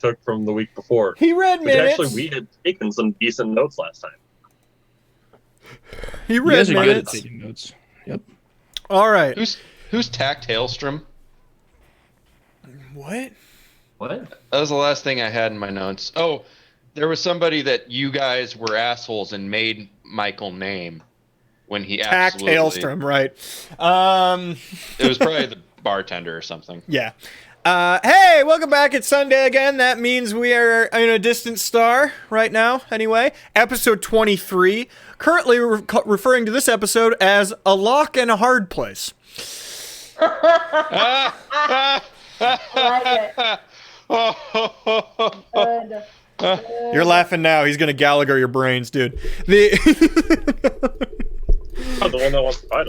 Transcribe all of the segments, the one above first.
took from the week before. He read Which minutes. actually, we had taken some decent notes last time. He You read guys are good at minutes. taking notes. Yep. All right. Who's Tact Hailstrom? What? What? That was the last thing I had in my notes. Oh, there was somebody that you guys were assholes and made Michael name when he Tact absolutely... Hailstrom, right? It was probably the bartender or something. Yeah. Hey, welcome back. It's Sunday again. That means we are in a distant star right now, anyway. Episode 23. Currently referring to this episode as A Locke and a Hard Place. I like it. Good. You're laughing now. He's going to Gallagher your brains, dude. I'm the one that wants to fight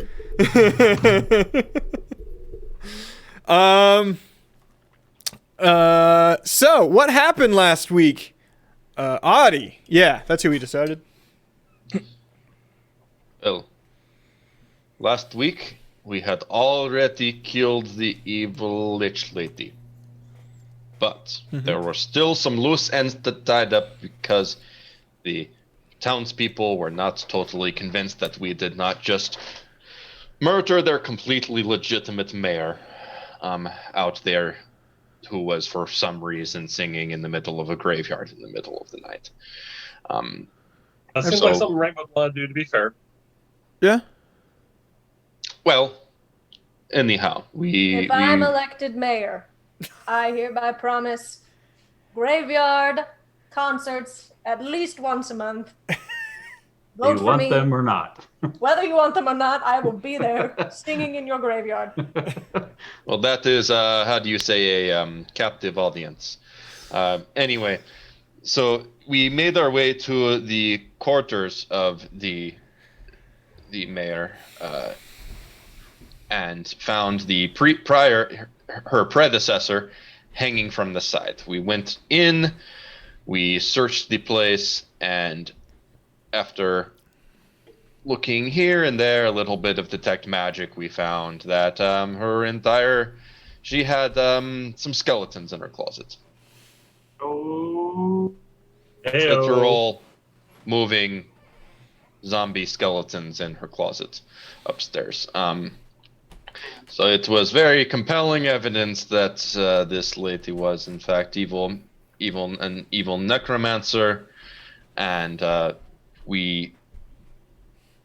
him. So, what happened last week? Audi. Yeah, that's who we decided. Well, last week we had already killed the evil lich lady. But there were still some loose ends that tied up because the townspeople were not totally convinced that we did not just murder their completely legitimate mayor out there who was for some reason singing in the middle of a graveyard in the middle of the night. That seems like something Rank would want to do, to be fair. Yeah. Well, anyhow, If I'm elected mayor, I hereby promise graveyard concerts at least once a month. Vote Do you for want me. them or not? Whether you want them or not, I will be there singing in your graveyard. Well, that is, how do you say, a captive audience. Anyway, so we made our way to the quarters of the mayor and found the her predecessor hanging from the side. We went in, we searched the place, and after looking here and there, a little bit of detect magic, we found that she had some skeletons in her closet. Oh. Heyo. Literal moving zombie skeletons in her closet upstairs. So it was very compelling evidence that this lady was in fact an evil necromancer, and we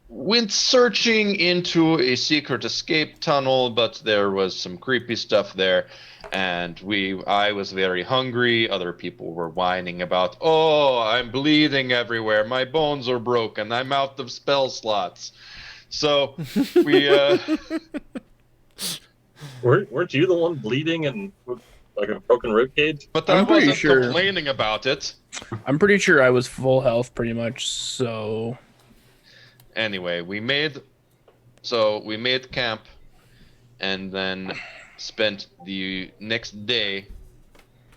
went searching into a secret escape tunnel, but there was some creepy stuff there, and I was very hungry. Other people were whining about, oh, I'm bleeding everywhere, my bones are broken, I'm out of spell slots. So we Weren't you the one bleeding and with, like, a broken rib cage? but I'm I pretty wasn't sure- complaining about it. I'm pretty sure I was full health pretty much, so... Anyway, we made camp and then spent the next day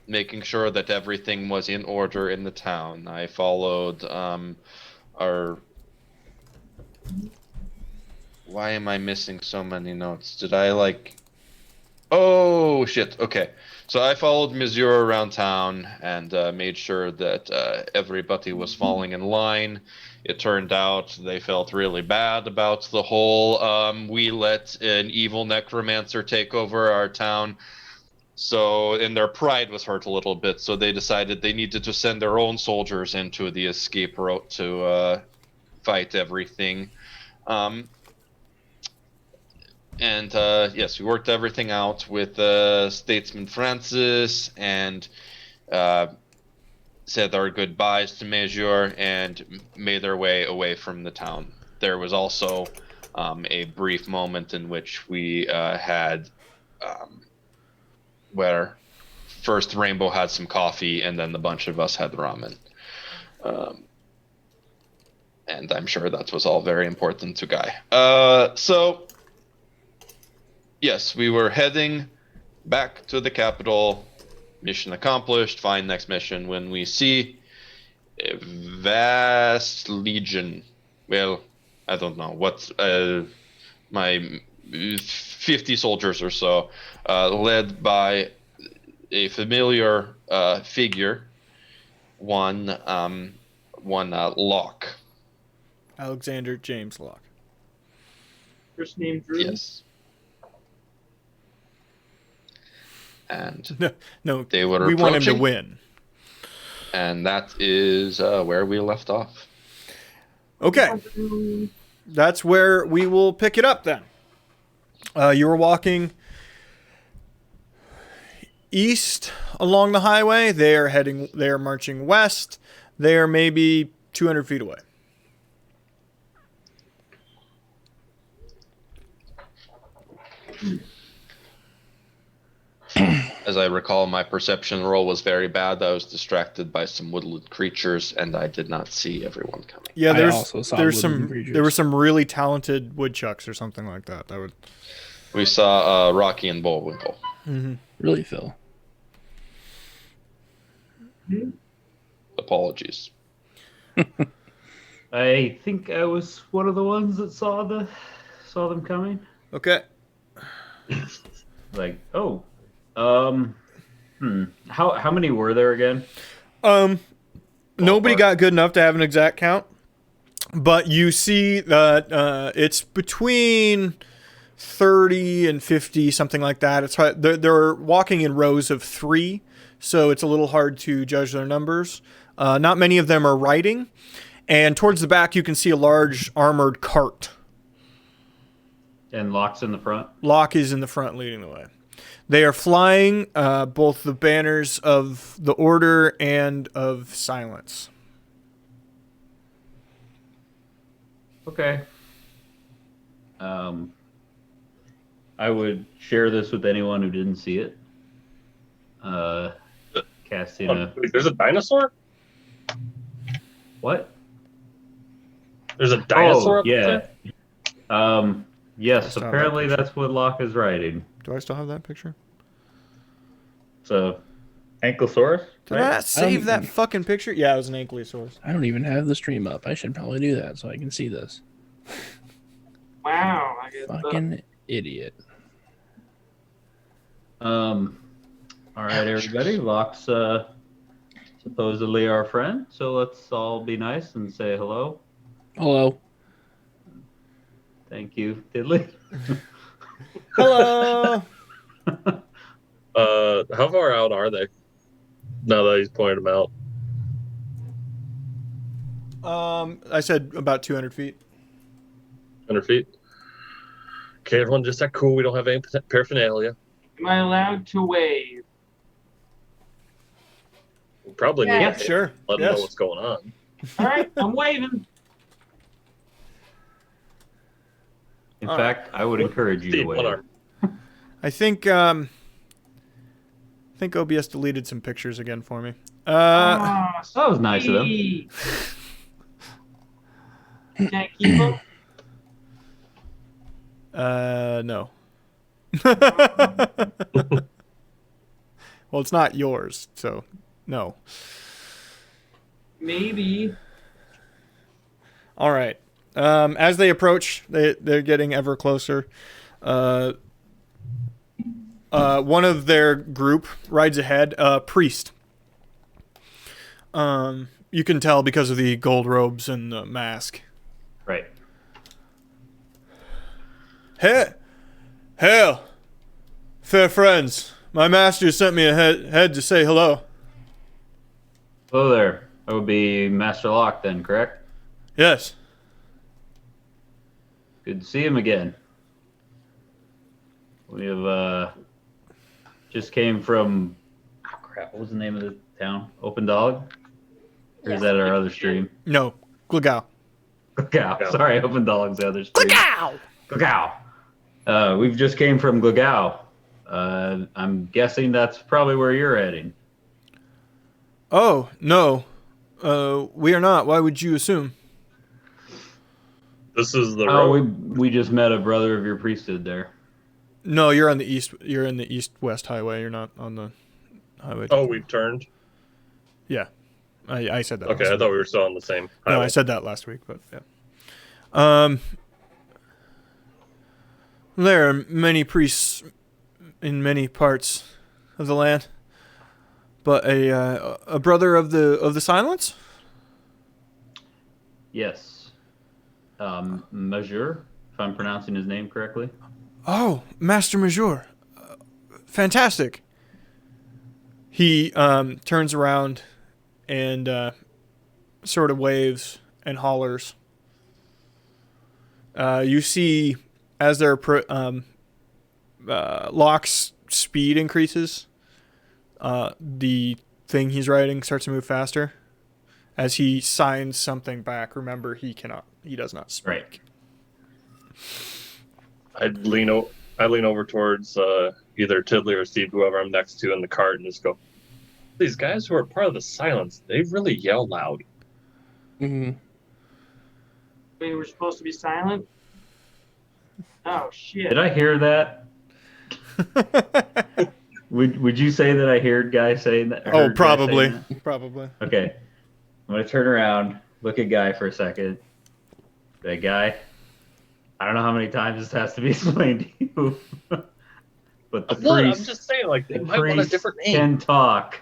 making sure that everything was in order in the town. I followed our... Why am I missing so many notes? Did I Oh, shit. Okay. So I followed Monsieur around town and made sure that everybody was falling in line. It turned out they felt really bad about the whole we let an evil necromancer take over our town. So, and their pride was hurt a little bit, so they decided they needed to send their own soldiers into the escape route to fight everything. And yes, we worked everything out with Statesman Francis and said our goodbyes to Major and made our way away from the town. There was also a brief moment in which we had where first Rainbow had some coffee and then the bunch of us had ramen. And I'm sure that was all very important to Guy. So... Yes, we were heading back to the capital. Mission accomplished. Fine, next mission. When we see a vast legion, well, I don't know what, my 50 soldiers or so, led by a familiar figure, one Locke. Alexander James Locke. First name Drew. Yes. And No, they were we want him to approaching. win. And that is where we left off. Okay. That's where we will pick it up then. You were walking east along the highway. They are marching west. They are maybe 200 feet away. As I recall, my perception roll was very bad. I was distracted by some woodland creatures, and I did not see everyone coming. Yeah, I also saw woodland there creatures. were some really talented woodchucks or something like that. We saw Rocky and Bullwinkle. Really, Phil? Apologies. I think I was one of the ones that saw them coming. Okay. Like, oh, how many were there again? Nobody got good enough to have an exact count, but you see that it's between 30 and 50, something like that. It's hard. They're walking in rows of 3, so it's a little hard to judge their numbers. Not many of them are riding, and towards the back you can see a large armored cart. And Locke's in the front. Locke is in the front leading the way. They are flying both the banners of the Order and of Silence. Okay. I would share this with anyone who didn't see it. Casting a Wait, there's a dinosaur? what? There's a dinosaur up yeah. there? Yes, Saw that apparently picture. that's what Locke is riding. Do I still have that picture? So, Ankylosaurus? Did I not save that fucking picture? Yeah, it was an ankylosaurus. I don't even have the stream up. I should probably do that so I can see this. Wow, I guess Fucking idiot. All right, everybody. Locke's supposedly our friend, so let's all be nice and say hello. Hello. Thank you, Diddley. Hello. How far out are they? Now that he's pointed them out. I said about 200 feet. 100 feet. Okay, everyone just act cool. We don't have any paraphernalia. Am I allowed to wave? We probably Yeah. need Yeah, to sure. let them Yes. know what's going on. All right, I'm waving. In All fact, I would encourage you to Steve, one wait. arm. I think OBS deleted some pictures again for me. Ah, That was nice of them. sweet. Can I keep them? No. Well, it's not yours, so no. Maybe. All right. As they approach, they're getting ever closer. One of their group rides ahead, priest. You can tell because of the gold robes and the mask. Right. Hail, fair friends. My master sent me ahead to say hello. Hello there. That would be Master Locke then, correct? Yes. Good to see him again. We have just came from crap, what was the name of the town? Open Dog? Or is Yes. that our other stream? No. Glugao. Glugao. Sorry, Open Dog's the other stream. Glugao! We've just came from Glugao. I'm guessing that's probably where you're heading. Oh, no. We are not. Why would you assume? This is the Oh, road. we just met a brother of your priesthood there. No, you're on the east. You're in the east-west highway. You're not on the highway. Oh, we've turned. Yeah. I said that. Okay, last I week. thought we were still on the same No, highway. I said that last week, but yeah. There are many priests in many parts of the land, but a brother of the Silence? Yes. Major, if I'm pronouncing his name correctly. Oh, Master Major. Fantastic. He turns around and sort of waves and hollers. You see, as Locke's speed increases, the thing he's riding starts to move faster. As he signs something back, remember he does not speak. Right. I lean over towards either Tiddly or Steve, whoever I'm next to in the cart, and just go, these guys who are part of the Silence, they really yell loud. Mm-hmm. We were supposed to be silent. Oh shit! Did I hear that? Would you say that I heard guy saying that? Oh, heard guy saying probably. that? Probably. Okay. I'm going to turn around, look at Guy for a second. Say, Guy, I don't know how many times this has to be explained to you, but the I'm priest, just saying, like, they the might want a priest different name. can talk.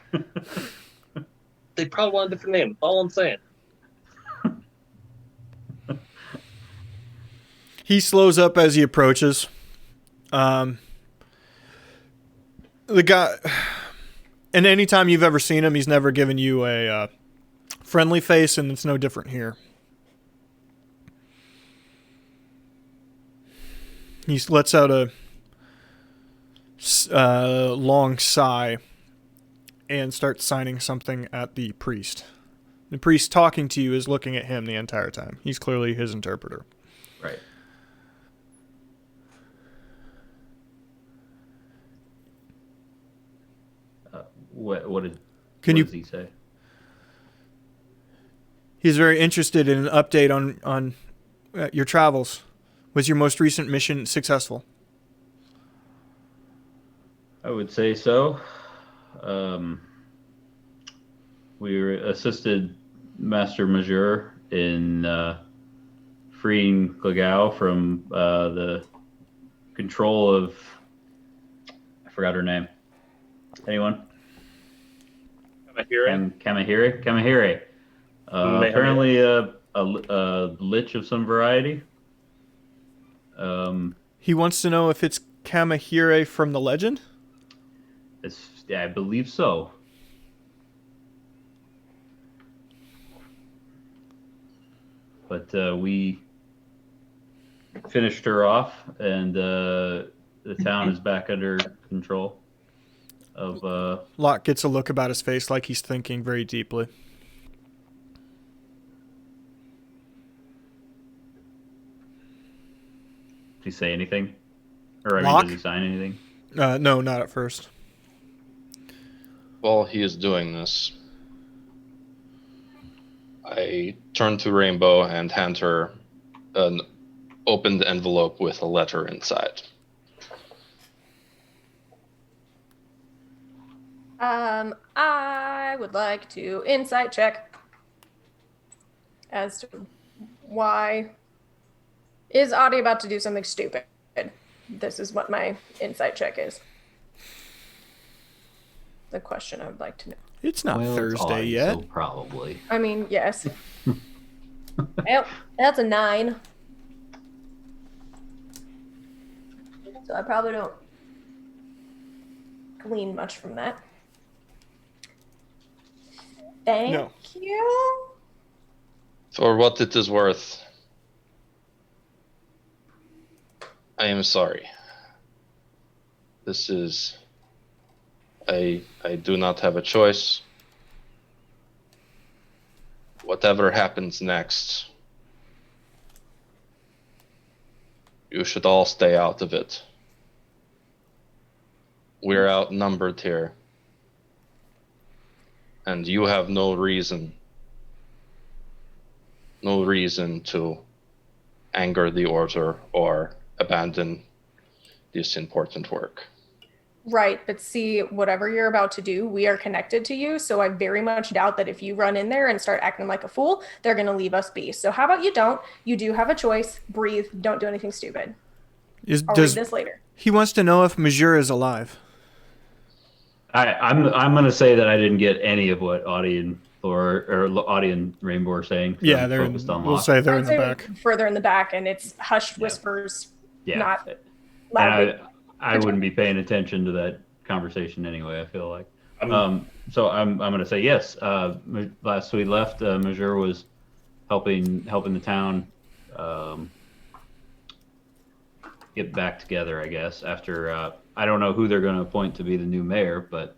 They probably want a different name. That's all I'm saying. He slows up as he approaches. The guy, and anytime you've ever seen him, he's never given you a friendly face, and it's no different here. He lets out a long sigh and starts signing something at the priest. The priest talking to you is looking at him the entire time. He's clearly his interpreter. Right. What does he say? He's very interested in an update on your travels. Was your most recent mission successful? I would say so. We assisted Master Major in freeing Glagao from the control of... I forgot her name. Anyone? Kamahiri. Apparently a lich of some variety. He wants to know if it's Kamahire from the legend? I believe so. But we finished her off, and the town is back under control of... Locke gets a look about his face like he's thinking very deeply. Did he say anything? Or Locke? does he sign anything? No, not at first. While he is doing this, I turn to Rainbow and hand her an opened envelope with a letter inside. I would like to insight check as to why is Audie about to do something stupid. This is what my insight check is. The question I would like to know. It's not Well, it's Thursday odd, yet. so probably. I mean, yes. Well, that's a 9. So I probably don't glean much from that. Thank No. you. For what it is worth, I am sorry. This is... I do not have a choice. Whatever happens next, you should all stay out of it. We're outnumbered here. And you have no reason to anger the order or abandon this important work. Right, but see, whatever you're about to do, we are connected to you, so I very much doubt that if you run in there and start acting like a fool, they're going to leave us be. So how about you don't? You do have a choice. Breathe. Don't do anything stupid. I'll read this later. He wants to know if Major is alive. I'm gonna say that I didn't get any of what Audie and Audie and Rainbow are saying. So Yeah, I'm they're focused on we'll Locke. say they're in I'd the say back. further in the back, and it's hushed Yeah. whispers, Yeah. not And loudly. I wouldn't be paying attention to that conversation anyway. I feel like. I'm So I'm gonna say yes. Last we left, Major was helping the town get back together. I guess after I don't know who they're gonna appoint to be the new mayor, but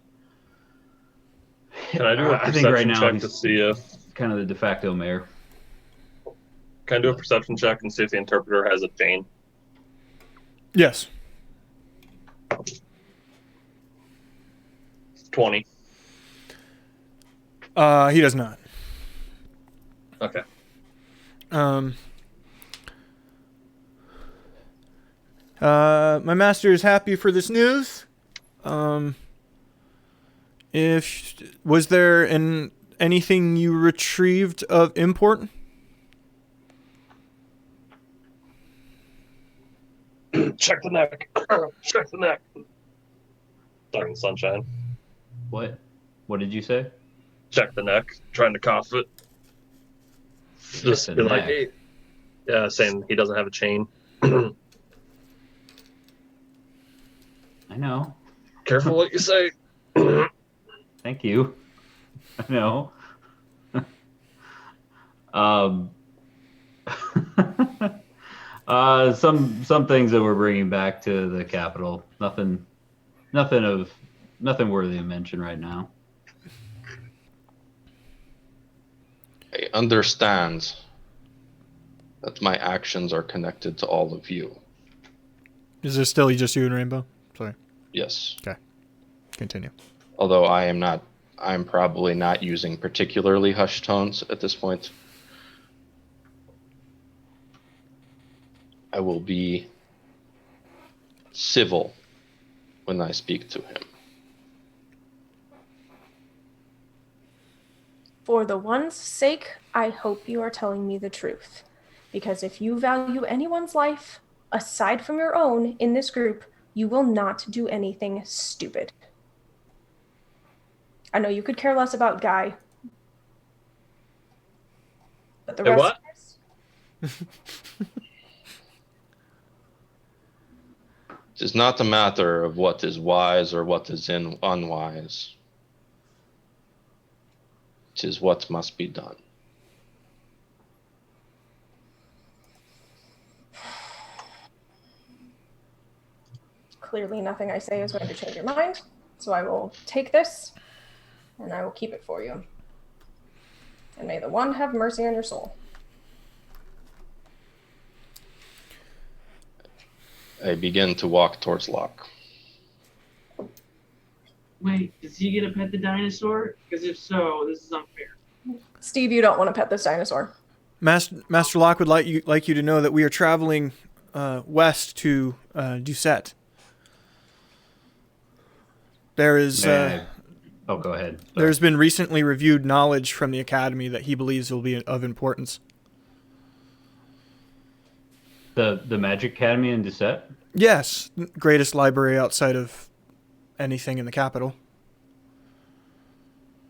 Can I do a I think right perception now check he's to see if kind of the de facto mayor. can I do a perception check and see if the interpreter has a chain? Yes. 20. He does not. Okay. My master is happy for this news. If was there anything you retrieved of import? Check the neck. Check the neck. Talking sunshine. What did you say? Check the neck. Trying to cough it. Just the be like, neck. hey. Yeah, saying he doesn't have a chain. I know. Careful what you say. Thank you. I know. Some things that we're bringing back to the capital. Nothing worthy of mention right now. I understand that my actions are connected to all of you. Is there still just you and Rainbow? Sorry. Yes. Okay. Continue. Although I'm probably not using particularly hushed tones at this point. I will be civil when I speak to him. For the one's sake, I hope you are telling me the truth. Because if you value anyone's life, aside from your own, in this group, you will not do anything stupid. I know you could care less about Guy. But the Hey, rest what? of us, It is not a matter of what is wise or what is unwise. It is what must be done. clearly nothing I say is going to change your mind. So I will take this and I will keep it for you. And may the one have mercy on your soul. I begin to walk towards Locke. Wait, does he get to pet the dinosaur? Because if so, this is unfair. Steve, you don't want to pet this dinosaur. Master Locke would like you to know that we are traveling west to Doucette. There is go ahead. Sorry. there's been recently reviewed knowledge from the Academy that he believes will be of importance. The Magic Academy in Doucette? Yes, greatest library outside of anything in the capital.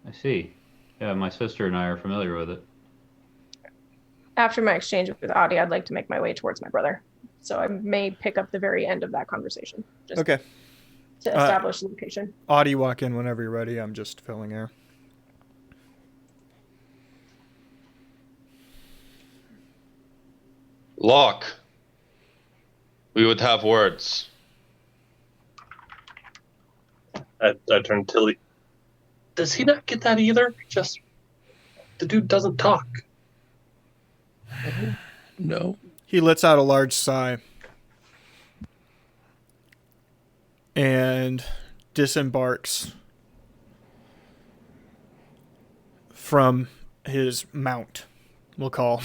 I see. Yeah, my sister and I are familiar with it. After my exchange with Audie, I'd like to make my way towards my brother. So I may pick up the very end of that conversation. Just Okay. to establish the location. Audie, walk in whenever you're ready. I'm just filling air. Locke, we would have words. I turn to Tilly. Does he not get that either? Just the dude doesn't talk. No. He lets out a large sigh and disembarks from his mount, we'll call.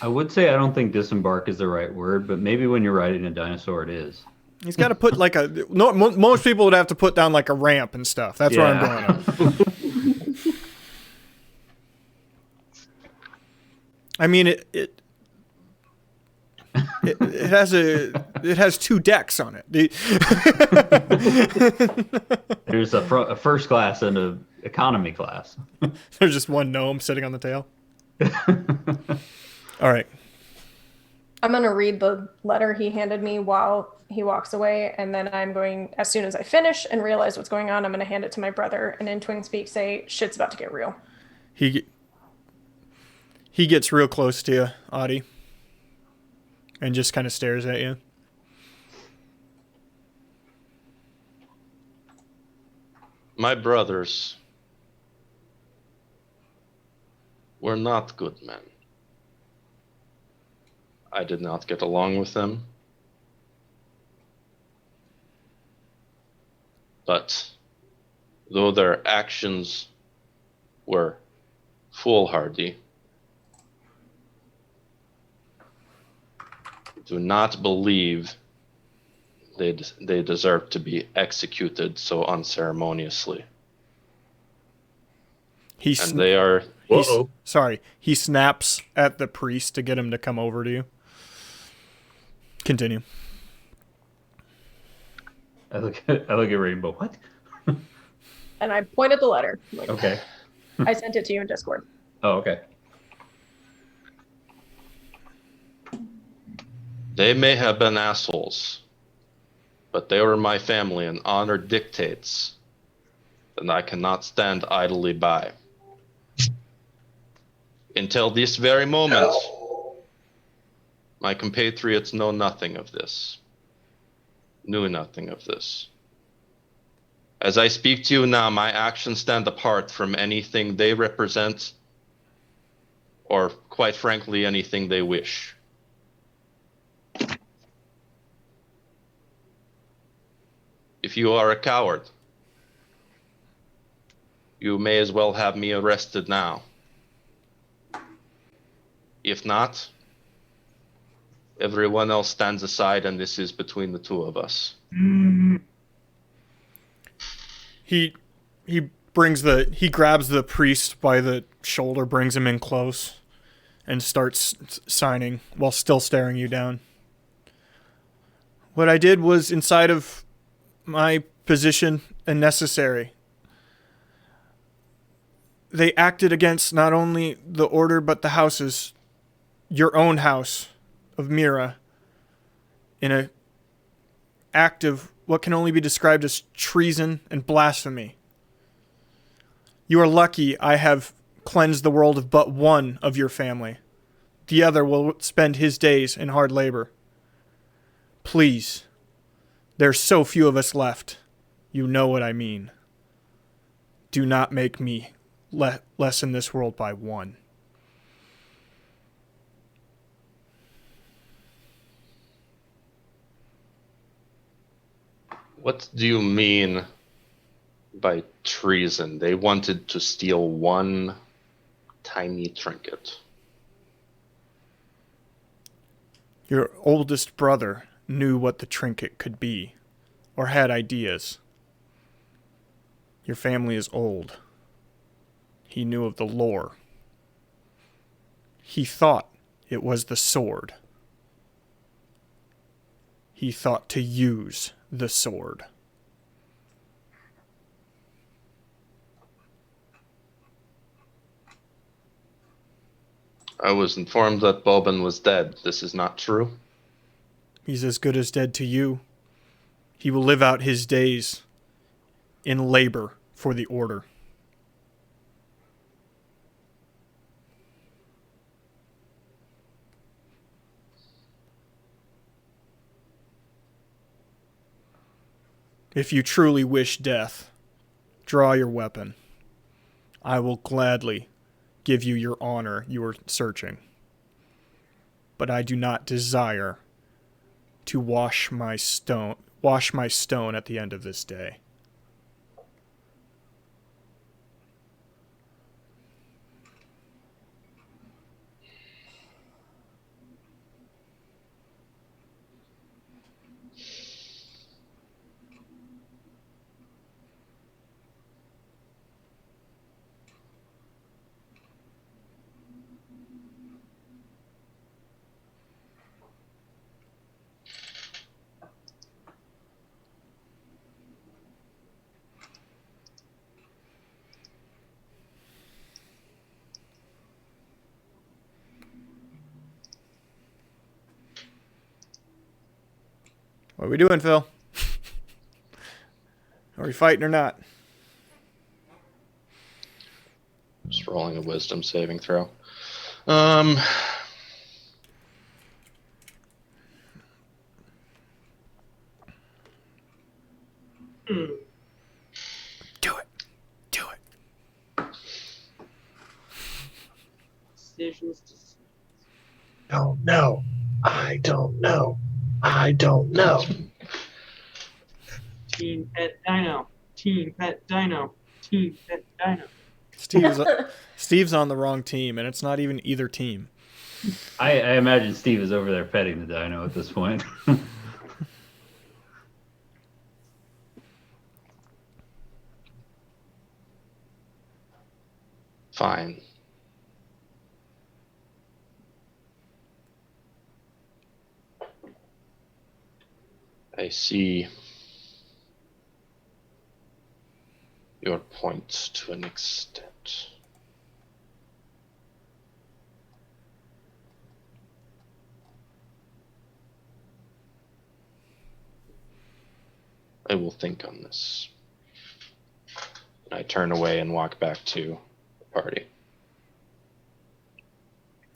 I would say I don't think disembark is the right word, but maybe when you're riding a dinosaur, it is. He's got to put like a... No, most people would have to put down like a ramp and stuff. That's where I'm going. I mean, it has a it has 2 decks on it. There's a first class and a economy class. There's just one gnome sitting on the tail. All right. I'm going to read the letter he handed me while he walks away, and then I'm going, as soon as I finish and realize what's going on, I'm going to hand it to my brother and in twin speak say, shit's about to get real. He gets real close to you, Audie, and just kind of stares at you. My brothers were not good men. I did not get along with them. But though their actions were foolhardy, do not believe they deserve to be executed so unceremoniously. And they are... He snaps at the priest to get him to come over to you. Continue. I look at Rainbow. What? And I point at the letter. Like, Okay. I sent it to you in Discord. Oh, okay. They may have been assholes, but they were my family, and honor dictates that I cannot stand idly by. Until this very moment, my compatriots knew nothing of this. As I speak to you now, my actions stand apart from anything they represent, or quite frankly, anything they wish. If you are a coward, you may as well have me arrested now. If not, everyone else stands aside, and this is between the two of us. He grabs the priest by the shoulder, brings him in close, and starts signing while still staring you down. What I did was inside of my position and necessary. They acted against not only the order but the houses, your own house of Mira, in an act of what can only be described as treason and blasphemy. You are lucky I have cleansed the world of but one of your family. The other will spend his days in hard labor. Please, there's so few of us left. You know what I mean. Do not make me lessen this world by one. What do you mean by treason? They wanted to steal one tiny trinket. Your oldest brother knew what the trinket could be, or had ideas. Your family is old. He knew of the lore. He thought it was the sword. He thought to use the sword. I was informed that Boban was dead. This is not true? He's as good as dead to you. He will live out his days in labor for the order. If you truly wish death, draw your weapon. I will gladly give you your honor you are searching. But I do not desire to wash my stone at the end of this day. What are we doing, Phil? Are we fighting or not? Just rolling a wisdom saving throw. Do it. Do it. Decisions. Don't know. I don't know. I don't know. Team Pet Dino. Team Pet Dino. Team Pet Dino. Steve's on the wrong team, and it's not even either team. I imagine Steve is over there petting the dino at this point. Fine. I see your point to an extent. I will think on this. I turn away and walk back to the party.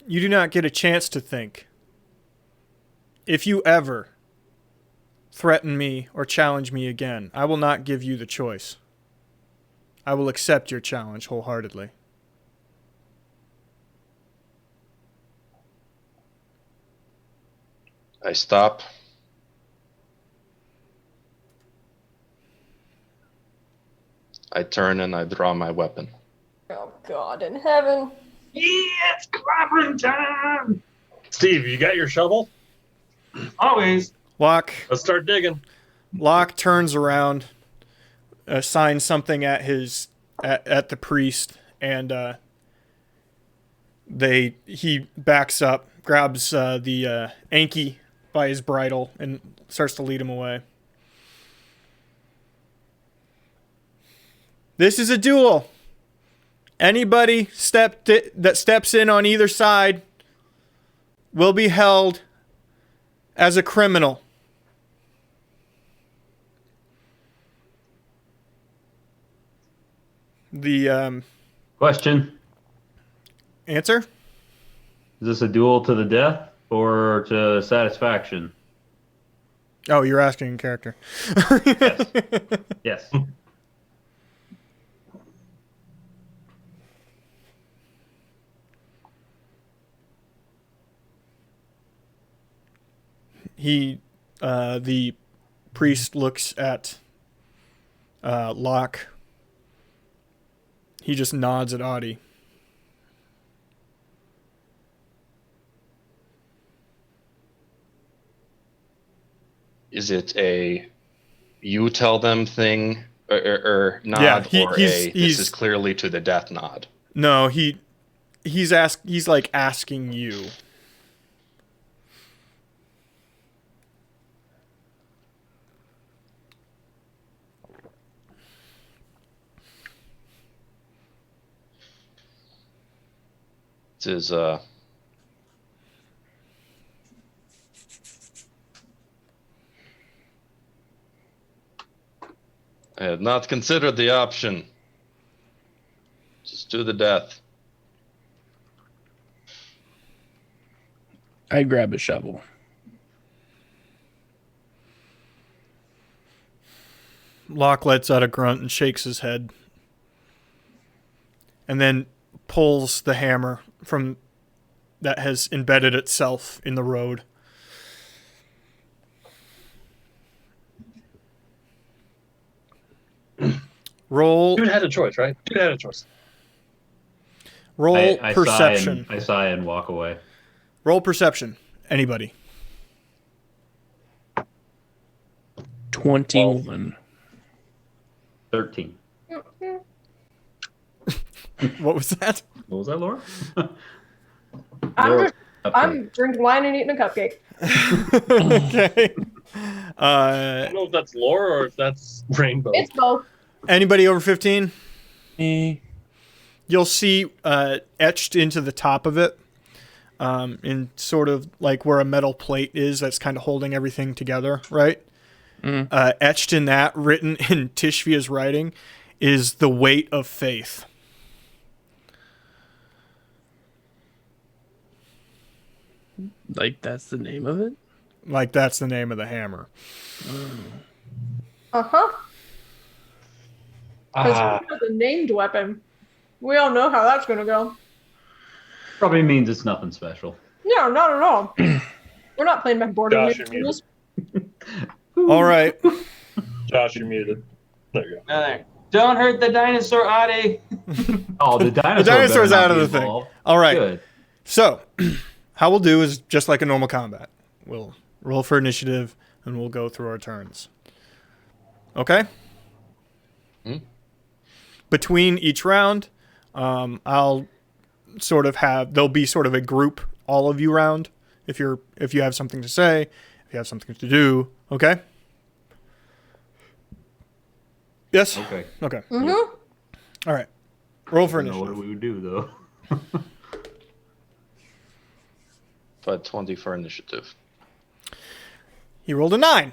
You do not get a chance to think. If you ever threaten me or challenge me again, I will not give you the choice. I will accept your challenge wholeheartedly. I stop. I turn and I draw my weapon. Oh, God in heaven. Yeah, it's clobbering time. Steve, you got your shovel? Always. Locke Let's start digging. turns around, signs something at the priest, and he backs up, grabs the Anki by his bridle, and starts to lead him away. This is a duel. Anybody that steps in on either side will be held as a criminal. The Question: answer? Is this a duel to the death or to satisfaction? Oh, you're asking in character. Yes. The priest looks at Locke. He just nods at Audie. Is it a you tell them thing or nod, Yeah, or this is clearly to the death nod? No, he's like asking you. This is I had not considered the option. Just do the death. I grab a shovel. Locke lets out a grunt and shakes his head. And then pulls the hammer from that has embedded itself in the road. Roll. Dude had a choice, right? Dude had a choice. Roll I perception. I sigh and walk away. Roll perception. Anybody. 21. 13. What was that? What was that, Laura? I'm drinking wine and eating a cupcake. Okay. I don't know if that's lore or if that's rainbow. It's both. Anybody over 15? Me. You'll see etched into the top of it, in sort of like where a metal plate is that's kind of holding everything together, right? Etched in that, written in Tishvia's writing, is the weight of faith. Like that's the name of it? Like that's the name of the hammer. Uh-huh. Because it's a named weapon. We all know how that's going to go. Probably means it's nothing special. No, not at all. We're not playing by Josh, Borderlands you're rules. All right. Josh, you're muted. There you go. No, there. Don't hurt the dinosaur, Audie. Oh, the dinosaur. The dinosaur's better out not of be the thing. involved. All right. Good. So, how we'll do is just like a normal combat. We'll roll for initiative, and we'll go through our turns. Okay? Between each round, I'll sort of have... There'll be sort of a group, all of you round, if you have something to say, if you have something to do. Okay? Yes? Okay. Okay. Mm-hmm. All right. Roll for I don't know initiative. what we would do though. But 20 for initiative. He rolled a 9.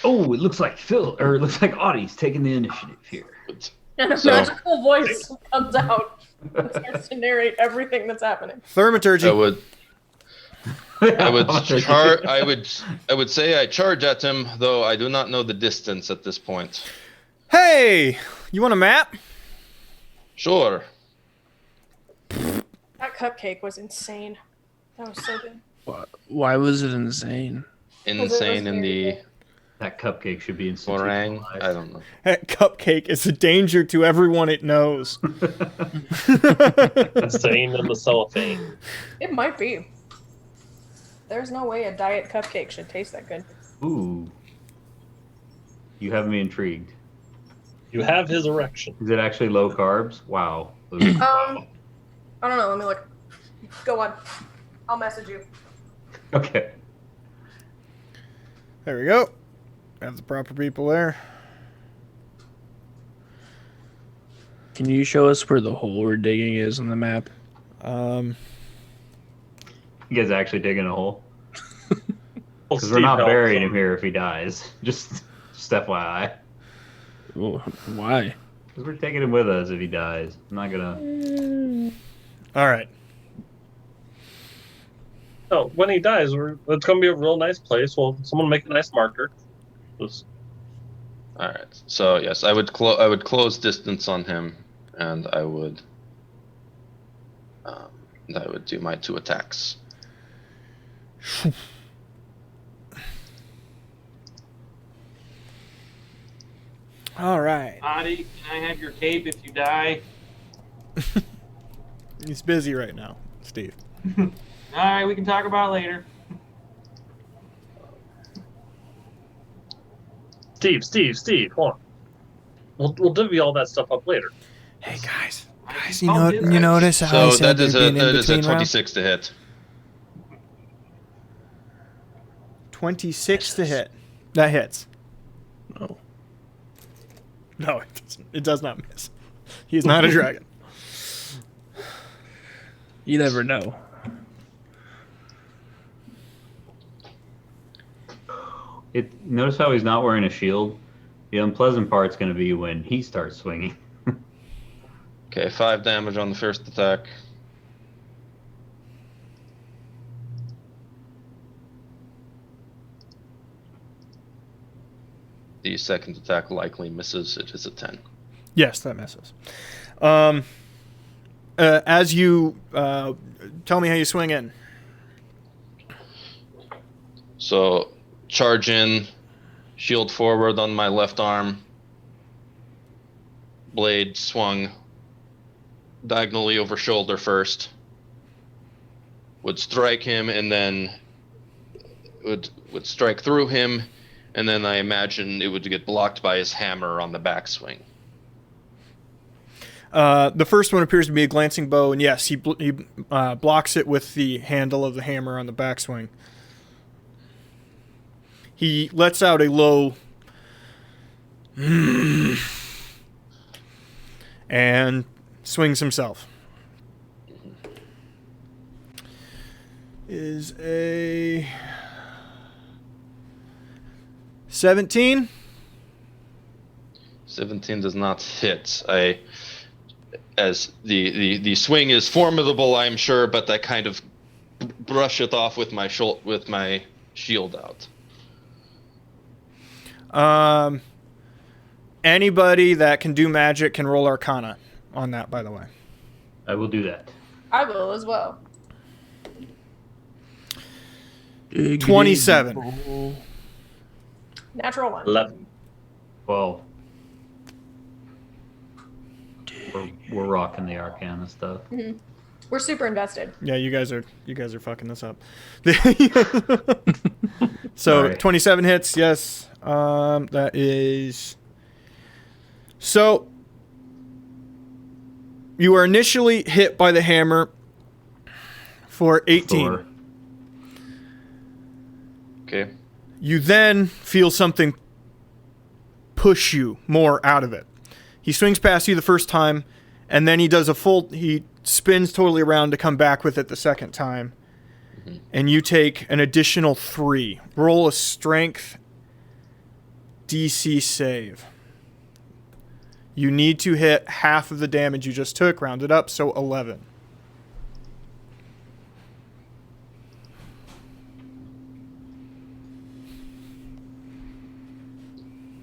Oh, it looks like Audie's taking the initiative here. And a So- magical voice comes out and starts to narrate everything that's happening. Thaumaturgy. I would say I charge at him, though I do not know the distance at this point. Hey, you want a map? Sure. That cupcake was insane. That was so good. Why was it insane? Insane in the That cupcake should be in orang. I don't know. That cupcake is a danger to everyone it knows. Insane in the cellophane. It might be. There's no way a diet cupcake should taste that good. Ooh. You have me intrigued. You have his erection. Is it actually low carbs? Wow. Ooh. I don't know. Let me look. Go on. I'll message you. Okay. There we go. Have the proper people there. Can you show us where the hole we're digging is on the map? You guys actually digging a hole? Well, Because we're not Steve burying helps him here if he dies. Just FYI. Oh, why? Because we're taking him with us if he dies. I'm not gonna. All right. No, when he dies, it's going to be a real nice place. Well, someone make a nice marker. Just, All right. So yes, I would close distance on him, and I would do my 2 attacks. All right. Audie, can I have your cape if you die? He's busy right now, Steve. All right, we can talk about it later. Steve, hold on. We'll divvy all that stuff up later. Hey guys, I'll do that. you notice how I So said that is there'd a be an in-between round? 26 to hit. 26 to hit. That hits. Oh. No, it does not miss. He's not a dragon. You never know. Notice how he's not wearing a shield? The unpleasant part's going to be when he starts swinging. Okay, 5 damage on the first attack. The second attack likely misses. It is a 10. Yes, that misses. As you tell me how you swing in. So, charge in, shield forward on my left arm, blade swung diagonally over shoulder first, would strike him, and then would strike through him, and then I imagine it would get blocked by his hammer on the backswing. The first one appears to be a glancing bow, and yes, he blocks it with the handle of the hammer on the backswing. He lets out a low and swings himself. is a 17. 17 does not hit. As the swing is formidable, I'm sure, but I kind of brush it off with my shield out. Anybody that can do magic can roll Arcana on that, by the way. I will do that. I will as well. 27. Natural 1. 11. Well, we're rocking the Arcana stuff. We're super invested. Yeah, you guys are fucking this up. So Sorry. 27 hits, yes. That is. So you were initially hit by the hammer for 18. Thor. Okay. You then feel something push you more out of it. He swings past you the first time, and then he spins totally around to come back with it the second time. And you take an additional 3. Roll a strength DC save. You need to hit half of the damage you just took, rounded up, so 11.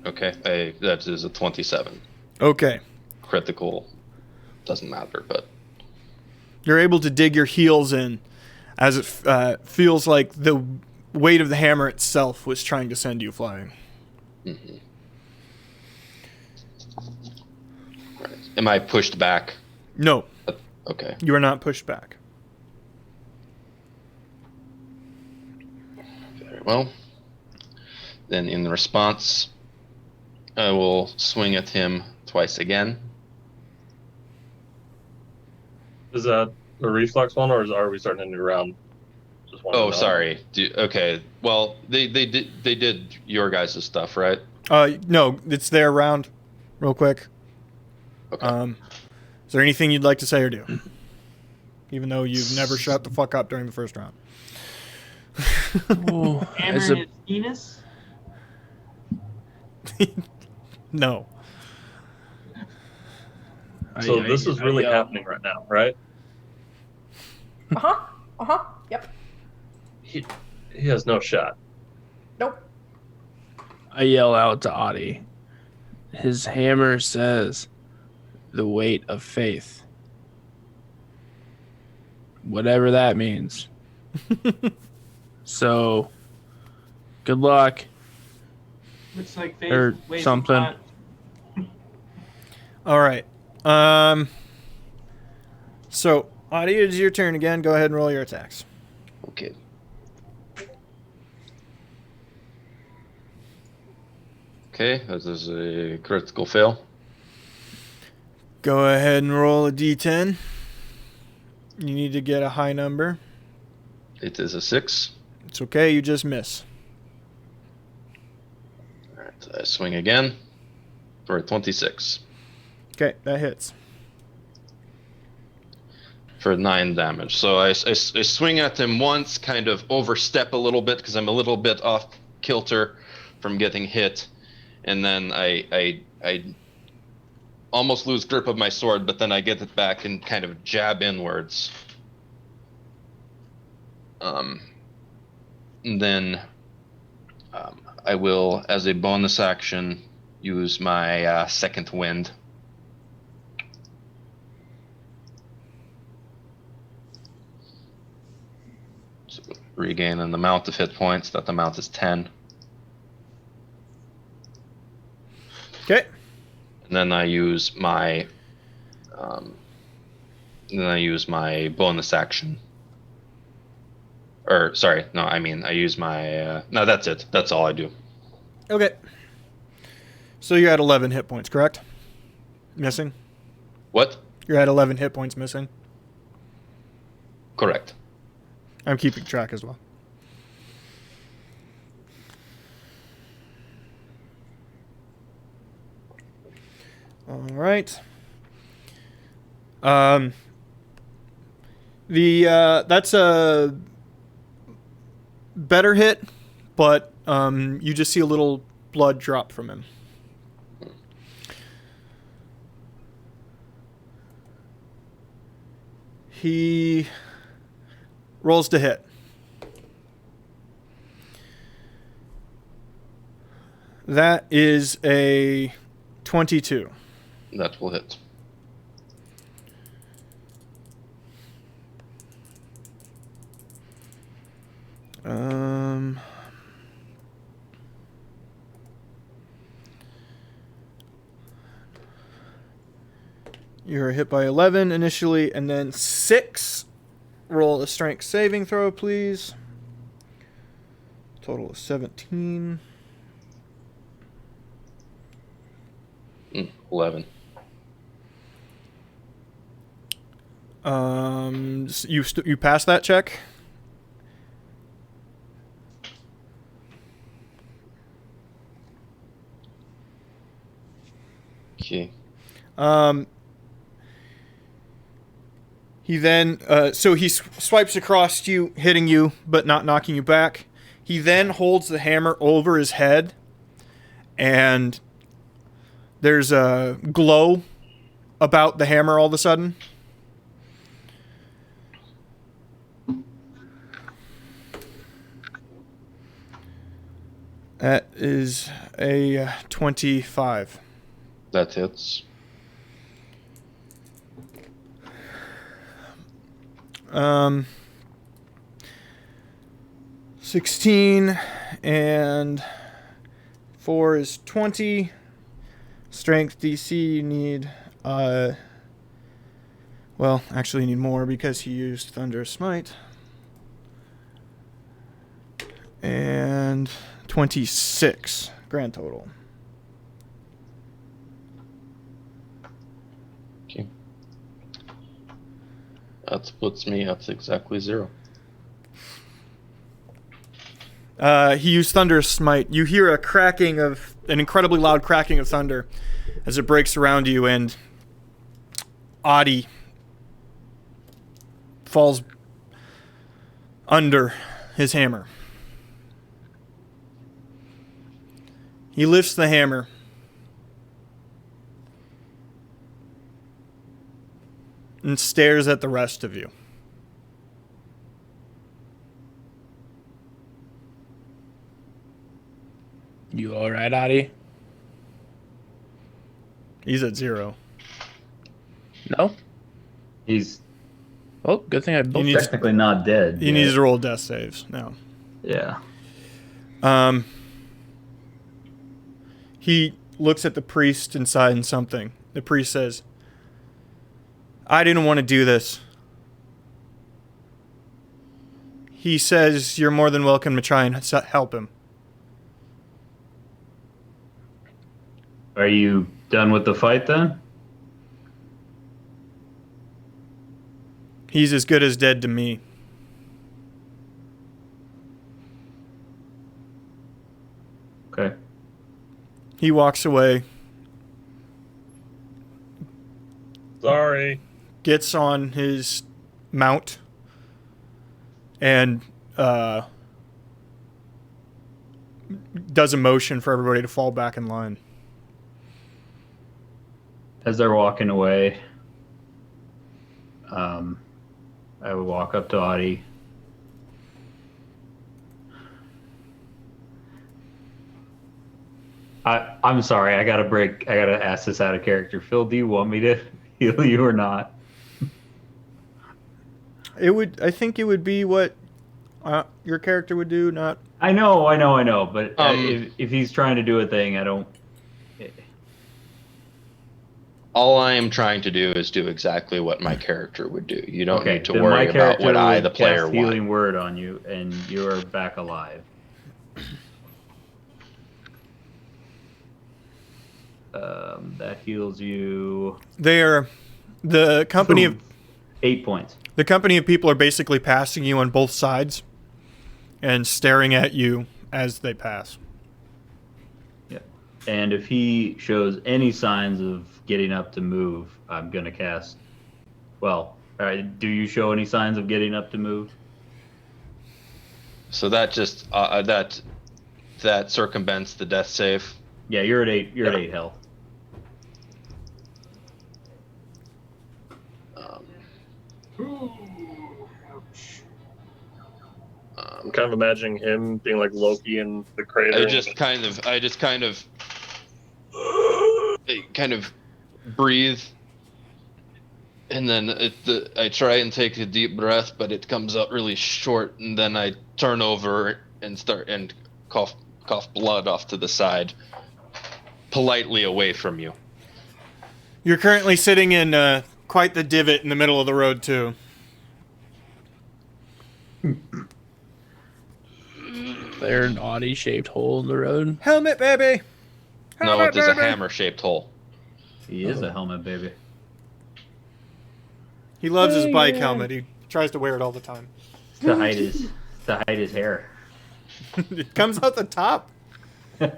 Okay, that is a 27. Okay. Critical. Doesn't matter, but... You're able to dig your heels in as it feels like the weight of the hammer itself was trying to send you flying. Mm-hmm. Right. Am I pushed back? No, Okay. you are not pushed back. Very well. Then in response, I will swing at him twice again. Is that a reflex one, or are we starting a new round? Just wanted to Oh, know. sorry. Okay. Well, they did your guys' stuff, right? No, it's their round. Real quick. Okay. Is there anything you'd like to say or do? Even though you've never shut the fuck up during the first round. Oh, Hammer as in a, his penis? No. So this is really happening right now, right? Yep. He has no shot. Nope. I yell out to Audie. His hammer says, "The weight of faith." Whatever that means. So, good luck. Looks like face Or weighs a something. lot. All right. So, Audie, it's your turn again. Go ahead and roll your attacks. Okay. Okay, that is a critical fail. Go ahead and roll a d10. You need to get a high number. It is a 6. It's okay, you just miss. Alright, I swing again for a 26. Okay, that hits. For 9 damage. So I swing at him once, kind of overstep a little bit because I'm a little bit off kilter from getting hit, and then I almost lose grip of my sword, but then I get it back and kind of jab inwards. And then I will, as a bonus action, use my second wind. So regain an amount of hit points. That amount is 10. Okay. And then I use my bonus action. Or sorry, no, I mean I use my no, that's it. That's all I do. Okay. So you're at 11 hit points, correct? Missing? What? You're at 11 hit points missing. Correct. I'm keeping track as well. All right. That's a better hit, but you just see a little blood drop from him. He rolls to hit. That is a 22. That will hit. You're hit by 11 initially, and then 6. Roll a strength saving throw, please. Total of 17. 11. You pass that check. Okay. He then, so he swipes across you, hitting you, but not knocking you back. He then holds the hammer over his head, and there's a glow about the hammer all of a sudden. That is a 25. That hits. 16 and 4 is 20. Strength DC you need, well, actually you need more because he used Thunderous Smite. And 26 grand total. Okay. That puts me at exactly 0. He used Thunderous Smite. You hear an incredibly loud cracking of thunder as it breaks around you, and Audi falls under his hammer. He lifts the hammer. And stares at the rest of you. You all right, Adi? He's at 0. No? He's Oh, good thing I built needs- that. technically not dead. He yet. needs to roll death saves now. Yeah. He looks at the priest and signs something. The priest says, I didn't want to do this. He says you're more than welcome to try and help him. Are you done with the fight then? He's as good as dead to me. Okay. He walks away, Sorry. gets on his mount, and does a motion for everybody to fall back in line. As they're walking away, I would walk up to Audie. I'm sorry, I gotta ask this out of character. Phil, do you want me to heal you or not? I think it would be what your character would do, not... I know, but if he's trying to do a thing, I don't... All I am trying to do is do exactly what my character would do. You don't need to then worry my about what character I, would the player, cast want. healing word on you, and you're back alive. That heals you. The company of 8 points. the company of people are basically passing you on both sides and staring at you as they pass. Yeah. And if he shows any signs of getting up to move, I'm gonna cast. Well, all right. Do you show any signs of getting up to move? So that just that circumvents the death save. Yeah, you're at 8. You're at 8 health. Ouch. I'm kind of imagining him being like Loki in the crater. I just kind of breathe, and then I try and take a deep breath, but it comes out really short, and then I turn over and start and cough blood off to the side, politely away from you. You're currently sitting in quite the divot in the middle of the road, too. There an Audi-shaped hole in the road? Helmet, baby! No, Helmet, there's a baby! hammer-shaped hole. He is a helmet, baby. He loves his bike helmet. He tries to wear it all the time. To hide his hair. It comes out the top. But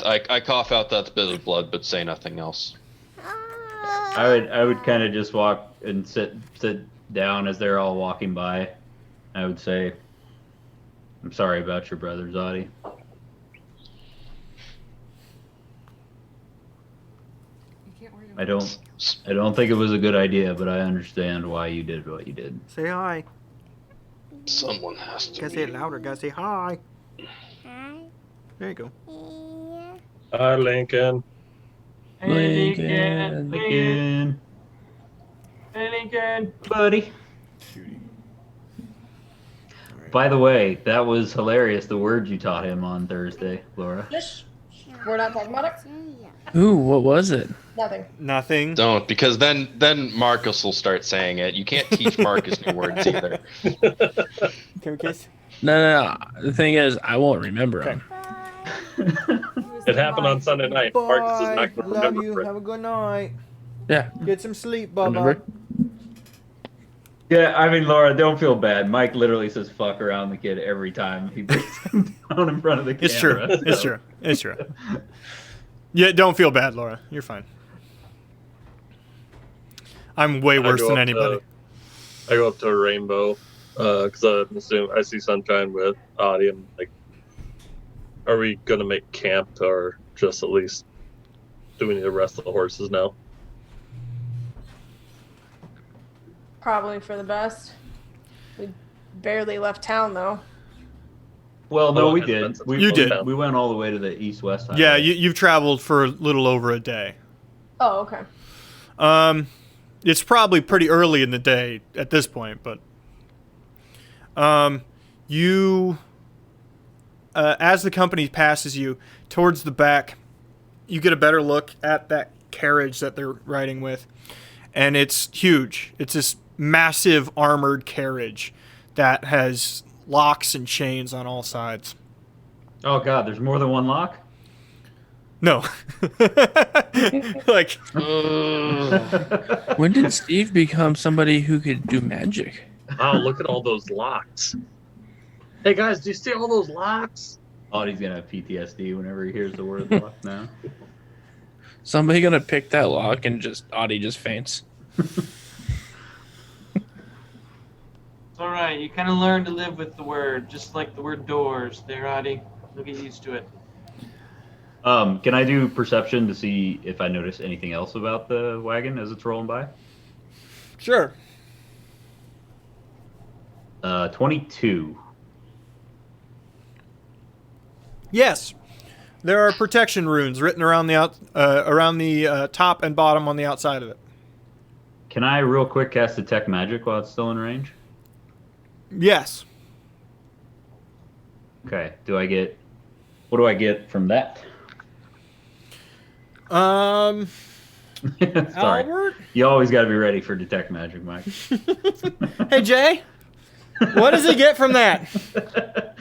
I cough out that bit of blood, but say nothing else. I would kind of just walk and sit down as they're all walking by. I would say, I'm sorry about your brother, Zodi. I don't think it was a good idea, but I understand why you did what you did. Say hi. Someone has to. Gotta say it louder. Gotta say hi. There you go. Hi, Lincoln. Hey, Lincoln. Lincoln, Hey, Lincoln. buddy. By the way, that was hilarious. The word you taught him on Thursday, Laura. Shh. We're not talking about it. Ooh, what was it? Nothing. Nothing. Don't, because then Marcus will start saying it. You can't teach Marcus new words either. Can we kiss? No. The thing is, I won't remember Okay. them. It happened on Sunday night. Marcus is not going to Love remember you. it. Have a good night. Yeah. Get some sleep, Remember? Bubba. Yeah, I mean, Laura, don't feel bad. Mike literally says "fuck" around the kid every time he brings him down in front of the camera. It's true. It's true. It's true. Yeah, don't feel bad, Laura. You're fine. I'm way worse than anybody. I go up to a Rainbow because I see Sunshine with Audie. I'm like, are we going to make camp or just at least do we need to rest the horses now? Probably for the best. We barely left town though. Well, no, we it's did. expensive. We, You did. We went all the way to the east-west highway. Yeah, you've traveled for a little over a day. Oh, okay. It's probably pretty early in the day at this point, but you, as the company passes you towards the back, you get a better look at that carriage that they're riding with, and it's huge. It's this massive armored carriage that has locks and chains on all sides. Oh God, there's more than one lock. No, like When did Steve become somebody who could do magic? Wow, look at all those locks. Hey guys, do you see all those locks? Audie's gonna have PTSD whenever he hears the word lock now. Somebody gonna pick that lock and Audie just faints. It's all right. You kind of learn to live with the word, just like the word doors. There, Audie. You'll get used to it. Can I do perception to see if I notice anything else about the wagon as it's rolling by? sure. 22. Yes, there are protection runes written around the top and bottom on the outside of it. Can I real quick cast detect magic while it's still in range? Yes. Okay. What do I get from that? Sorry. Sorry. You always got to be ready for detect magic, Mike. Hey, Jay. What does he get from that?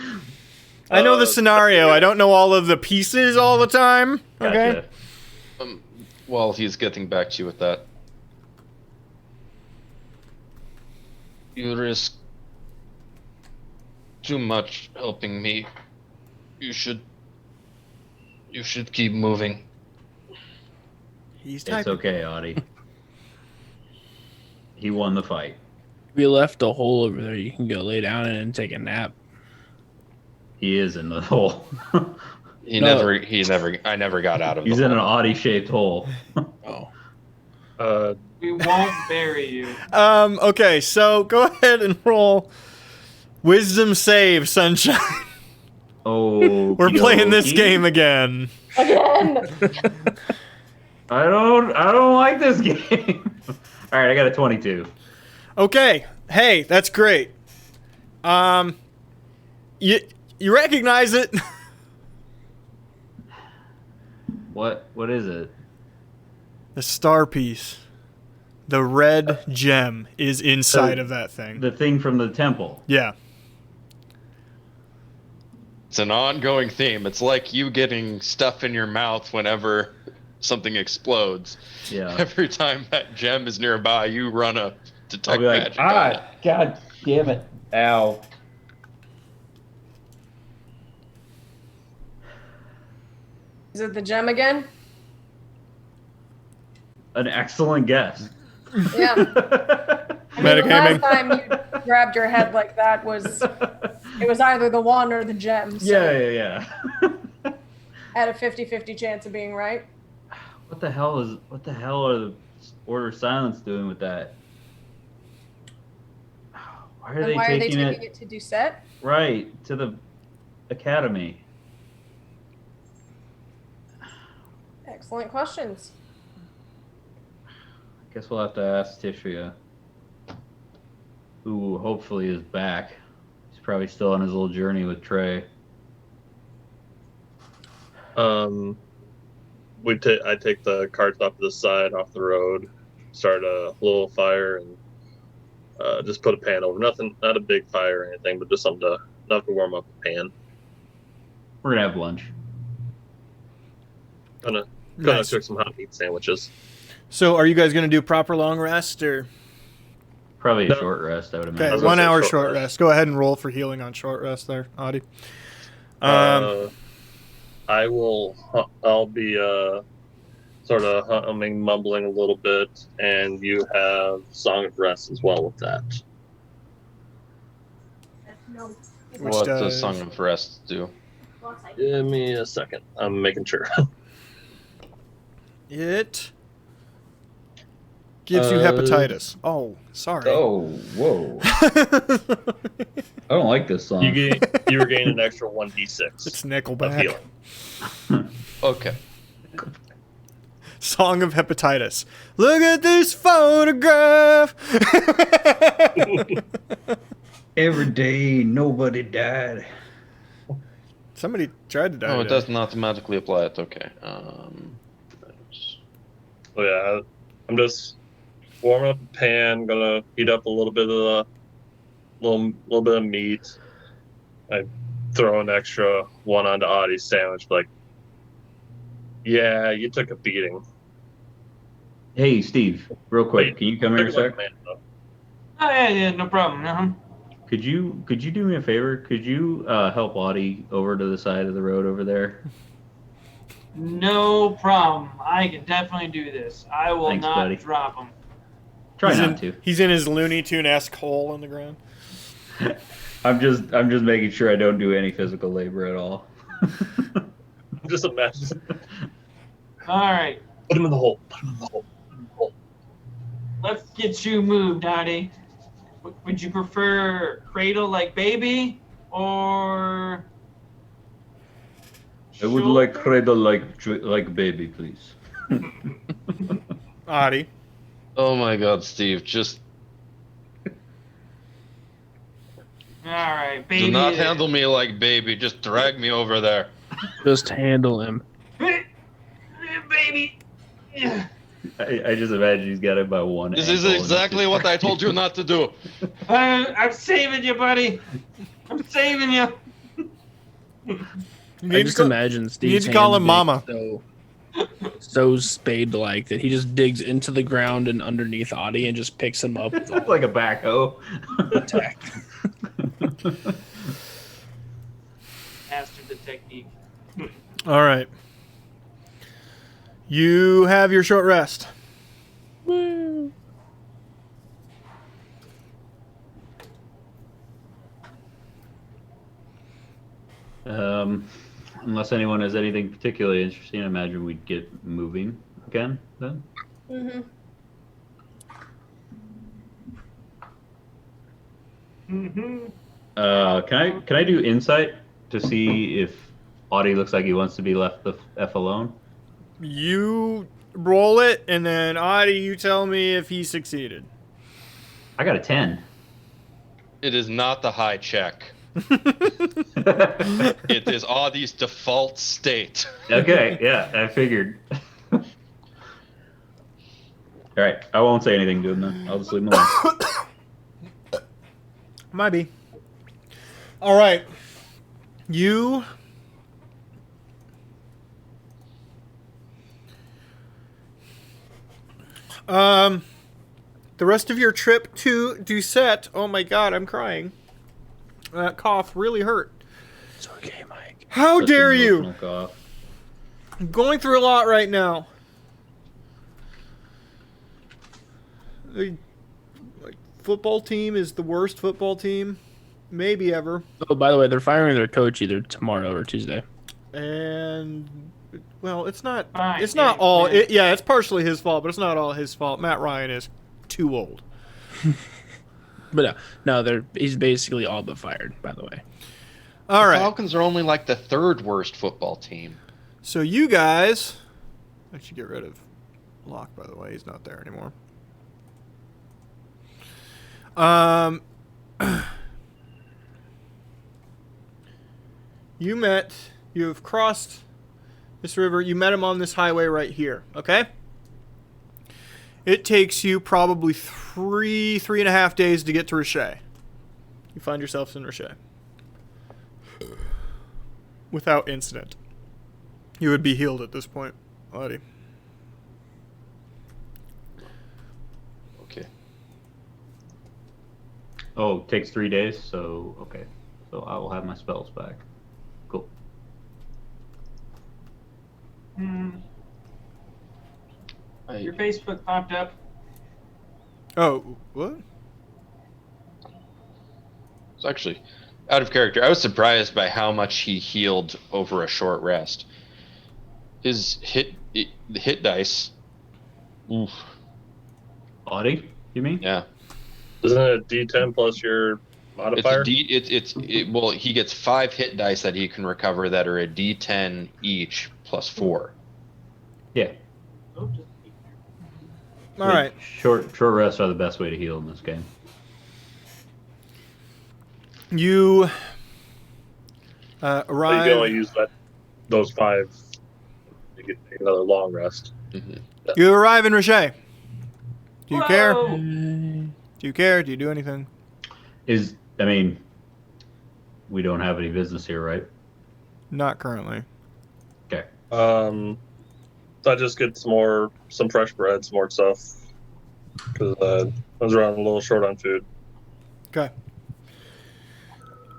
I know the scenario. I don't know all of the pieces all the time. Okay. Gotcha. While he's getting back to you with that, you risk too much helping me. You should keep moving. He's It's typing. okay, Audie. He won the fight. We left a hole over there. You can go lay down in and take a nap. He is in the hole. I never got out of He's the in an hole. Audi-shaped hole. Oh. We won't bury you. Okay, so go ahead and roll wisdom save, Sunshine. Oh, We're playing this game again. Again. I don't like this game. All right, I got a 22. Okay. Hey, that's great. You recognize it? What is it? The star piece. The red gem is inside of that thing. The thing from the temple. Yeah. It's an ongoing theme. It's like you getting stuff in your mouth whenever something explodes. Yeah. Every time that gem is nearby, you run up to I'll detect be like, magic on it. God damn it. Ow. Is it the gem again? An excellent guess. Yeah. I mean, the Metagaming. last time you grabbed your head like that was either the wand or the gem. So Yeah. Had a 50-50 chance of being right. What the hell are the Order of Silence doing with that? Why are And they why are they taking taking it to Doucette? right to the academy? Excellent questions. Guess we'll have to ask Tishria, who hopefully is back. He's probably still on his little journey with Trey. I take the carts off to the side, off the road, start a little fire, and just put a pan over. Nothing, not a big fire or anything, but just something enough to warm up the pan. We're gonna have lunch. Gonna Nice. cook some hot meat sandwiches. So, are you guys going to do proper long rest or? Probably a No. short rest, I would Okay, imagine. was gonna 1 say hour short short rest. rest. Go ahead and roll for healing on short rest there, Audie. I'll be sort of humming, mumbling a little bit, and you have Song of Rest as well with that. No. Which What does does- Song of Rest do? Give me a second. I'm making sure. It gives you Uh, hepatitis. Oh, sorry. Oh, whoa. I don't like this song. you regain an extra 1d6 It's of Nickelback. healing. Okay. Song of hepatitis. Look at this photograph. Every day, nobody died. Somebody tried to die. Oh, it today. doesn't automatically apply it. Okay. So yeah, I'm just warming up the pan. Gonna heat up a little bit of little bit of meat. I throw an extra one onto Audie's sandwich. Like, yeah, you took a beating. Hey, Steve, real quick, Wait, can you come here a Took it like sec? a man, though. Oh yeah, no problem. Could you do me a favor? Could you help Audie over to the side of the road over there? No problem. I can definitely do this. I will Thanks, not buddy. drop him. Try He's not in, to. He's in his Looney Tune-esque hole in the ground. I'm just making sure I don't do any physical labor at all. Just imagine. All right, Put him in the hole. Put him in the hole. Put him in the hole. let's get you moved, Dottie. Would you prefer cradle like baby or? I would like cradle like baby, please. Audie. Oh my God, Steve! Just All right, baby. do not handle me like baby. Just drag me over there. Just handle him. baby. Yeah. I just imagine he's got it by one. This is ankle and exactly it's what I told you not to do. I'm saving you, buddy. I'm saving you. You I need just to imagine Steve. need to call him Mama. So spade-like that he just digs into the ground and underneath Audie and just picks him up with all like a backhoe. attack. Mastered the technique. All right. You have your short rest. unless anyone has anything particularly interesting, I imagine we'd get moving again then. Mm-hmm. Mm-hmm. Can I do insight to see if Audie looks like he wants to be left the f alone? You roll it, and then Adi, you tell me if he succeeded. I got a 10. It is not the high check. It is Audie's default state. Okay, yeah, I figured. All right, I won't say anything to him then. I'll just leave him alone. Might be. All right. You. The rest of your trip to Doucette. Oh my God, I'm crying. That cough really hurt. It's okay, Mike. How Such dare an you? emotional cough. I'm going through a lot right now. The football team is the worst football team maybe ever. Oh, by the way, they're firing their coach either tomorrow or Tuesday. And well, it's not Fine, it's not yeah, all yeah. yeah, it's partially his fault, but it's not all his fault. Matt Ryan is too old. But no, he's basically all but fired, by the way. All The right. Falcons are only like the third worst football team. So you guys, I should get rid of Locke, by the way. He's not there anymore. You have crossed this river. You met him on this highway right here, okay? It takes you probably three and a half days to get to Richer. You find yourselves in Richer. Without incident. You would be healed at this point, Audie. Okay. Oh, it takes 3 days, so okay. So I will have my spells back. Cool. Your Facebook popped up. Oh, what? It's actually out of character. I was surprised by how much he healed over a short rest. His the hit dice. Oof. Audie, you mean? Yeah. Isn't it a D10 plus your modifier? Well, he gets 5 hit dice that he can recover that are a D10 each plus 4. Yeah. Oh, just- All right. Short rests are the best way to heal in this game. You So you arrive. can only use those 5. You get another long rest. You arrive in Richer. Do you care? Whoa! Do you care? Do you do anything? I mean, we don't have any business here, right? Not currently. Okay. I just get some fresh bread, some more stuff. Because I was running a little short on food. Okay.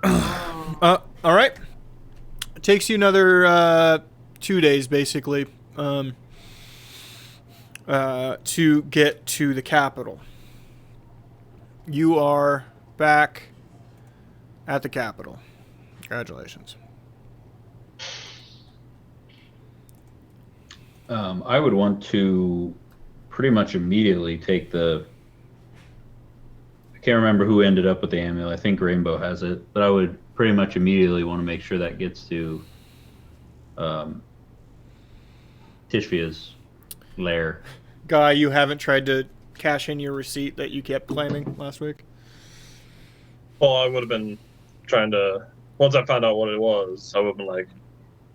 All right. It takes you another 2 days, basically, to get to the capital. You are back at the capital. Congratulations. I would want to pretty much immediately take the. I can't remember who ended up with the amulet. I think Rainbow has it, but I would pretty much immediately want to make sure that gets to Tishvia's lair. Guy, you haven't tried to cash in your receipt that you kept claiming last week? Well, I would have been trying to. Once I found out what it was, I would have been like,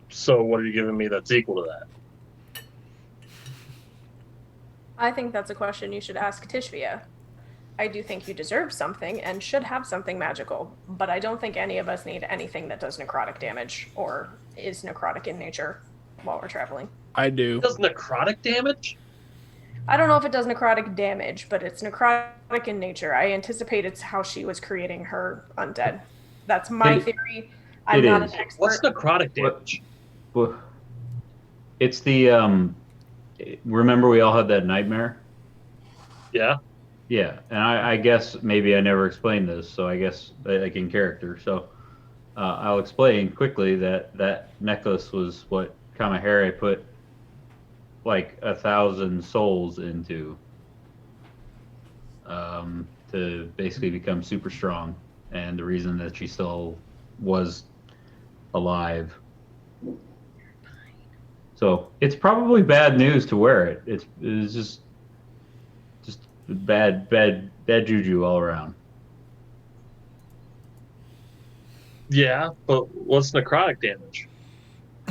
so what are you giving me that's equal to that? I think that's a question you should ask Tishvia. I do think you deserve something and should have something magical, but I don't think any of us need anything that does necrotic damage or is necrotic in nature while we're traveling. I do. Does necrotic damage? I don't know if it does necrotic damage, but it's necrotic in nature. I anticipate it's how she was creating her undead. That's my theory. I'm not an expert. What's necrotic damage? Well, it's the remember we all had that nightmare? Yeah. Yeah, and I guess maybe I never explained this, so I guess like in character. So I'll explain quickly that necklace was what Kamahara put like 1,000 souls into to basically become super strong, and the reason that she still was alive. So it's probably bad news to wear it. It's just bad juju all around. Yeah, but what's necrotic damage?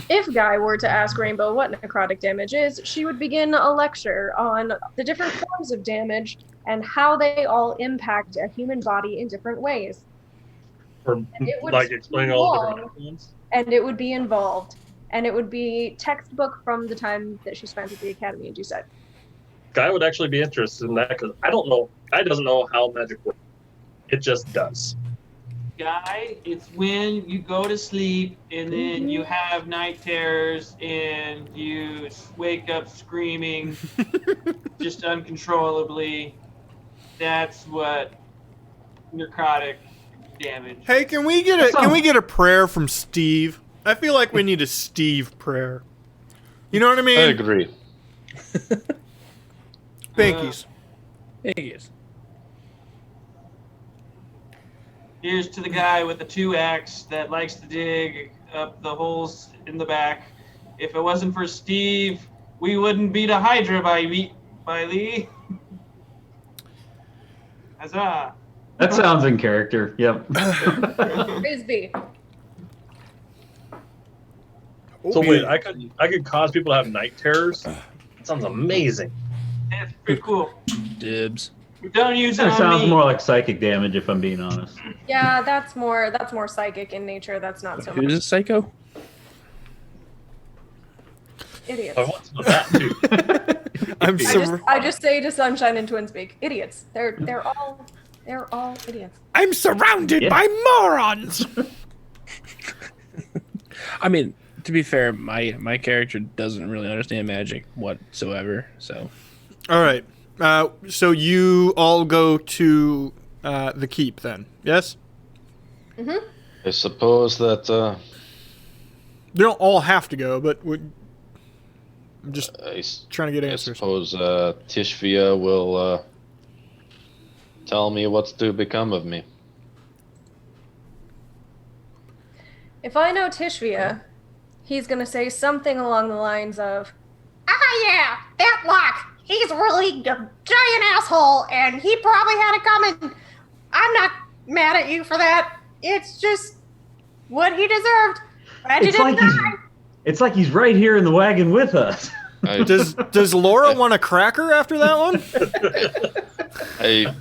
If Guy were to ask Rainbow what necrotic damage is, she would begin a lecture on the different forms of damage and how they all impact a human body in different ways. Or It would like be explaining all the different long, ones? and it would be involved, and it would be textbook from the time that she spent at the academy, as you said. Guy would actually be interested in that because I don't know. Guy doesn't know how magic works. It just does. Guy, it's when you go to sleep and then you have night terrors and you wake up screaming just uncontrollably. That's what necrotic damage. Hey, can we get a prayer from Steve? I feel like we need a Steve prayer. You know what I mean? I agree. Thankies. Yes. Here's to the guy with the 2-axe that likes to dig up the holes in the back. If it wasn't for Steve, we wouldn't beat a Hydra by Lee. Huzzah. That sounds in character. Yep. Frisbee. So wait, I could cause people to have night terrors. That sounds amazing. That's pretty cool. Dibs. Don't use it That on sounds me. more like psychic damage, if I'm being honest. Yeah, that's more psychic in nature. That's not so Who's much a psycho? idiots. I want some of that too. I'm I just say to Sunshine and Twin Speak, idiots. They're all idiots. I'm surrounded Yeah. by morons. I mean, to be fair, my character doesn't really understand magic whatsoever. So All right. So you all go to the keep then? Yes. I suppose that They don't all have to go, but I'm just I trying to get I answers. suppose Tishvia will tell me what's to become of me. If I know Tishvia, he's gonna say something along the lines of, yeah, that Locke. He's really a giant asshole, and he probably had it coming. I'm not mad at you for that. It's just what he deserved. Glad you It's didn't like he's, die. it's like he's right here in the wagon with us. I, Does Laura want a cracker after that one? I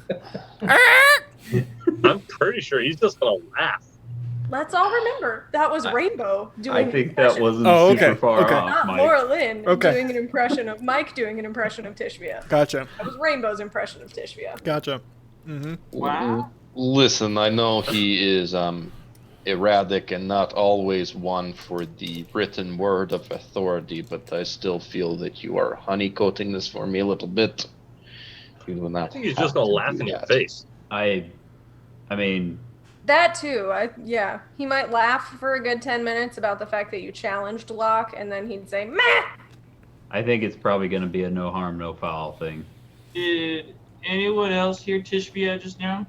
I'm pretty sure he's just gonna laugh. Let's all remember that was Rainbow doing I think an that impression. wasn't Oh, super okay, far okay. off, Not Mike. Laura Lynn Okay. doing an impression of Mike doing an impression of Tishvia. Gotcha. That was Rainbow's impression of Tishvia. Gotcha. Wow. Listen, I know he is erratic and not always one for the written word of authority, but I still feel that you are honeycoating this for me a little bit. You will not I think he's have just gonna to laugh do in your that. face. I mean, That too. Yeah. He might laugh for a good 10 minutes about the fact that you challenged Locke, and then he'd say, meh! I think it's probably going to be a no harm, no foul thing. Did anyone else hear Tishvia just now?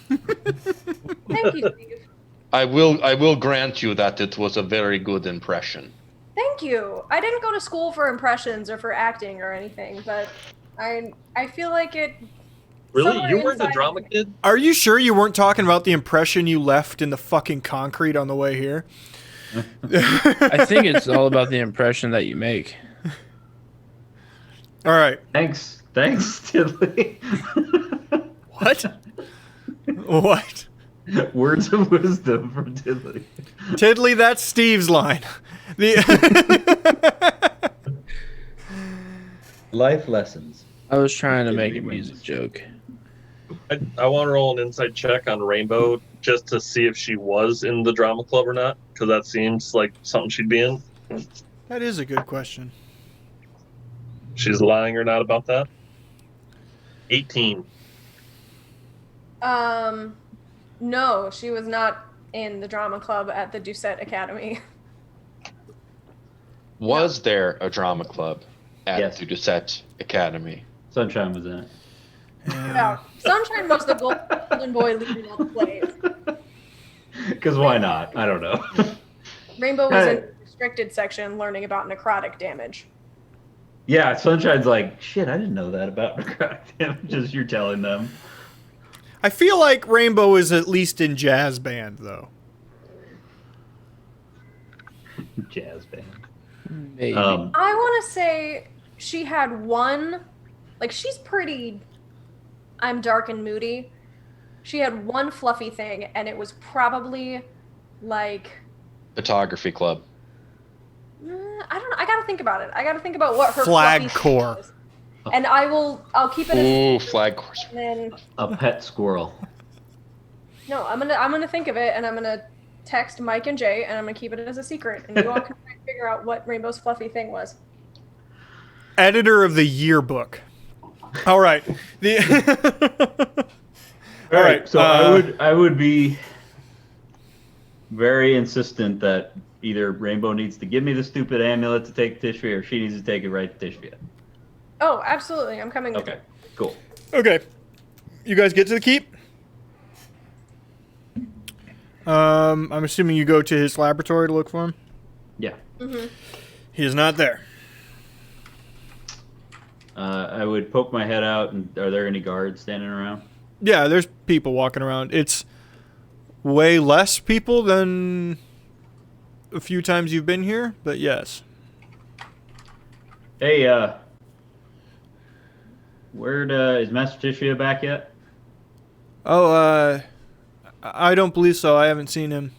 Thank you, Steve. I will grant you that it was a very good impression. Thank you. I didn't go to school for impressions or for acting or anything, but I feel like it. Really? somewhere You weren't the inside- drama kid? Are you sure you weren't talking about the impression you left in the fucking concrete on the way here? I think it's all about the impression that you make. All right. Thanks, Tiddly. What? What? Words of wisdom from Tiddly. Tiddly, that's Steve's line. The Life lessons. I was trying to make a music joke. I want to roll an insight check on Rainbow just to see if she was in the drama club or not, because that seems like something she'd be in. That is a good question. She's lying or not about that. 18. No, she was not in the drama club at the Doucette Academy. Was there a drama club at Yes. the Doucette Academy? Sunshine was in it. Yeah. Sunshine was the golden boy leading all the plays. Because why not? I don't know. Rainbow was in the restricted section learning about necrotic damage. Yeah, Sunshine's like, shit, I didn't know that about necrotic damage, as you're telling them. I feel like Rainbow is at least in jazz band, though. Jazz band. Maybe. I want to say she had one, like she's pretty, I'm dark and moody. She had one fluffy thing, and it was probably like... Photography club. I don't know. I got to think about it. I got to think about what her Flag fluffy core. thing was. And I'll keep it as... Ooh, flag course. And then, A pet squirrel. no, I'm gonna think of it, and I'm gonna text Mike and Jay, and I'm gonna keep it as a secret, and you all can try and figure out what Rainbow's fluffy thing was. Editor of the yearbook. All right. All All right, right, so I would be very insistent that either Rainbow needs to give me the stupid amulet to take to Tishvia, or she needs to take it right to Tishvia. Oh, absolutely. I'm coming with Okay, you. cool. Okay. You guys get to the keep? I'm assuming you go to his laboratory to look for him? Yeah. Mm-hmm. He is not there. I would poke my head out, and are there any guards standing around? Yeah, there's people walking around. It's way less people than a few times you've been here, but yes. Hey, is Master Tishvia back yet? Oh, I don't believe so. I haven't seen him.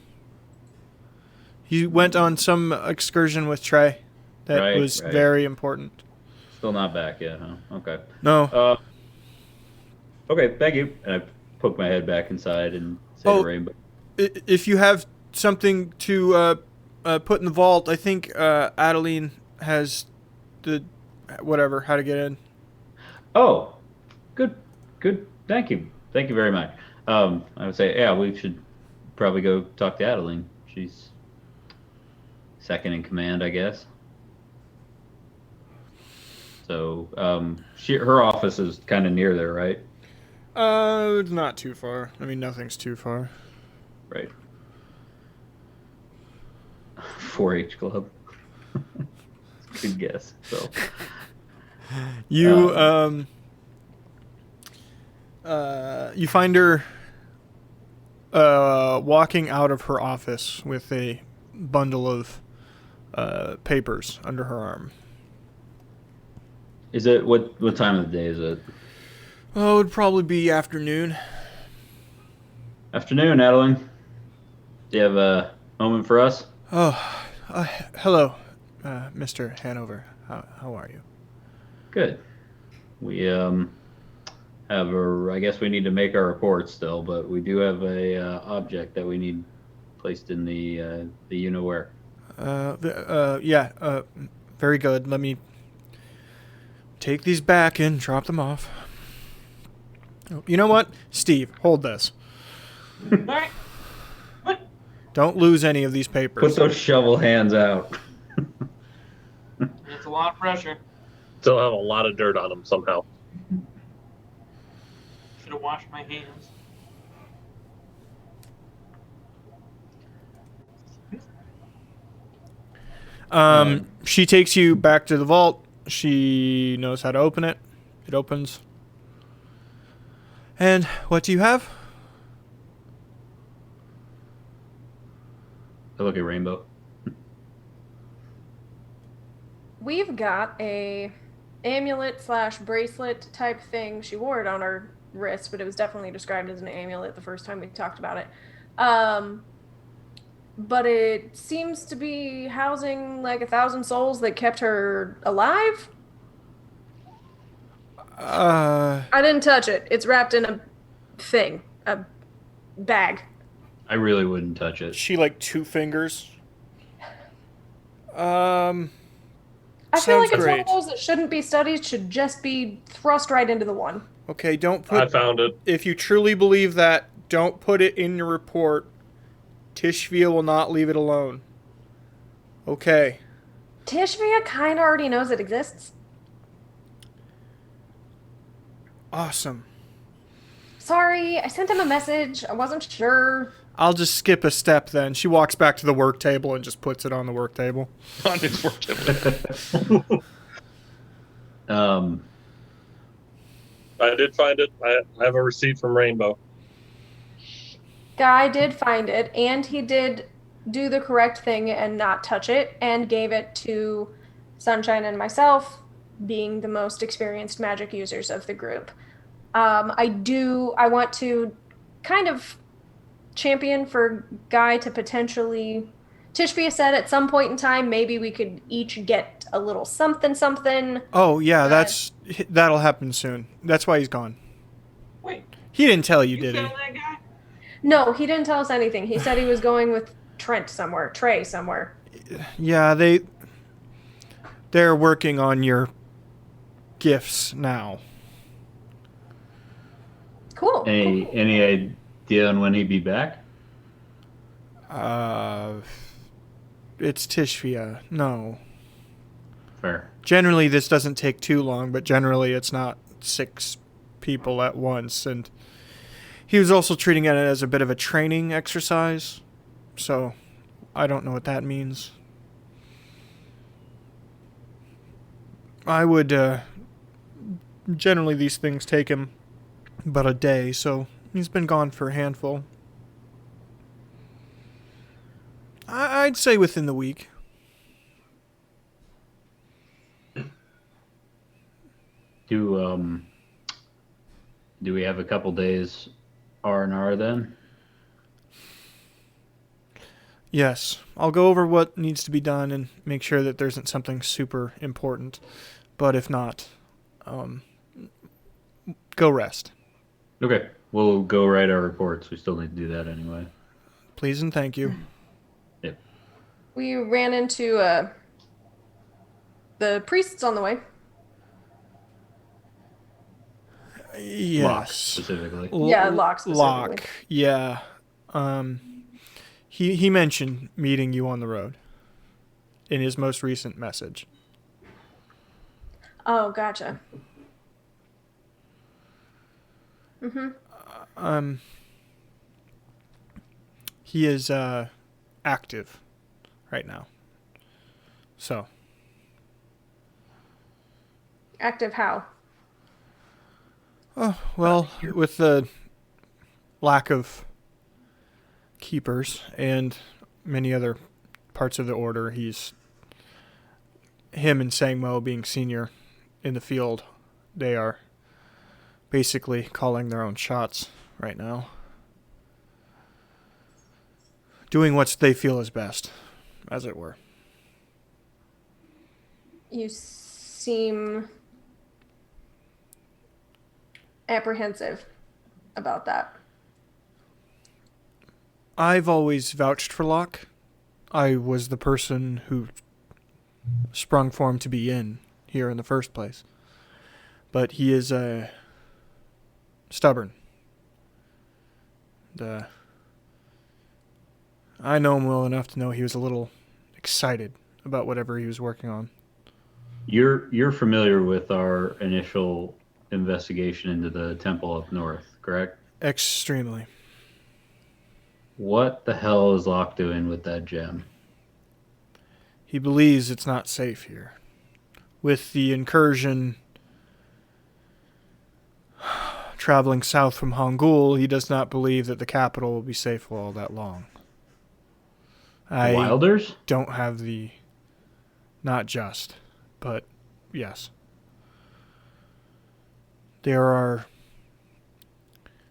He went on some excursion with Trey that was Right. very important. Still not back yet, huh? Okay. No. Okay, thank you. And I poke my head back inside and say to Rainbow. If you have something to put in the vault, I think Adeline has the whatever, how to get in. Oh, good. Thank you very much. I would say, yeah, we should probably go talk to Adeline. She's second in command, I guess. So, her office is kind of near there, right? It's not too far. I mean, nothing's too far. Right. 4-H club. Good guess. So. You you find her walking out of her office with a bundle of papers under her arm. Is it what time of the day is it? Oh, it'd probably be afternoon. Afternoon, Adeline. Do you have a moment for us? Oh, hello, Mr. Hanover. How are you? Good. We have I guess we need to make our report still, but we do have a object that we need placed in the you know where. Yeah. Very good. Let me take these back and drop them off. You know what, Steve? Hold this. All right. What? Don't lose any of these papers. Put those shovel hands out. It's a lot of pressure. Still have a lot of dirt on them somehow. Should have washed my hands. She takes you back to the vault. She knows how to open it. It opens. And what do you have? I look at Rainbow. We've got a amulet / bracelet type thing. She wore it on her wrist, but it was definitely described as an amulet the first time we talked about it. But it seems to be housing like 1,000 souls that kept her alive. I didn't touch it. It's wrapped in a thing, a bag. I really wouldn't touch it. She like 2 fingers. I feel like Sounds it's one great. of those that shouldn't be studied, should just be thrust right into the one. Okay, don't I put. found it. If you truly believe that, don't put it in your report Tishvia will not leave it alone. Okay. Tishvia kind of already knows it exists. Awesome. Sorry, I sent him a message. I wasn't sure. I'll just skip a step then. She walks back to the work table and just puts it on the work table. On his work table. I did find it. I have a receipt from Rainbow. Guy did find it, and he did do the correct thing and not touch it, and gave it to Sunshine and myself, being the most experienced magic users of the group. I want to kind of champion for Guy to potentially. Tishbia said at some point in time, maybe we could each get a little something. Oh, yeah, that'll happen soon. That's why he's gone. Wait, He didn't tell you, you did he? found that guy? No, he didn't tell us anything. He said he was going with Trey somewhere. Yeah, they're working on your gifts now. Cool. Any idea on when he'd be back? It's Tishvia. No. Fair. Generally, this doesn't take too long, but generally it's not 6 people at once. And he was also treating it as a bit of a training exercise. So I don't know what that means. I would, generally these things take him but a day, so he's been gone for a handful. I'd say within the week. Do we have a couple days R&R then? Yes, I'll go over what needs to be done and make sure that there isn't something super important. But if not, go rest. Okay, we'll go write our reports. We still need to do that anyway. Please and thank you. Yep. We ran into the priests on the way. Yes. Locke specifically. Yeah, Locke specifically. Locke, yeah. He mentioned meeting you on the road in his most recent message. Oh, gotcha. He is active right now. So. Active how? Oh, well, with the lack of keepers and many other parts of the order, him and Sangmo being senior in the field, they are basically calling their own shots right now. Doing what they feel is best, as it were. You seem apprehensive about that. I've always vouched for Locke. I was the person who sprung for him to be in here in the first place. But he is stubborn. I know him well enough to know he was a little excited about whatever he was working on. You're familiar with our initial investigation into the temple up north, correct? Extremely. What the hell is Locke doing with that gem? He believes it's not safe here. With the incursion traveling south from Hangul, he does not believe that the capital will be safe for all that long. The Wilders? Don't have the... Not just, but yes. There are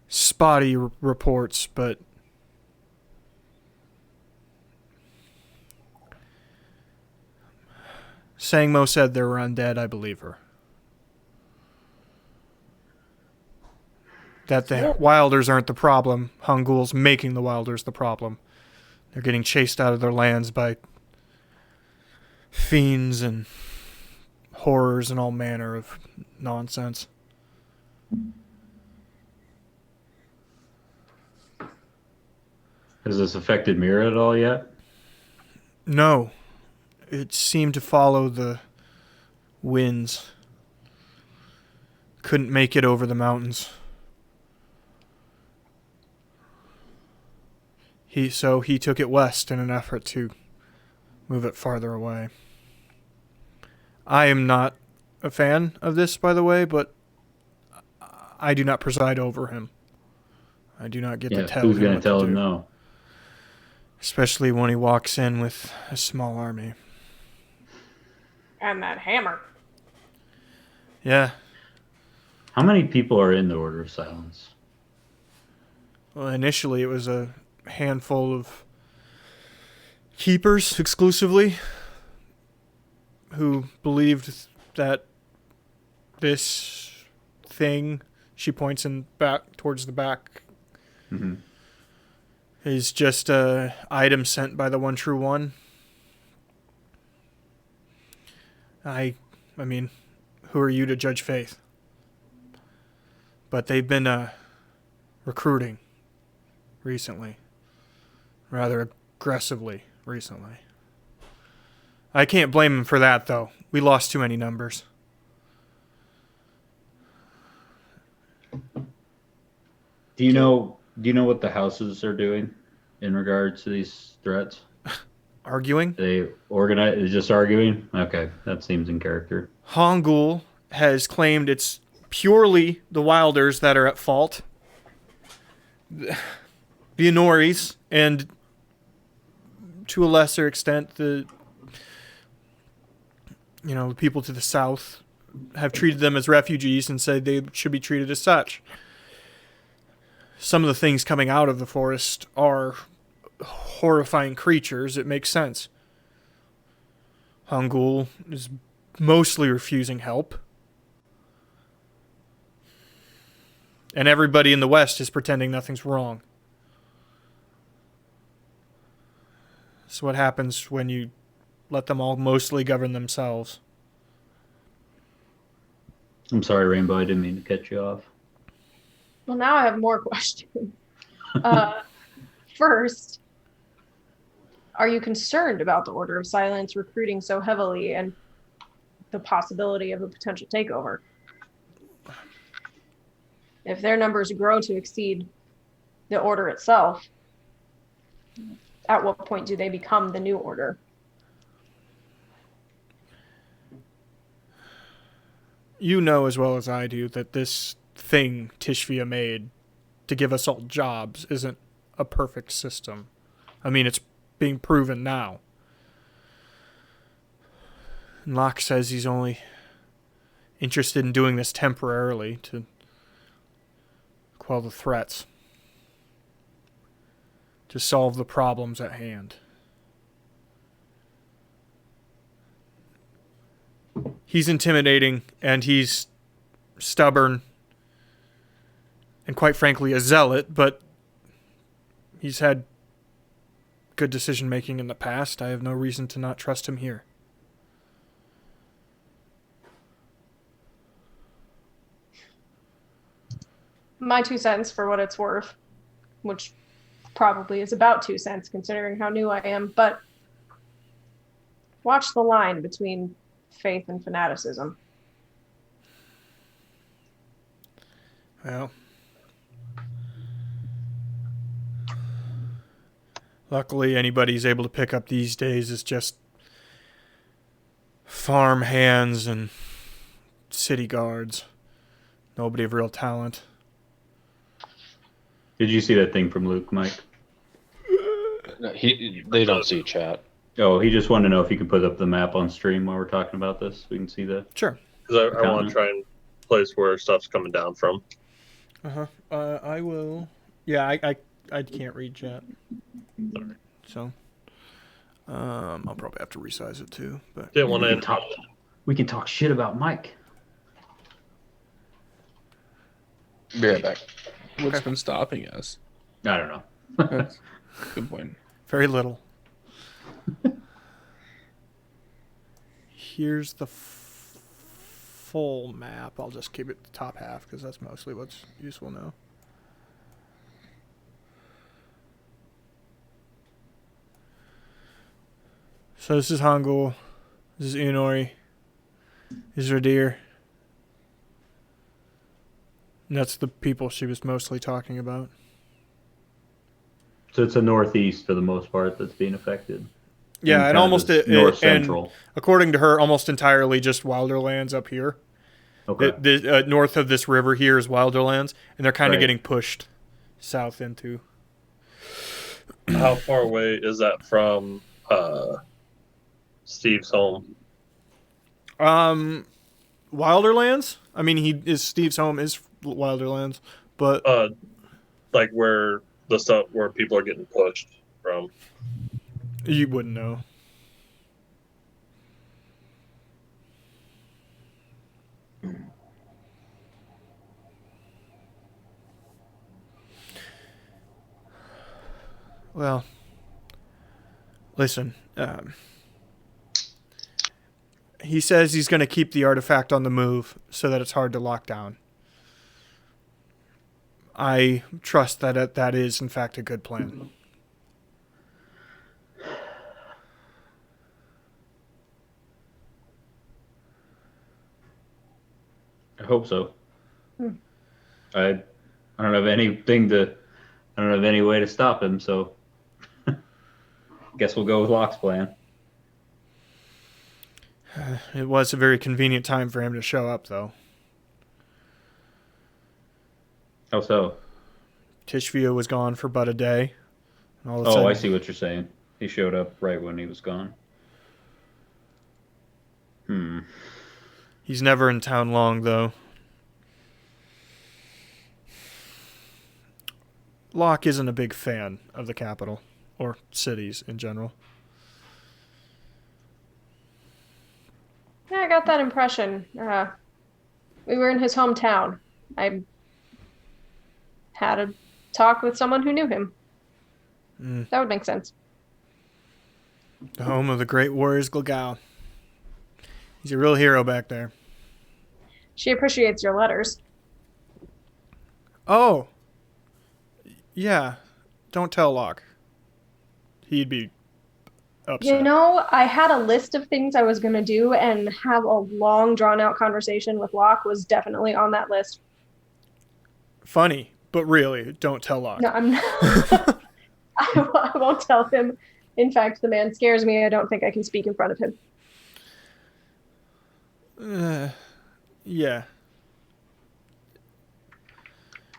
spotty reports, but Sangmo said there were undead. I believe her. That the Wilders aren't the problem. Hangul's making the Wilders the problem. They're getting chased out of their lands by fiends and horrors and all manner of nonsense. Has this affected Mira at all yet? No, it seemed to follow the winds. Couldn't make it over the mountains. So he took it west in an effort to move it farther away. I am not a fan of this, by the way, but I do not preside over him. I do not get to tell who's him going what to tell to him do. no? Especially when he walks in with a small army. And that hammer. Yeah. How many people are in the Order of Silence? Well, initially it was a handful of keepers exclusively who believed that this thing, she points in back towards the back, Mm-hmm. is just a item sent by the one true one. I mean, who are you to judge faith? But they've been recruiting recently, rather aggressively recently. I can't blame him for that, though. We lost too many numbers. Do you know what the houses are doing in regards to these threats? Arguing? They organize just arguing? Okay, that seems in character. Hongul has claimed it's purely the Wilders that are at fault. The Inoris, and to a lesser extent the people to the south, have treated them as refugees and said they should be treated as such. Some of the things coming out of the forest are horrifying creatures. It makes sense. Hongul is mostly refusing help. And everybody in the West is pretending nothing's wrong. That's what happens when you let them all mostly govern themselves. I'm sorry, Rainbow. I didn't mean to cut you off. Well, now I have more questions. First, are you concerned about the Order of Silence recruiting so heavily and the possibility of a potential takeover? If their numbers grow to exceed the Order itself, at what point do they become the new Order? You know as well as I do that this thing Tishvia made to give us all jobs isn't a perfect system. I mean, it's being proven now. And Locke says he's only interested in doing this temporarily to quell the threats, to solve the problems at hand. He's intimidating, and he's stubborn, and quite frankly a zealot, but he's had good decision making in the past. I have no reason to not trust him here. My 2 cents for what it's worth, which probably is about 2 cents considering how new I am, but watch the line between faith and fanaticism. Well, luckily anybody who's able to pick up these days is just farm hands and city guards. Nobody of real talent. Did you see that thing from Luke, Mike? No, they don't see chat. Oh, he just wanted to know if you could put up the map on stream while we're talking about this. So we can see the. Sure. Because I want to try and place where stuff's coming down from. I will. Yeah, I can't read chat. Sorry. So, I'll probably have to resize it too. But Didn't want to. We can talk shit about Mike. Be right back. What's been stopping us? I don't know. That's a good point. very little. Here's the full map. I'll just keep it the top half because that's mostly what's useful now. So this is Hangul. This is Inori. This is Radir. And that's the people she was mostly talking about. So it's the northeast for the most part that's being affected. Yeah, and almost north central. And according to her, almost entirely just Wilderlands up here. Okay. North of this river here is Wilderlands, and they're kind of Right. getting pushed south into. How far away is that from Steve's home? Wilderlands. I mean, Steve's home is Wilderlands, but Like where the stuff where people are getting pushed from. you wouldn't know. Well, listen. He says he's going to keep the artifact on the move so that it's hard to lock down. I trust that that is, in fact, a good plan. I hope so. I don't have anything to. I don't have any way to stop him, so guess we'll go with Locke's plan. It was a very convenient time for him to show up, though. How so? Tishvia was gone for but a day. And all of a sudden, I see what you're saying. He showed up right when he was gone. He's never in town long, though. Locke isn't a big fan of the capital, or cities in general. Yeah, I got that impression. We were in his hometown. I had a talk with someone who knew him. That would make sense. The home of the great warriors Glagao. He's a real hero back there. She appreciates your letters. Oh. Yeah. Don't tell Locke. He'd be upset. You know, I had a list of things I was going to do, and have a long, drawn-out conversation with Locke was definitely on that list. Funny, but really, don't tell Locke. No, I'm not. I won't tell him. In fact, the man scares me. I don't think I can speak in front of him. Yeah.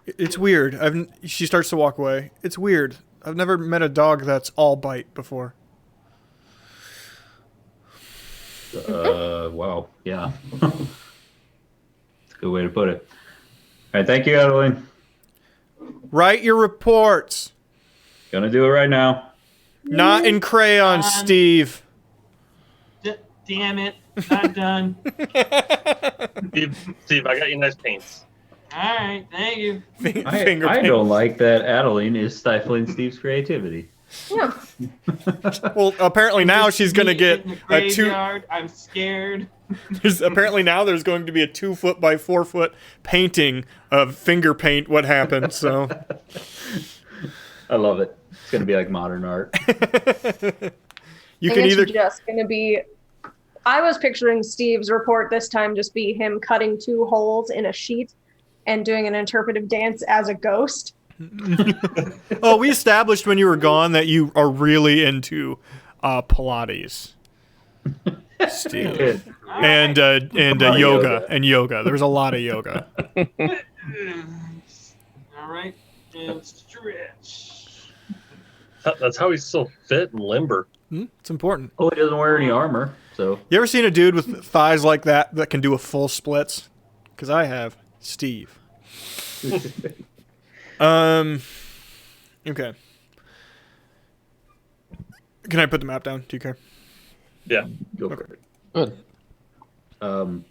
It's weird. She starts to walk away. It's weird. I've never met a dog that's all bite before. Wow. Yeah. That's a good way to put it. All right. Thank you, Adeline. Write your reports. Gonna do it right now. Not in crayon, Steve. Damn it. Not done. Steve, I got you nice paints. All right. Thank you. Finger I paint. don't like that Adeline is stifling Steve's creativity. Yeah. Well, apparently now she's going to Me get in the a 2... graveyard. I'm scared. Apparently now there's going to be a 2 foot by 4 foot painting of finger paint what happened, so... I love it. It's gonna be like modern art. You I can think either... it's just going to be... I was picturing Steve's report this time just be him cutting 2 holes in a sheet and doing an interpretive dance as a ghost. Oh, we established when you were gone that you are really into Pilates, Steve, Good. and Lot of yoga. There's a lot of yoga. All right. And stretch. That's how he's so fit and limber. It's important. Oh, he doesn't wear any armor, so You ever seen a dude with thighs like that can do a full splits? Because I have. Steve. Okay. Can I put the map down? Do you care? Yeah. go for it. Good.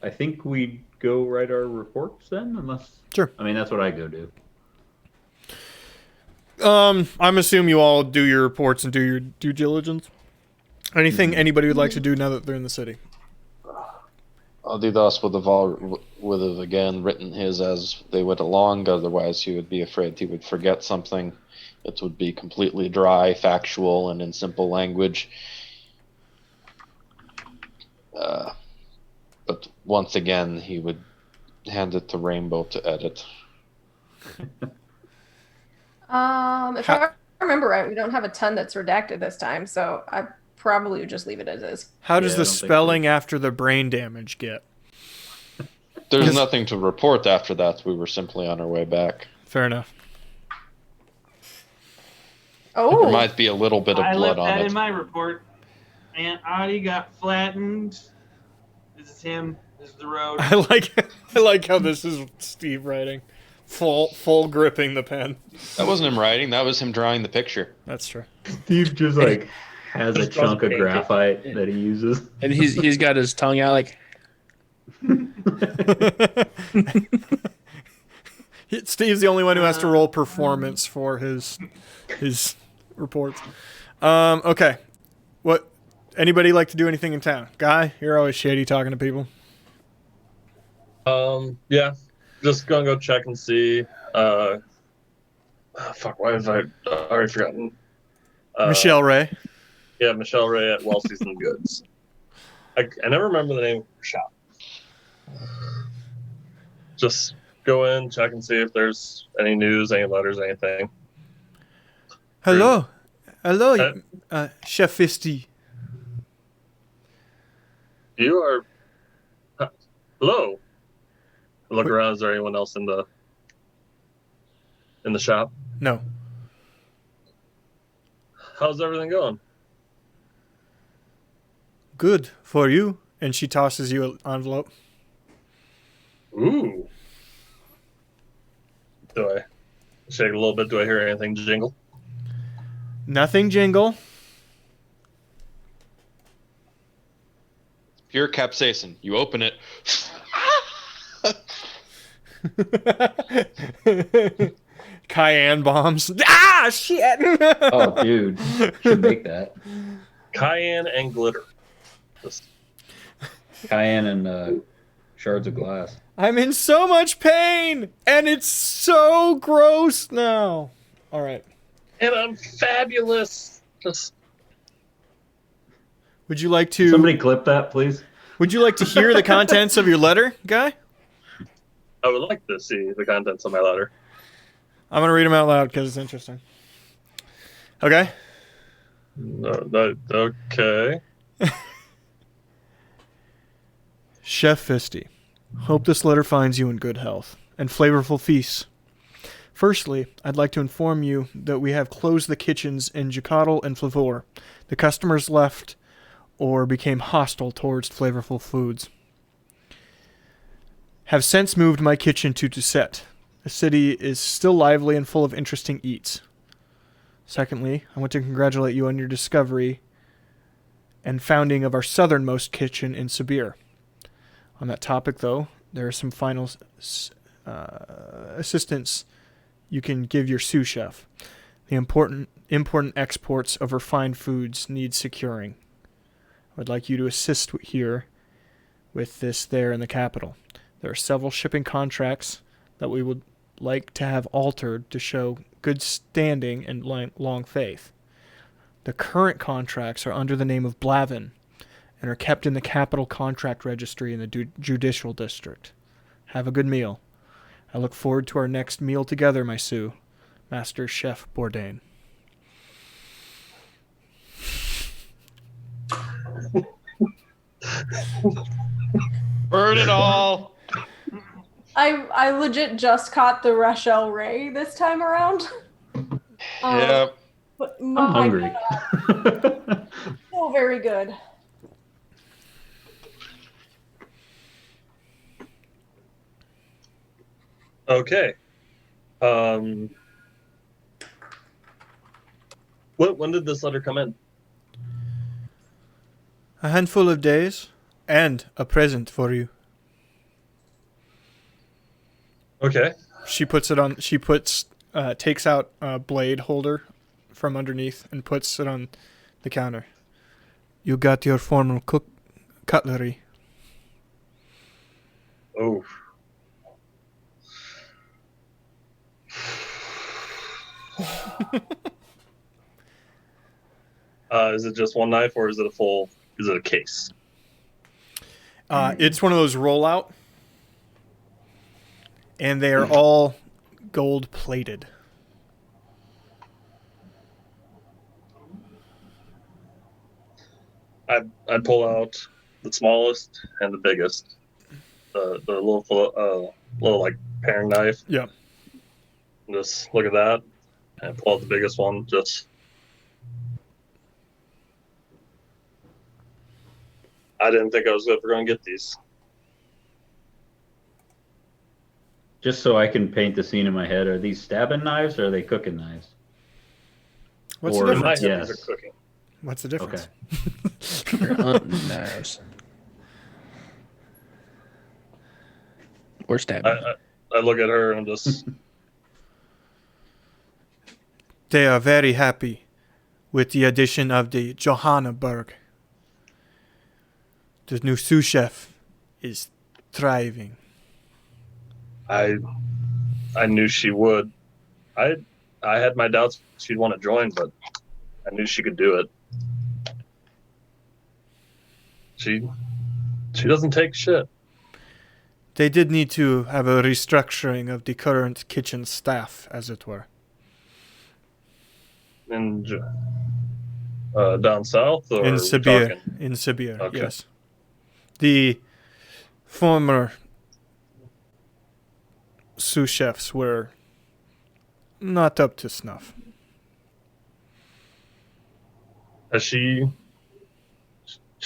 I think we go write our reports then, unless. Sure. I mean, that's what I go do. I'm assuming you all do your reports and do your due diligence. Anything anybody would like to do now that they're in the city? Audidas would have again written his as they went along. Otherwise, he would be afraid he would forget something. It would be completely dry, factual, and in simple language. But once again, he would hand it to Rainbow to edit. If I remember right, we don't have a ton that's redacted this time, so I probably would just leave it as is. How does Yeah, I the don't think spelling after the brain damage get? There's 'Cause- nothing to report after that. We were simply on our way back. Fair enough. There Oh, might be a little bit of I blood left on that it. in my report. And Audie got flattened. This is him. This is the road. I like how this is Steve writing, full gripping the pen. That wasn't him writing. That was him drawing the picture. That's true. Steve just like has a Just chunk of paint it. graphite that he uses. And he's got his tongue out like, Steve's the only one who has to roll performance for his reports. Okay. What? Anybody like to do anything in town? Guy, you're always shady talking to people. Yeah, just gonna go check and see. Fuck, why have I already forgotten? Michelle Ray. Yeah, Michelle Ray at Well Seasoned Goods. I never remember the name of her shop. Just go in, check and see if there's any news, any letters, anything. Hello. Chef Fisty. You are. Hello. I look around. Is there anyone else in the shop? No. How's everything going? Good for you. And she tosses you an envelope. Ooh. Do I shake a little bit? Do I hear anything jingle? Nothing jingle. Pure capsaicin. You open it. Cayenne bombs. Ah, shit. Oh, dude, should make that Cayenne and glitter. Just cayenne and shards of glass. I'm in so much pain, and it's so gross now. All right. and I'm fabulous. Just Would you like to? Somebody clip that, please. Would you like to hear the contents of your letter, Guy? I would like to see the contents of my letter. I'm gonna read them out loud because it's interesting. Okay. Okay. Chef Fisty, hope this letter finds you in good health and flavorful feasts. Firstly, I'd like to inform you that we have closed the kitchens in Jacatl and Flavor. The customers left or became hostile towards flavorful foods. Have since moved my kitchen to Doucet. The city is still lively and full of interesting eats. Secondly, I want to congratulate you on your discovery and founding of our southernmost kitchen in Sibir. On that topic, though, there are some final assistance you can give your sous chef. The important exports of refined foods need securing. I would like you to assist here with this there in the capital. There are several shipping contracts that we would like to have altered to show good standing and long faith. The current contracts are under the name of Blavin and are kept in the capital contract registry in the judicial district. Have a good meal. I look forward to our next meal together, my Sue. Master Chef Bourdain. Burn it all. I legit just caught the Rachel Ray this time around. Yep. But I'm my hungry. God, so very good. Okay. When did this letter come in? A handful of days and a present for you. Okay. She puts, takes out a blade holder from underneath and puts it on the counter. You got your formal cutlery. Oh. Is it just one knife or is it a full? Is it a case? It's one of those rollout, and they are all gold plated. I'd pull out the smallest and the biggest. The little like paring knife. Yeah. Just look at that and pull out the biggest one. Just I didn't think I was ever going to get these. Just so I can paint the scene in my head, are these stabbing knives or are they cooking knives? What's Or- the In my difference? head, Yes. these are cooking. What's the difference? Okay. You're hunting knives. Or stabbing. I look at her and just They are very happy with the addition of the Johannaburg. The new sous chef is thriving. I knew she would. I had my doubts she'd want to join, but I knew she could do it. She doesn't take shit. They did need to have a restructuring of the current kitchen staff, as it were. And down south or In we Sibir. talking? In Sibir, Okay. yes. The former sous chefs were not up to snuff. Has she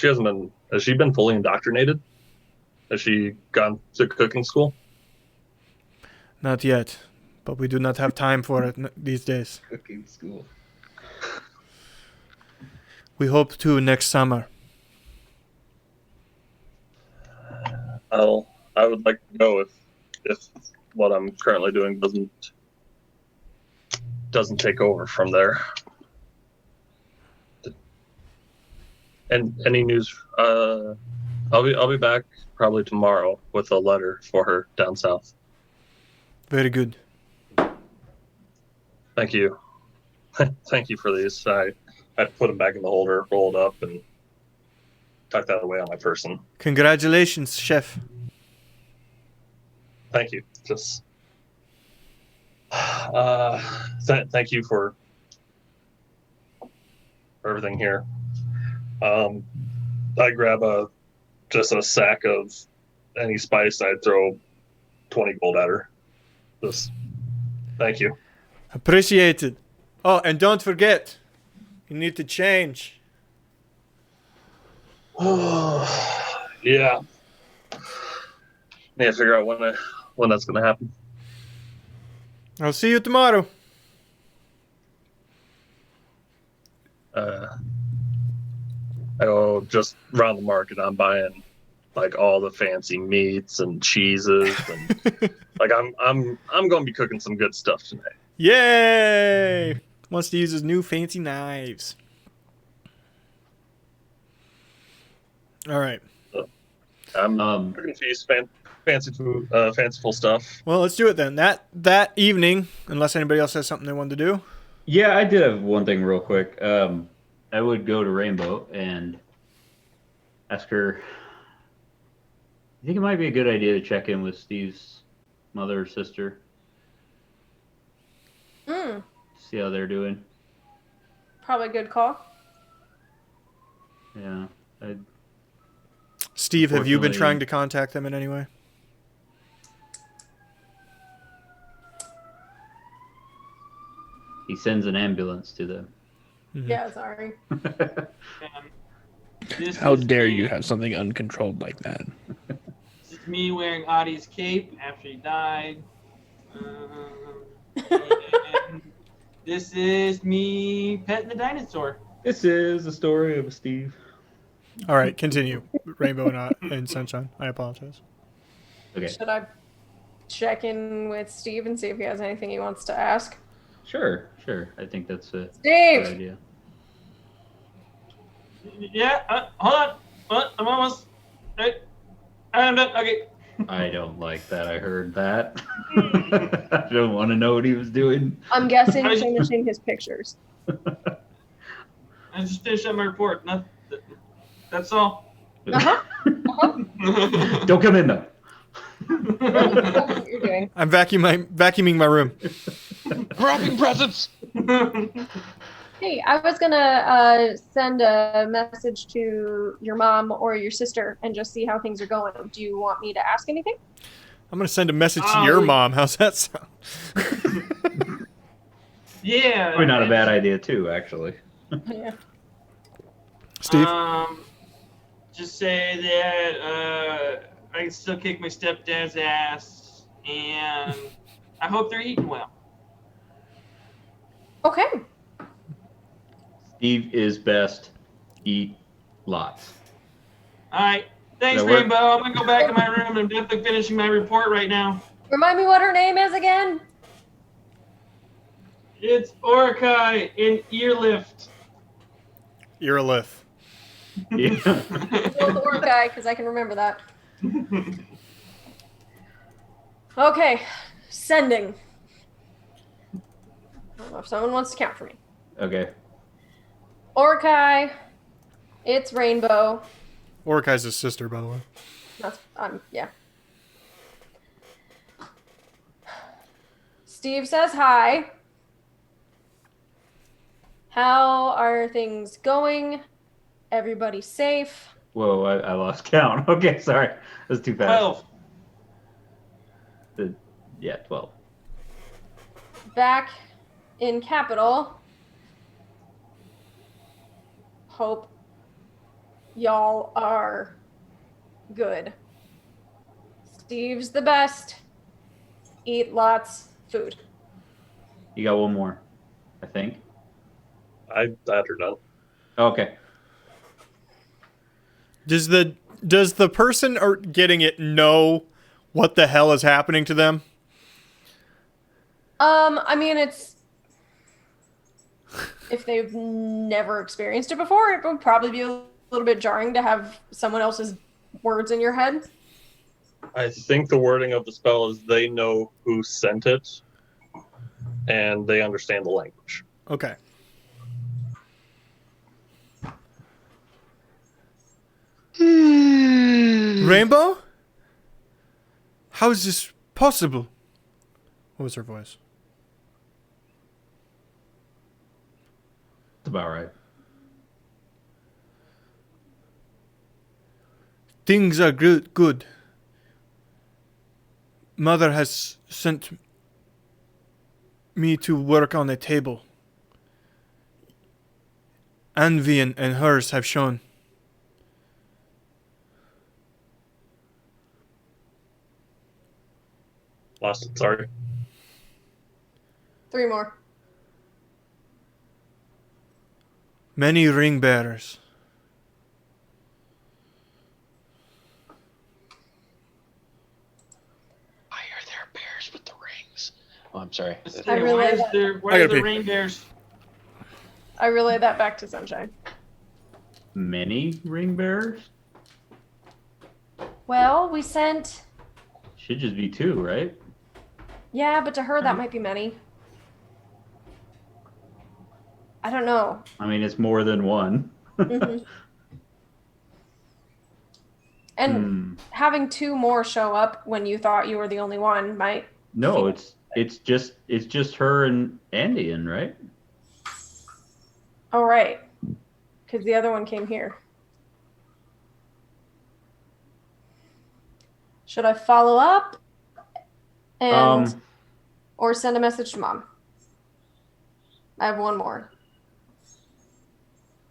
hasn't been. Has she been fully indoctrinated? Has she gone to cooking school? Not yet, but we do not have time for it these days. Cooking school. We hope to next summer. I would like to go if what I'm currently doing doesn't take over from there. And any news? I'll be back probably tomorrow with a letter for her down south. Very good. Thank you. Thank you for these. I put them back in the holder, rolled up, and tuck that away on my person. Congratulations, chef. Thank you. Just thank you for everything here. I grab just a sack of any spice. I'd throw 20 gold at her. Just thank you. Appreciated. Oh, and don't forget, you need to change. Yeah. Need to figure out when that's gonna happen. I'll see you tomorrow. I go just around the market. I'm buying like all the fancy meats and cheeses, and like I'm gonna be cooking some good stuff tonight. Yay! Wants to use his new fancy knives. All right. I'm cooking feast, fancy food, fanciful stuff. Well, let's do it then. That evening, unless anybody else has something they wanted to do. Yeah, I did have one thing real quick. I would go to Rainbow and ask her. I think it might be a good idea to check in with Steve's mother or sister. See how they're doing. Probably a good call. Yeah. Steve, have you been Unfortunately- trying to contact them in any way? He sends an ambulance to them. Yeah, sorry. How dare you have something uncontrolled like that? This is me wearing Audie's cape after he died. And this is me petting the dinosaur. This is the story of Steve. All right, continue. Rainbow and Sunshine. I apologize. Okay. Should I check in with Steve and see if he has anything he wants to ask? Sure. I think that's a Steve! good idea. Yeah, hold on. I'm almost. Right. I'm done. Okay. I don't like that. I heard that. I don't want to know what he was doing. I'm guessing finishing his pictures. I just finished up my report. That's all. Uh-huh. Don't come in though. Really good job at what you're doing. I'm vacuuming my room. Wrapping presents. Hey, I was gonna send a message to your mom or your sister and just see how things are going. Do you want me to ask anything? I'm gonna send a message to your mom. How's that sound? Yeah. Probably not a bad idea too, actually. Yeah. Steve? Just say that I can still kick my stepdad's ass, and I hope they're eating well. Okay. Steve is best. Eat lots. All right. Thanks, That work? Rainbow. I'm gonna go back in my room. I'm definitely finishing my report right now. Remind me what her name is again? It's Orakai in Earlift. Earlith. Yeah. Go with the guy because I can remember that. Okay, sending. I don't know if someone wants to count for me. Okay. Orkai, it's Rainbow. Orkai's his sister, by the way. That's yeah. Steve says hi. How are things going? Everybody safe? Whoa, I lost count. Okay, sorry. That's too fast. 12. Yeah, 12. Back in capital. Hope y'all are good. Steve's the best. Eat lots food. You got one more, I think. That or no. Okay. Does the person or getting it know what the hell is happening to them? I mean, it's if they've never experienced it before, it would probably be a little bit jarring to have someone else's words in your head. I think the wording of the spell is they know who sent it, and they understand the language. Okay. Rainbow? How is this possible? What was her voice? That's about right. Things are good. Mother has sent me to work on a table. Anvian and hers have shown. Lost it, sorry. 3 more. Many ring bearers. Why are there bears with the rings? Oh, I'm sorry. I relay that. Why I are gotta the pee. rain bears? I relay that back to Sunshine. Many ring bearers? Well, we sent. Should just be 2, right? Yeah, but to her that might be many. I don't know. I mean, it's more than 1. Mhm. And having 2 more show up when you thought you were the only one might. No, it's just her and Andean, right? Oh, right. Because the other one came here. Should I follow up and or send a message to mom? I have 1 more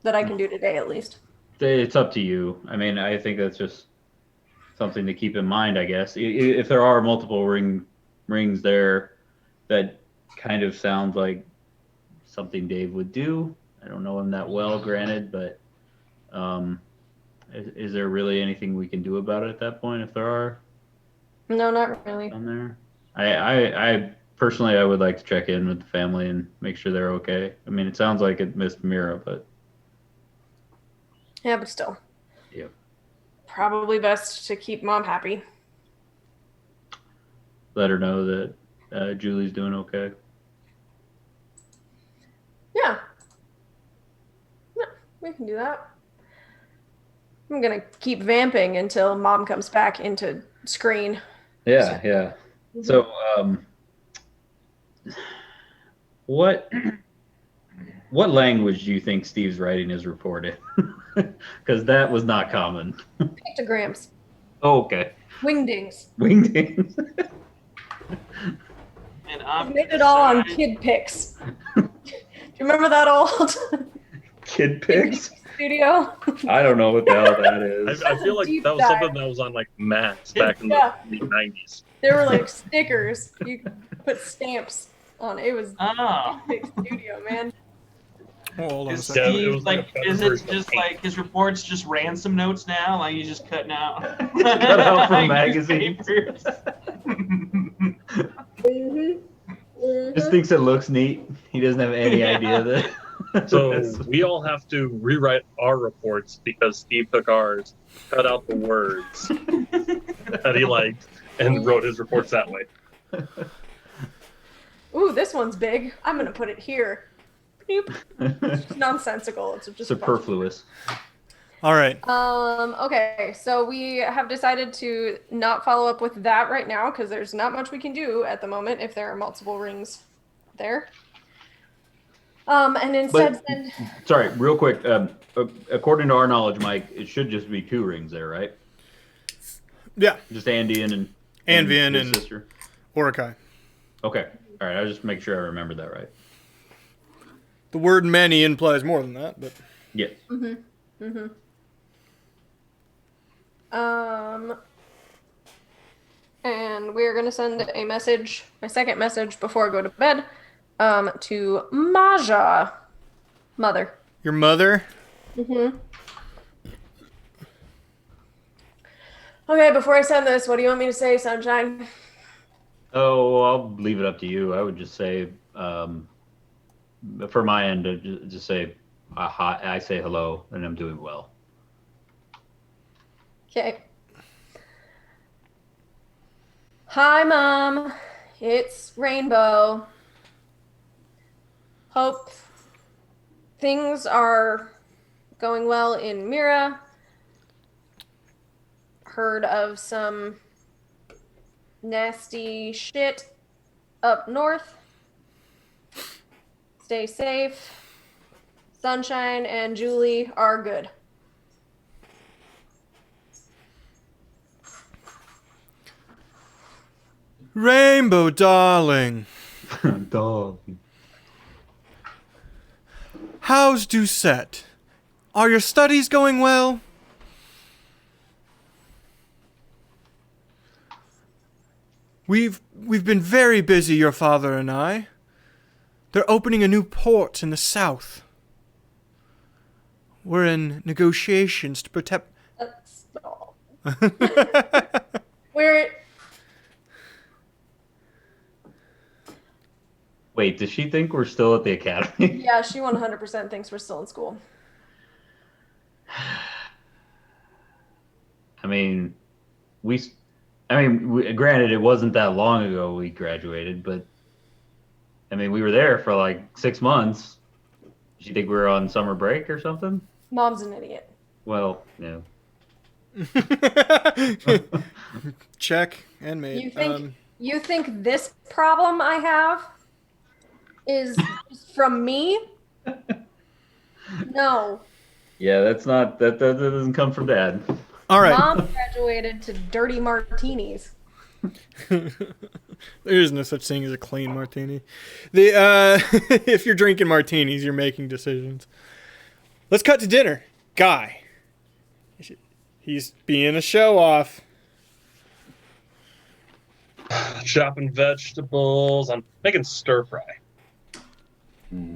that I can do today at least. It's up to you. I mean, I think that's just something to keep in mind, I guess. If there are multiple rings there, that kind of sounds like something Dave would do. I don't know him that well, granted, but is there really anything we can do about it at that point if there are No, not really. on there? I personally, I would like to check in with the family and make sure they're okay. I mean, it sounds like it missed Mira, but Yeah, but still. yeah. Probably best to keep mom happy. Let her know that Julie's doing okay. Yeah. Yeah, we can do that. I'm gonna keep vamping until Mom comes back into screen. Yeah, yeah. So, what language do you think Steve's writing his report in? Because that was not common. Pictograms, Oh, okay. wingdings. Wingdings. And I've made it all on kid pics. Do you remember that old Kid pics? studio? I don't know what the hell that is. I feel like Deep that was dive. something that was on like Max back in Yeah. the 90s. There were like stickers. You could put stamps on it. It was Oh. big studio, man. Oh, hold on a Is second. Yeah, it Steve was like a better is it version of just Paint. like his reports just ransom notes now? Like he's just cutting out Cut out from magazines. newspapers? Just thinks it looks neat. He doesn't have any Yeah. idea that. So we all have to rewrite our reports because Steve took ours, cut out the words that he liked, and wrote his reports that way. Ooh, this one's big. I'm gonna put it here. Boop. It's nonsensical. It's just a bunch. Superfluous. All right. Okay, so we have decided to not follow up with that right now because there's not much we can do at the moment if there are multiple rings there. And instead send. Sorry, real quick. According to our knowledge, Mike, it should just be 2 rings there, right? Yeah. Just Andean and Andean his and sister. Orakai. Okay. All right. I'll just make sure I remember that right. The word many implies more than that, but Yeah. And we're gonna send a message, my second message before I go to bed, to Maja, mother. your mother. Okay, before I send this, what do you want me to say, Sunshine? Oh, I'll leave it up to you. I would just say, for my end, just say, hi, I say hello, and I'm doing well. Okay. Hi, Mom. It's Rainbow. Hope things are going well in Mira. Heard of some nasty shit up north. Stay safe. Sunshine and Julie are good. Rainbow, darling. Dog. How's Doucette? Are your studies going well? We've been very busy, your father and I. They're opening a new port in the south. We're in negotiations to protect. That's all. We're Wait, does she think we're still at the academy? yeah, she 100% thinks we're still in school. I mean, granted, it wasn't that long ago we graduated, but I mean, we were there for like 6 months. Did you think we were on summer break or something? Mom's an idiot. Well, yeah. Check and made. You think this problem I have is just from me? No. Yeah, that doesn't come from Dad. All right. Mom graduated to dirty martinis. There is no such thing as a clean martini. If you're drinking martinis, you're making decisions. Let's cut to dinner. Guy. He's being a show off. Chopping vegetables. I'm making stir fry.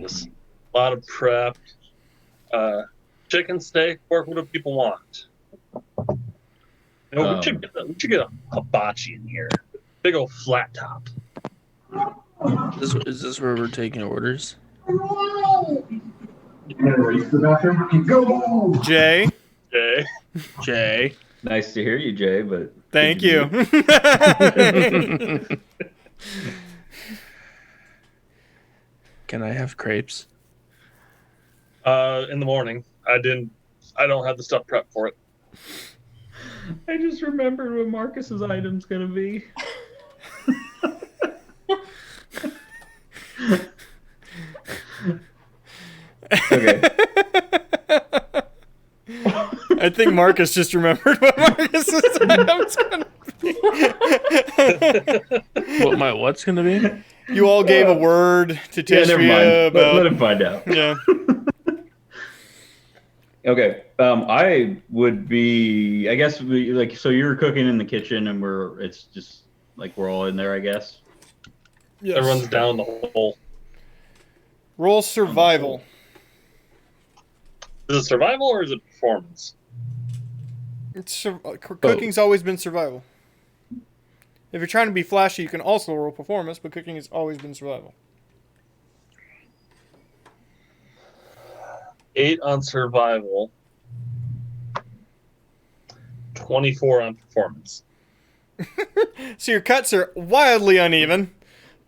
Just a lot of prep. Chicken steak. What do people want? We should get a hibachi in here. Big old flat top. Is this where we're taking orders? Jay. Okay. Jay. Nice to hear you, Jay, but Thank you. Can I have crepes? In the morning. I don't have the stuff prepped for it. I just remembered what Marcus's item's gonna be. Okay. I think Marcus just remembered what Marcus's item's gonna be. What my what's gonna be? You all gave a word to Yeah, never mind. Tishria about. Let him find out. Yeah. Okay. I would be. I guess so. You're cooking in the kitchen, and it's just like we're all in there. I guess. Yes. Everyone's down the hole. Roll survival. Is it survival or is it performance? Cooking's always been survival. If you're trying to be flashy, you can also roll performance, but cooking has always been survival. 8 on survival. 24 on performance. So your cuts are wildly uneven,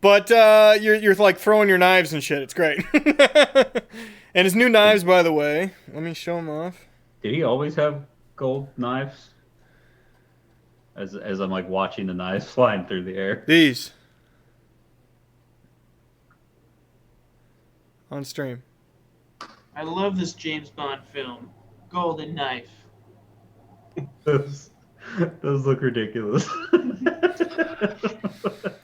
but you're like throwing your knives and shit. It's great. And his new knives, by the way, let me show them off. Did he always have gold knives? As I'm like watching the knives flying through the air. These on stream. I love this James Bond film, Golden Knife. Those look ridiculous.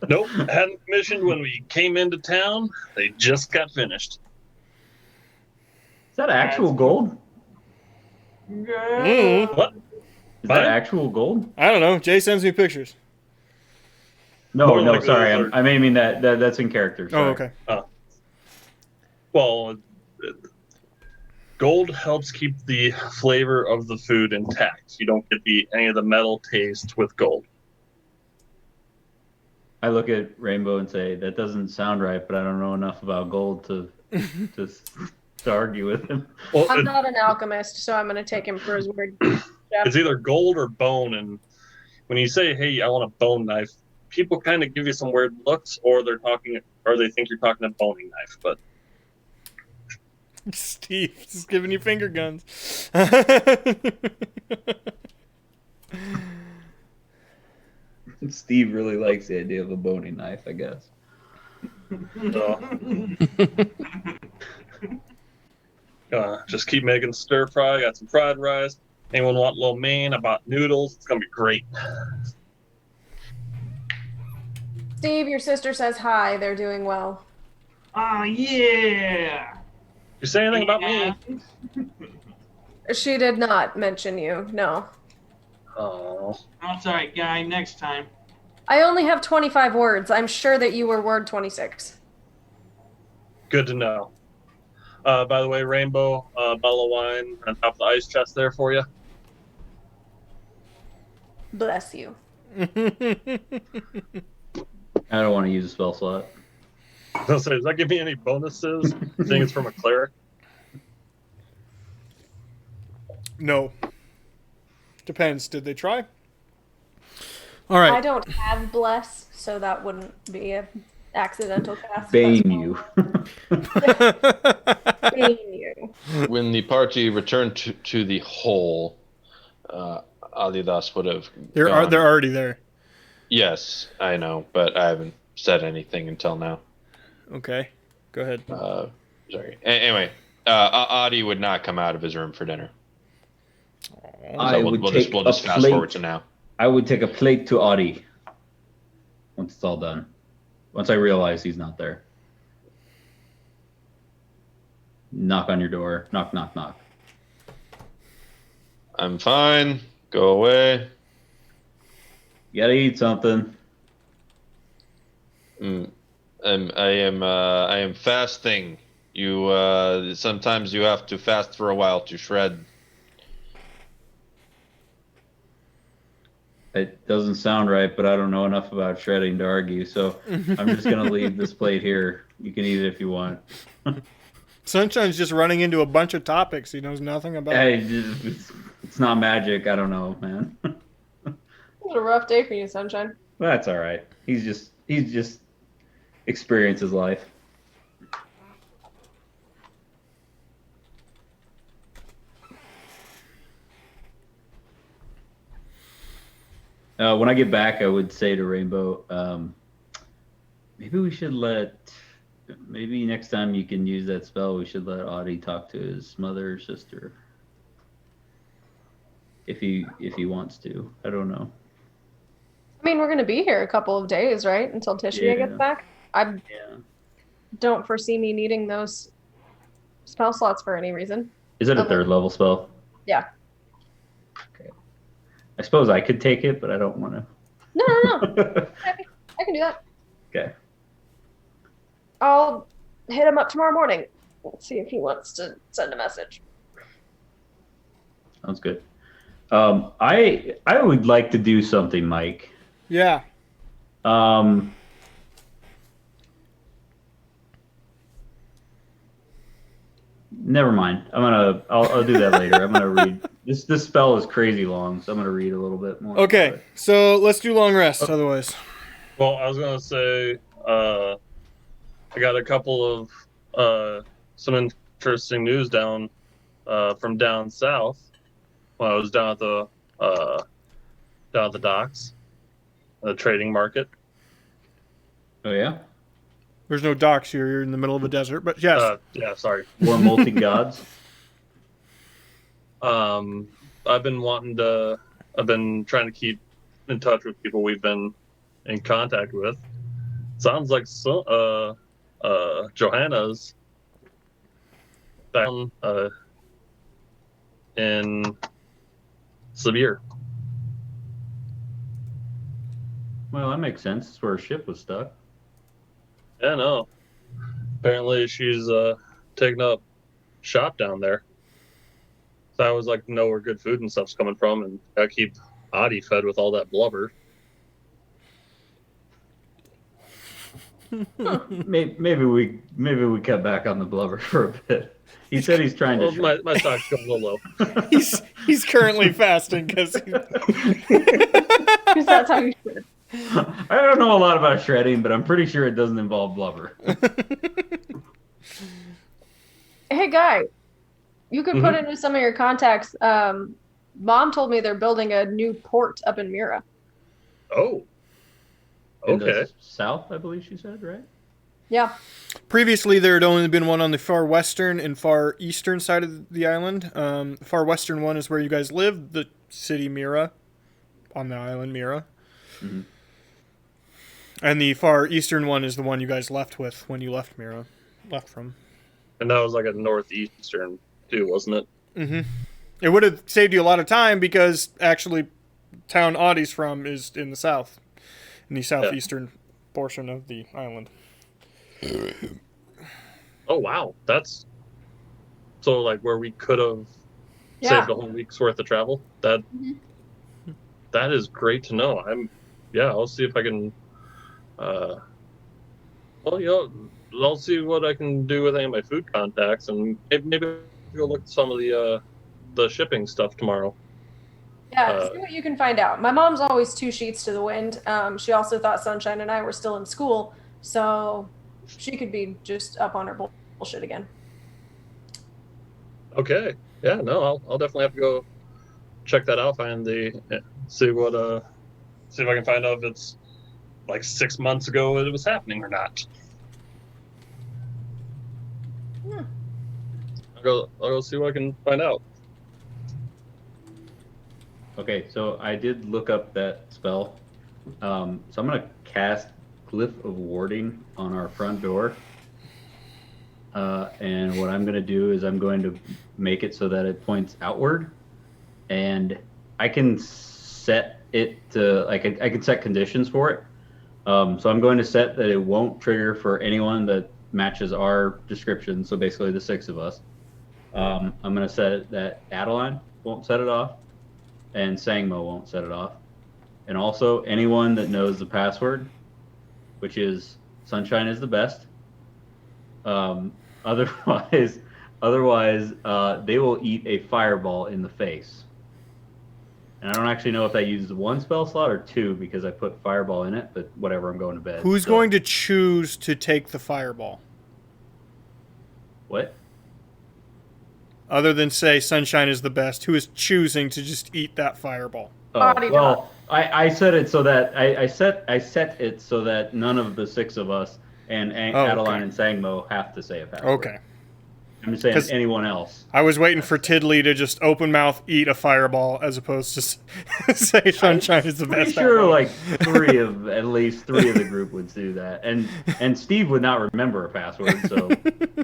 Nope, hadn't commissioned when we came into town. They just got finished. Is that actual gold? What? Is that actual gold? I don't know. Jay sends me pictures. No, More no, like sorry. those are- I'm aiming that's in character. Sorry. Oh, okay. Well, gold helps keep the flavor of the food intact. You don't get any of the metal taste with gold. I look at Rainbow and say, that doesn't sound right, but I don't know enough about gold to argue with him. Well, I'm not an alchemist, so I'm going to take him for his word. it's either gold or bone, and when you say, "Hey, I want a bone knife," people kind of give you some weird looks, or they think you're talking a boning knife. But Steve is giving you finger guns. Steve really likes the idea of a boning knife, I guess. Just keep making stir fry. Got some fried rice. Anyone want lo mein? I bought noodles. It's gonna be great. Steve, your sister says hi. They're doing well. Oh, yeah. You say anything about me? She did not mention you, no. Oh, That's all right, guy. Next time. I only have 25 words. I'm sure that you were word 26. good to know. By the way, Rainbow, bottle of wine on top of the ice chest there for you. Bless you. I don't want to use a spell slot. Does that give me any bonuses? Seeing it's from a cleric. No. Depends. Did they try? All right. I don't have bless, so that wouldn't be an accidental cast. Bane you. Bane you. When the party returned to the hole, Audidas would have. They're already there. Yes, I know, but I haven't said anything until now. Okay. Go ahead. Sorry. Anyway, Audi would not come out of his room for dinner. I would take we'll just a fast plate. forward to now. I would take a plate to Audi once it's all done. Once I realize he's not there. Knock on your door. Knock, knock, knock. I'm fine. Go away. You gotta eat something. I am fasting. You sometimes you have to fast for a while to shred. It doesn't sound right, but I don't know enough about shredding to argue, so I'm just gonna leave this plate here. You can eat it if you want. Sunshine's just running into a bunch of topics he knows nothing about. Hey, it's not magic. I don't know, man. It was a rough day for you, Sunshine. That's all right. He's just experiences life. When I get back, I would say to Rainbow, maybe we should maybe next time you can use that spell, we should let Audie talk to his mother or sister. If he wants to. I don't know. I mean, we're going to be here a couple of days, right? Until Tishia gets Yeah. back. I Yeah. don't foresee me needing those spell slots for any reason. Is it a Okay. third level spell? Yeah. Okay. I suppose I could take it, but I don't want to. No. I can do that. Okay. I'll hit him up tomorrow morning. Let's see if he wants to send a message. Sounds good. I would like to do something, Mike. Yeah. Never mind. I'll do that later. I'm gonna read this. This spell is crazy long, so I'm gonna read a little bit more. Okay, so let's do long rest. Otherwise, Well, I was gonna say, I got a couple of some interesting news from down south when I was down at the docks, the trading market. Oh yeah. there's no docks here. You're in the middle of a desert, but yes. Yeah, sorry. More multi gods. I've been trying to keep in touch with people we've been in contact with. Sounds like Johanna's down in Sibir. Well, that makes sense. That's where her ship was stuck. Yeah, no. Apparently she's taking up shop down there. So I was like, know where good food and stuff's coming from, and I keep Adi fed with all that blubber. Maybe we cut back on the blubber for a bit. He said he's trying to. Well, my stock's going a little low. He's currently fasting because Because that's how you should. I don't know a lot about shredding, but I'm pretty sure it doesn't involve blubber. Hey, Guy, you could put into some of your contacts. Mom told me they're building a new port up in Mira. Oh. In the Okay. south, I believe she said, right? Yeah. previously there had only been one on the far western and far eastern side of the island. The far western one is where you guys live, the city Mira, on the island Mira. Mhm. And the far eastern one is the one you guys left with when you left from. And that was like a northeastern too, wasn't it? Mm-hmm. It would have saved you a lot of time because actually town Audie's from is in the south, in the southeastern portion of the island. Oh wow, that's so like where we could have Yeah. saved a whole week's worth of travel. That is great to know. I'll see if I can. I'll see what I can do with any of my food contacts, and maybe I'll go look at some of the shipping stuff tomorrow. Yeah, see what you can find out. My mom's always two sheets to the wind. She also thought Sunshine and I were still in school, so she could be just up on her bullshit again. Okay, yeah, no, I'll definitely have to go check that out. See if I can find out if it's like 6 months ago it was happening or not. Hmm. I'll go see what I can find out. Okay, so I did look up that spell. So I'm gonna cast Glyph of Warding on our front door. And what I'm gonna do is I'm going to make it so that it points outward, and I can set it to I can set conditions for it. So I'm going to set that it won't trigger for anyone that matches our description. So basically the 6 of us. I'm going to set it that Adeline won't set it off, and Sangmo won't set it off, and also anyone that knows the password, which is Sunshine is the best. Otherwise, they will eat a fireball in the face. And I don't actually know if I used 1 spell slot or 2 because I put fireball in it, but whatever, I'm going to bed. Who's going to choose to take the fireball? What? Other than say Sunshine is the best, who is choosing to just eat that fireball? Oh, Audie well, I set it so that I set it so that none of the 6 of us and Adeline and Sangmo have to say a password. Okay. I'm just saying 'Cause anyone else. I was waiting for Tiddly to just open mouth eat a fireball as opposed to say Sunshine is the Pretty best. sure outlaw. like at least three of the group would do that, and Steve would not remember a password, so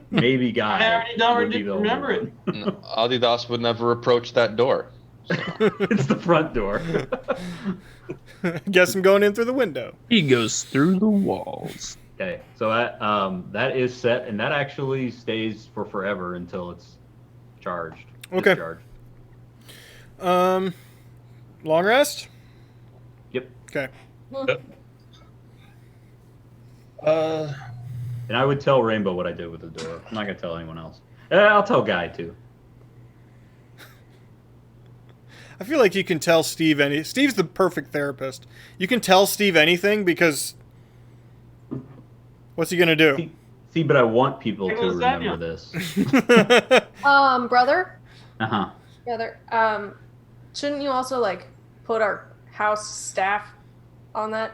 maybe Guy. I already would be didn't the only remember it. one. No, Audidas would never approach that door. It's the front door. Guess I'm going in through the window. He goes through the walls. Okay, so that is set, and that actually stays for forever until it's charged. Okay. Discharged. Long rest. Yep. Okay. And I would tell Rainbow what I did with the door. I'm not gonna tell anyone else. I'll tell Guy too. I feel like you can tell Steve Steve's the perfect therapist. You can tell Steve anything because what's he gonna do? See, but I want people Hey, to what's that remember now? this. Brother, Uh-huh. shouldn't you also like put our house staff on that?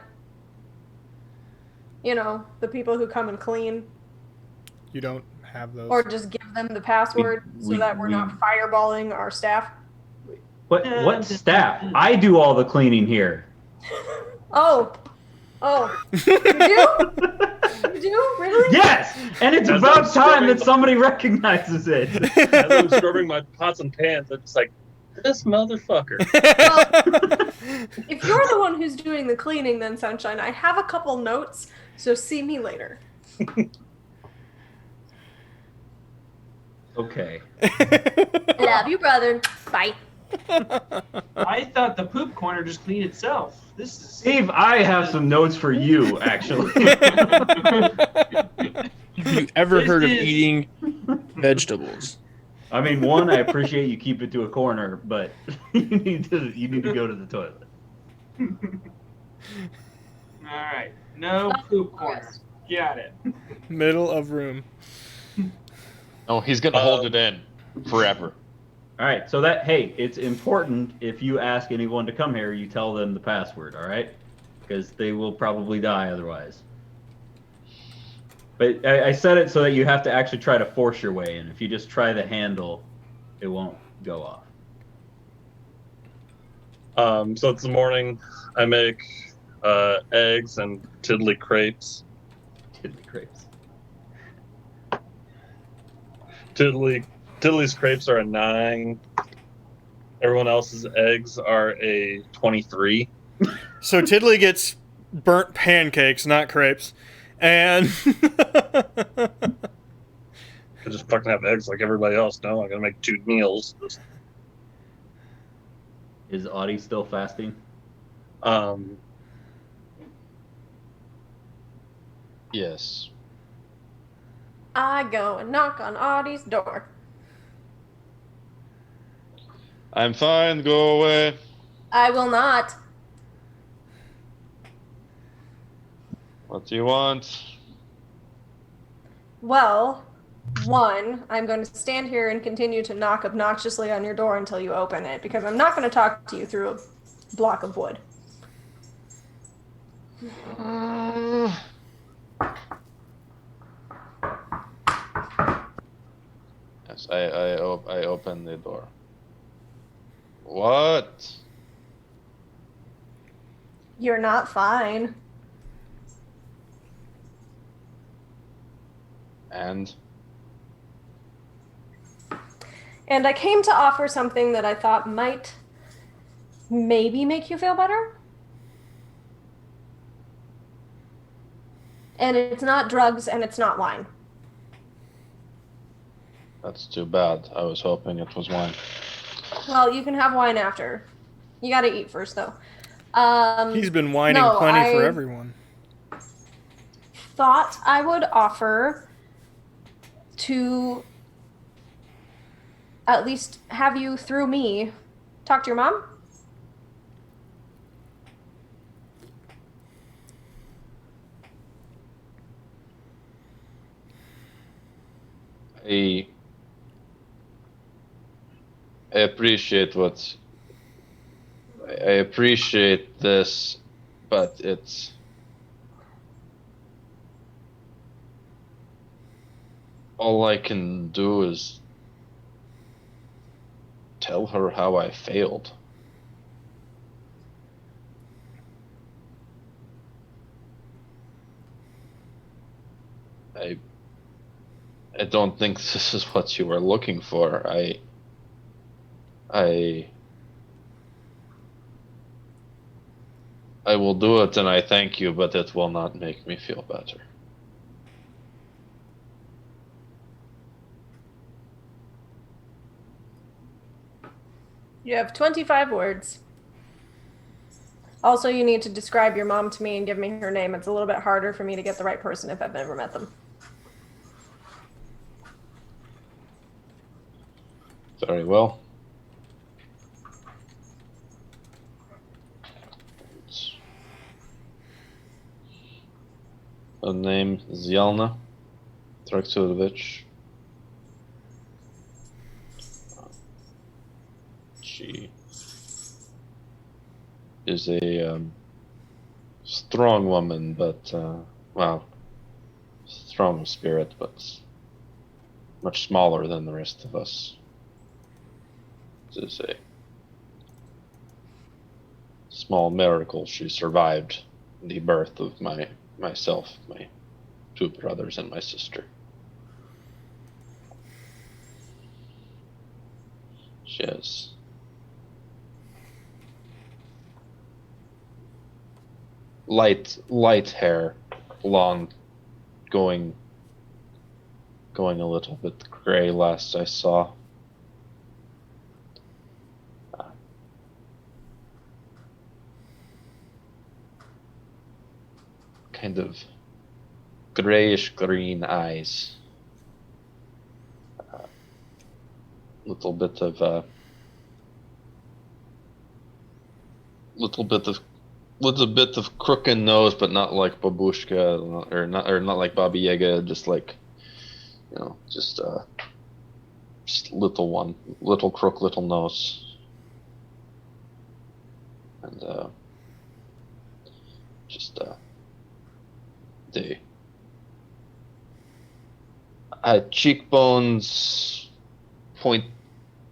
You know, the people who come and clean, You don't have those. or just give them the password so that we're not fireballing our staff. What staff? I do all the cleaning here. Oh, you do? You do? Really? Yes, and it's As about I'm time scrubbing that the- somebody recognizes it. As I'm scrubbing my pots and pans, I'm just like, this motherfucker. If you're the one who's doing the cleaning, then Sunshine, I have a couple notes, so see me later. Okay. Love you, brother. Bye. I thought the poop corner just cleaned itself. This is Steve, I have some notes for you, actually. Have you ever This heard of is- eating vegetables? I mean, one, I appreciate you keep it to a corner, but you need to go to the toilet. all right. No poop corner. Got it. Middle of room. No, he's gonna hold it in forever. All right, so it's important if you ask anyone to come here, you tell them the password, all right? Because they will probably die otherwise. But I set it so that you have to actually try to force your way in. If you just try the handle, it won't go off. So it's the morning. I make eggs and tiddly crepes. Tiddly crepes. Tiddly's crepes are a 9. Everyone else's eggs are a 23. So Tiddly gets burnt pancakes, not crepes. And I just fucking have eggs like everybody else. No, I gotta make 2 meals. Is Audie still fasting? Yes. I go and knock on Audie's door. I'm fine. Go away. I will not. What do you want? Well, one, I'm going to stand here and continue to knock obnoxiously on your door until you open it, because I'm not going to talk to you through a block of wood. Yes, I open the door. What? You're not fine. And And I came to offer something that I thought might maybe make you feel better. And it's not drugs and it's not wine. that's too bad. I was hoping it was wine. Well, you can have wine after. You got to eat first, though. he's been whining No, plenty for I- everyone. Thought I would offer to at least have you, through me, talk to your mom. I appreciate what appreciate this, but it's all I can do is tell her how I failed. I don't think this is what you were looking for. I will do it and I thank you, but it will not make me feel better. You have 25 words. Also, you need to describe your mom to me and give me her name. It's a little bit harder for me to get the right person if I've never met them. Very well. Her name is Yelna Tracksuitivich. She is a strong woman, but well, strong of spirit, but much smaller than the rest of us. This is a small miracle she survived the birth of myself, my two brothers, and my sister. She has light hair, blonde, going a little bit gray last I saw. Kind of grayish green eyes. Little bit of crooked nose, but not like Babushka or not like Baba Yaga. Just like, just little one, little crook, little nose, and just the cheekbones,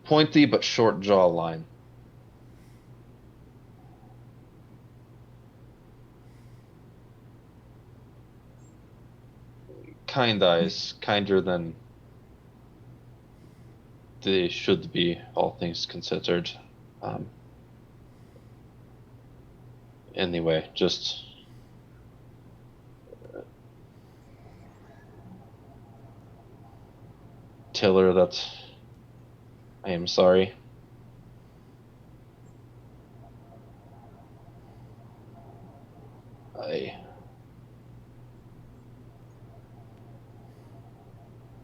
pointy but short jawline. Kind eyes, kinder than they should be, all things considered. Anyway, just tell her that I am sorry.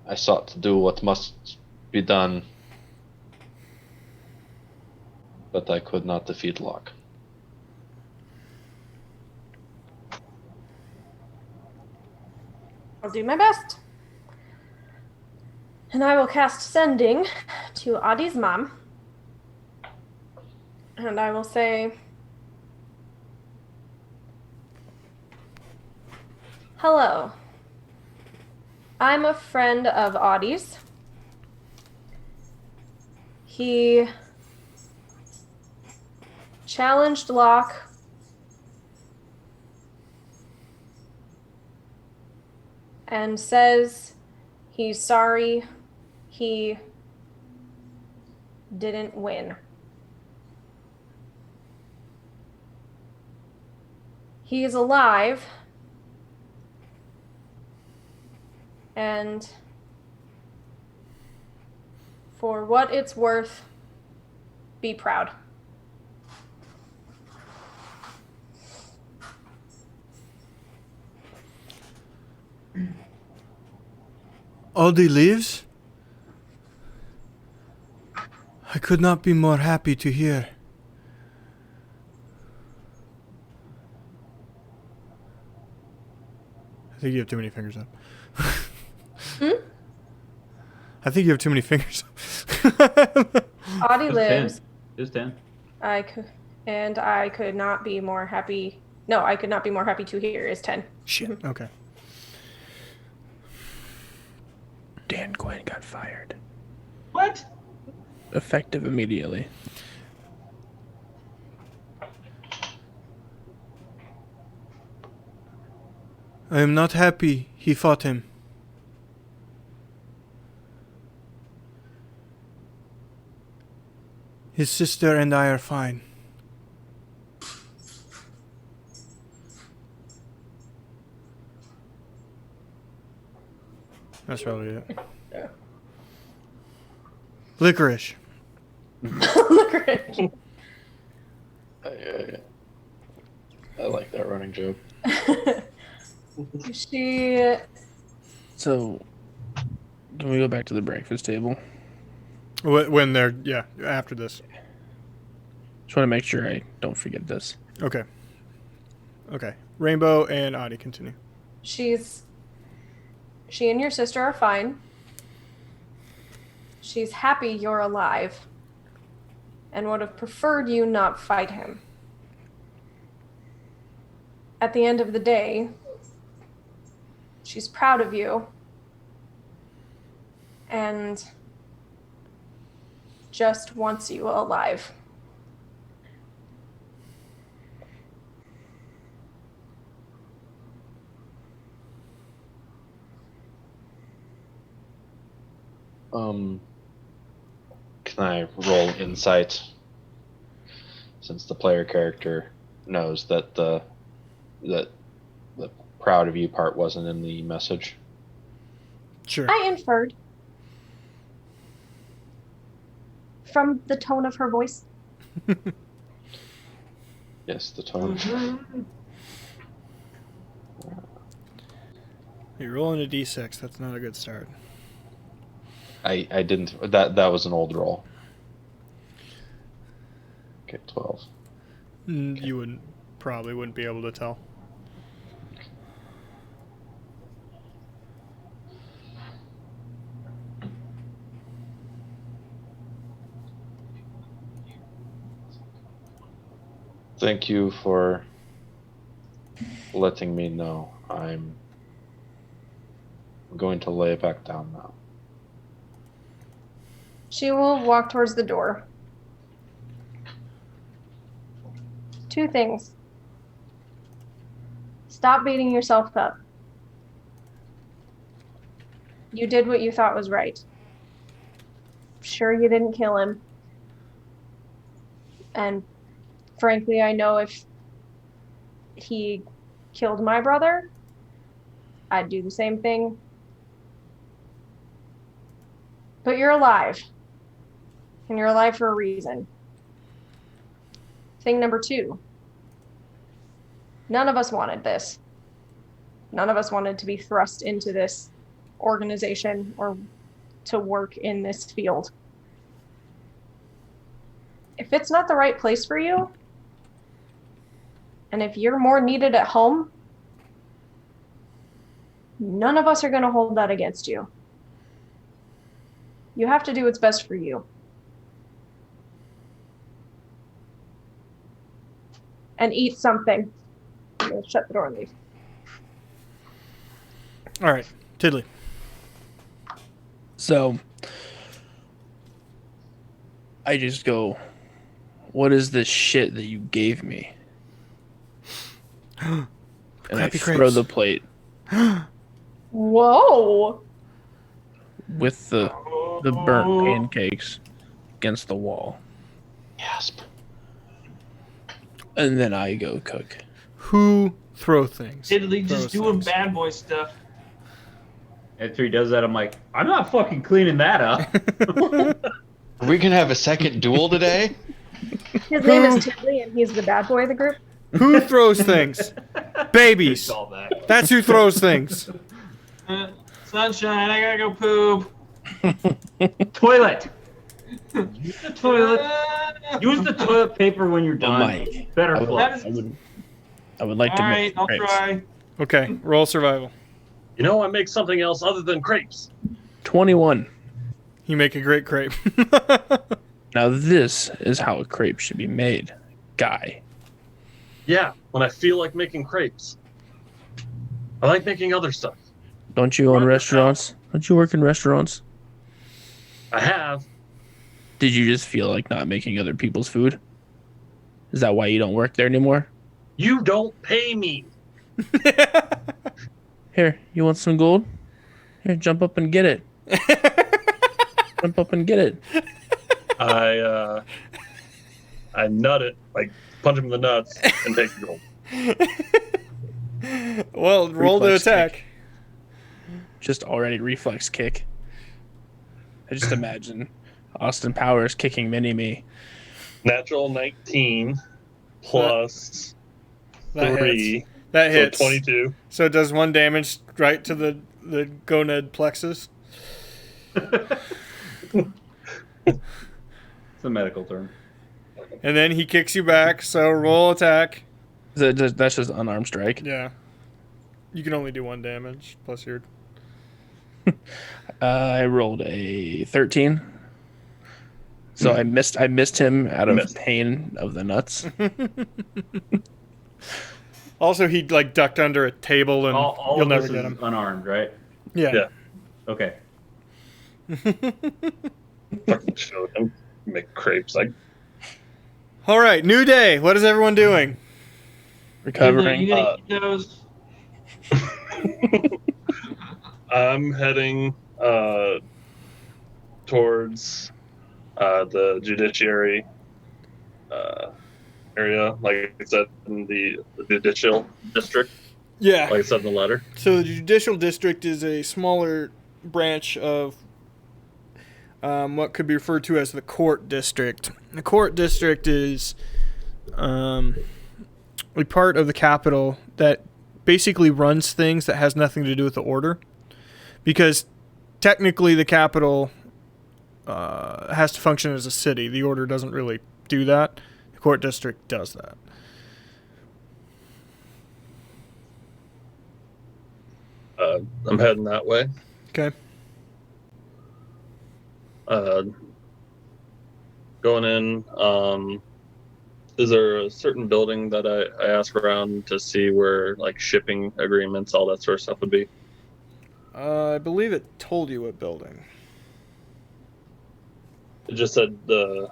I sought to do what must be done, but I could not defeat Locke. I'll do my best. And I will cast Sending to Adi's mom. And I will say, hello. I'm a friend of Audi's. He challenged Locke and says he's sorry he didn't win. He is alive, and for what it's worth, be proud. Aldi lives? I could not be more happy to hear. I think you have too many fingers up. I think you have too many fingers up. Audi lives. 10. It's 10. And I could not be more happy. No, I could not be more happy to hear is 10. Shit. Okay. Dan Quinn got fired. What? Effective immediately. I am not happy he fought him. His sister and I are fine. That's probably it. Yeah. Licorice. Licorice. I like that running joke. She. So, can we go back to the breakfast table? When they're, after this. Just want to make sure I don't forget this. Okay. Rainbow and Audie continue. She and your sister are fine. She's happy you're alive and would have preferred you not fight him. At the end of the day, she's proud of you and just wants you alive. Can I roll insight? Since the player character knows that the proud of you part wasn't in the message. Sure. I inferred from the tone of her voice. Yes, the tone. You're rolling a d6. That's not a good start. I didn't. That was an old roll. Okay, 12. You probably wouldn't be able to tell. Thank you for letting me know. I'm going to lay it back down now. She will walk towards the door. 2 things. Stop beating yourself up. You did what you thought was right. Sure, you didn't kill him. And frankly, I know if he killed my brother, I'd do the same thing. But you're alive. And you're alive for a reason. Thing number 2. None of us wanted this. None of us wanted to be thrust into this organization or to work in this field. If it's not the right place for you, and if you're more needed at home, none of us are going to hold that against you. You have to do what's best for you. And eat something. I'm going to shut the door and leave. All right, Tiddly. So, I just go, what is this shit that you gave me? And I Crappy throw crepes. the plate Whoa! with the burnt pancakes against the wall. Gasp. And then I go cook. Who throw things? Italy Throws just doing things. bad boy stuff. After he does that, I'm like, I'm not fucking cleaning that up. Are we gonna have a second duel today? His name is Tiddly, and he's the bad boy of the group. Who throws things? Babies. All that. That's who throws things. Sunshine, I gotta go poop. Toilet. Use the toilet. Use the toilet paper when you're done. Mike, Better I would, flush. I would like to All make right, I'll crepes. try. Okay, roll survival. You know, I make something else other than crepes. 21. You make a great crepe. Now this is how a crepe should be made. guy. Yeah, when I feel like making crepes. I like making other stuff. Don't you own Run this restaurants? Don't you work in restaurants? I have. Did you just feel like not making other people's food? Is that why you don't work there anymore? You don't pay me. Here, you want some gold? Here, jump up and get it. Jump up and get it. I nut it, like punch him in the nuts and take the gold. Well, roll to Reflex attack. kick. Just already reflex kick. I just imagine Austin Powers kicking Mini-Me. Natural 19 plus That 3. hits. That So hits. 22. So it does 1 damage right to the gonad plexus. It's a medical term. And then he kicks you back, so roll attack. That's just unarmed strike. Yeah. You can only do 1 damage, plus your... I rolled a 13. So I missed him out of pain of the nuts. Also, he like ducked under a table, and All you'll of never this get is him. unarmed, right? Yeah. Yeah. Okay. Fucking showed him. Make crepes. Like, All right, new day. What is everyone doing? Recovering. You gonna eat those? I'm heading towards the judiciary area, like I said, in the judicial district, Yeah. like I said in the letter. So the judicial district is a smaller branch of what could be referred to as the court district. The court district is a part of the capital that basically runs things that has nothing to do with the order, because technically the capital has to function as a city. The order doesn't really do that. The court district does that. I'm heading that way. Okay. Going in. Is there a certain building that I ask around to see where like shipping agreements, all that sort of stuff would be? I believe it told you what building. It just said the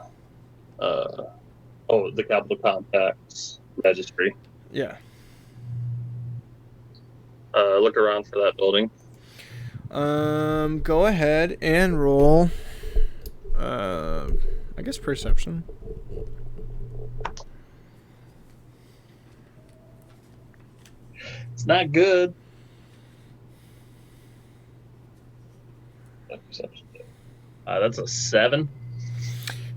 Capital Compacts Registry. Yeah. Look around for that building. Go ahead and roll. I guess perception. It's not good. That's a 7.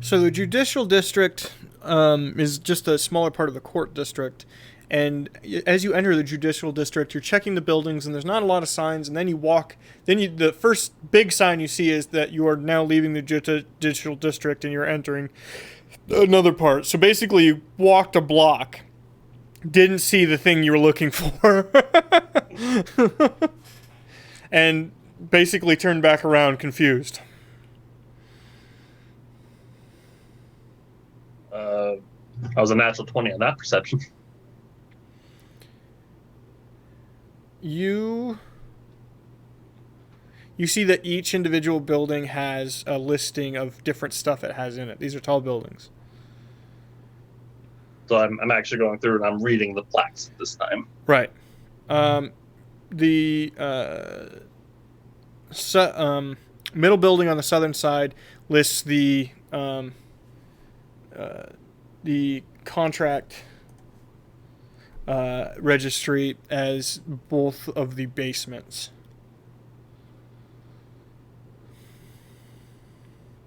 So the judicial district is just a smaller part of the court district, and as you enter the judicial district, you're checking the buildings, and there's not a lot of signs. And then you walk. The first big sign you see is that you are now leaving the judicial district and you're entering another part. So basically, you walked a block, didn't see the thing you were looking for, and basically turned back around confused. I was a natural 20 on that perception. You see that each individual building has a listing of different stuff it has in it. These are tall buildings. So I'm actually going through and I'm reading the plaques this time. Right. The middle building on the southern side lists the contract registry as both of the basements.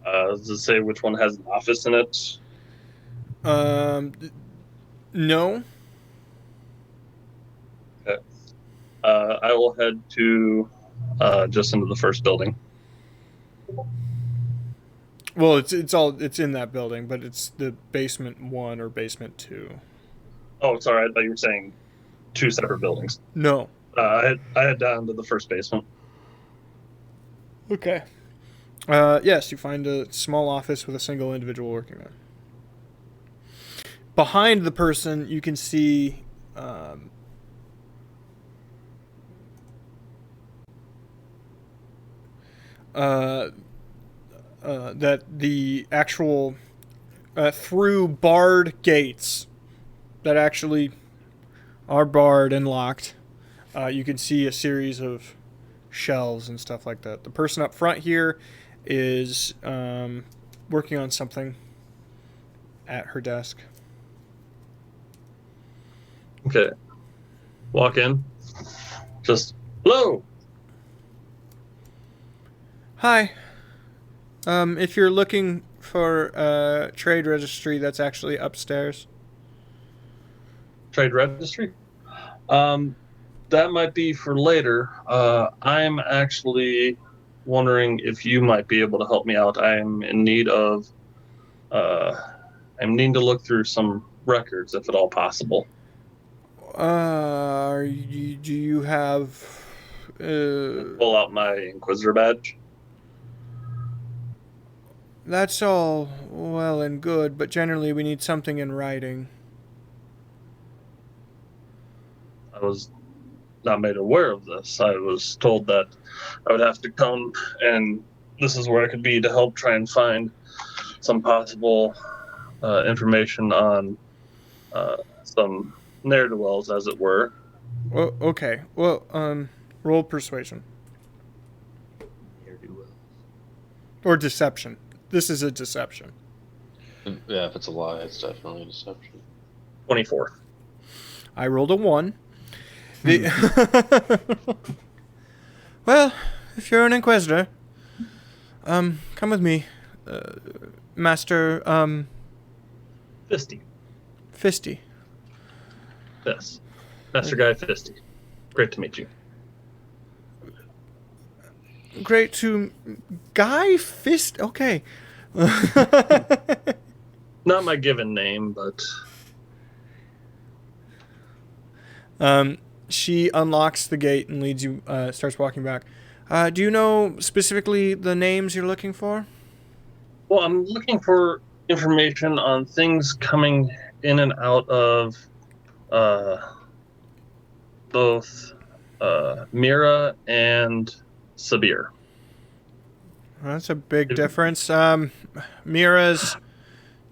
Does it say which one has an office in it? No. Okay. I will head to just into the first building. Well, it's in that building, but it's the basement 1 or basement 2. Oh, sorry. I thought you were saying 2 separate buildings. No. I head down to the first basement. Okay. Yes, you find a small office with a single individual working there. behind the person, you can see that the actual through barred gates that actually are barred and locked, you can see a series of shelves and stuff like that. The person up front here is working on something at her desk. Okay. Walk in. Just, hello. Hi. If you're looking for a trade registry, that's actually upstairs. Trade registry. That might be for later. I'm actually wondering if you might be able to help me out. I'm in need of. I'm needing to look through some records, if at all possible. Do you have? Pull out my Inquisitor badge. That's all well and good, but generally we need something in writing. I was not made aware of this. I was told that I would have to come, and this is where I could be to help try and find some possible information on some ne'er-do-wells, as it were. Well, okay. Well, roll persuasion or deception. This is a deception. Yeah, if it's a lie, it's definitely a deception. 24. I rolled a 1. Well, if you're an Inquisitor, come with me, Master, Fisty. Fisty. Yes. Master Guy Fisty. Great to meet you. Great to... Guy Fist... Okay. Not my given name, but... She unlocks the gate and leads you, starts walking back. Do you know specifically the names you're looking for? Well, I'm looking for information on things coming in and out of both Mira and Sabir. That's a big difference. Mira's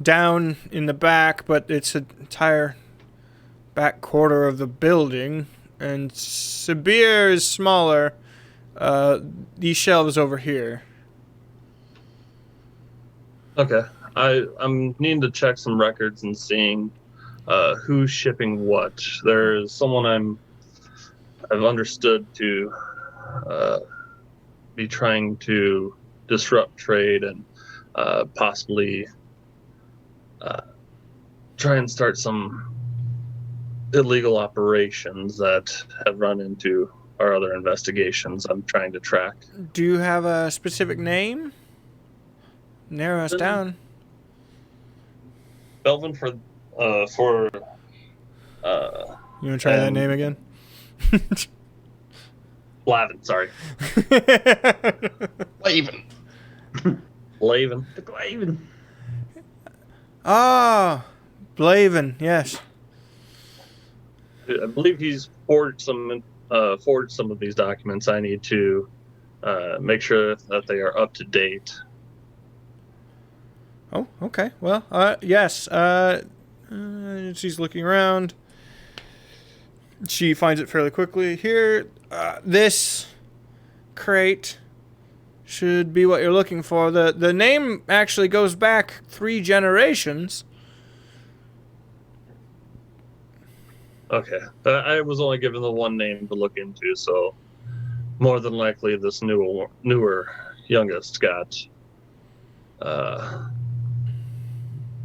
down in the back, but it's an entire back quarter of the building. And Sabir is smaller. These shelves over here. Okay. I'm needing to check some records and seeing who's shipping what. There's someone I've understood to be trying to disrupt trade and possibly try and start some illegal operations that have run into our other investigations I'm trying to track. Do you have a specific name? Narrow us down. Belvin for You want to try that name again? Lavin, sorry. Laven. Lavin. The Glaven. Ah, Blaven, yes. I believe he's forged some of these documents. I need to make sure that they are up to date. Oh, okay. Well, yes. She's looking around. She finds it fairly quickly. Here, this crate should be what you're looking for. The name actually goes back 3 generations. Okay. I was only given the one name to look into, so more than likely this newer youngest got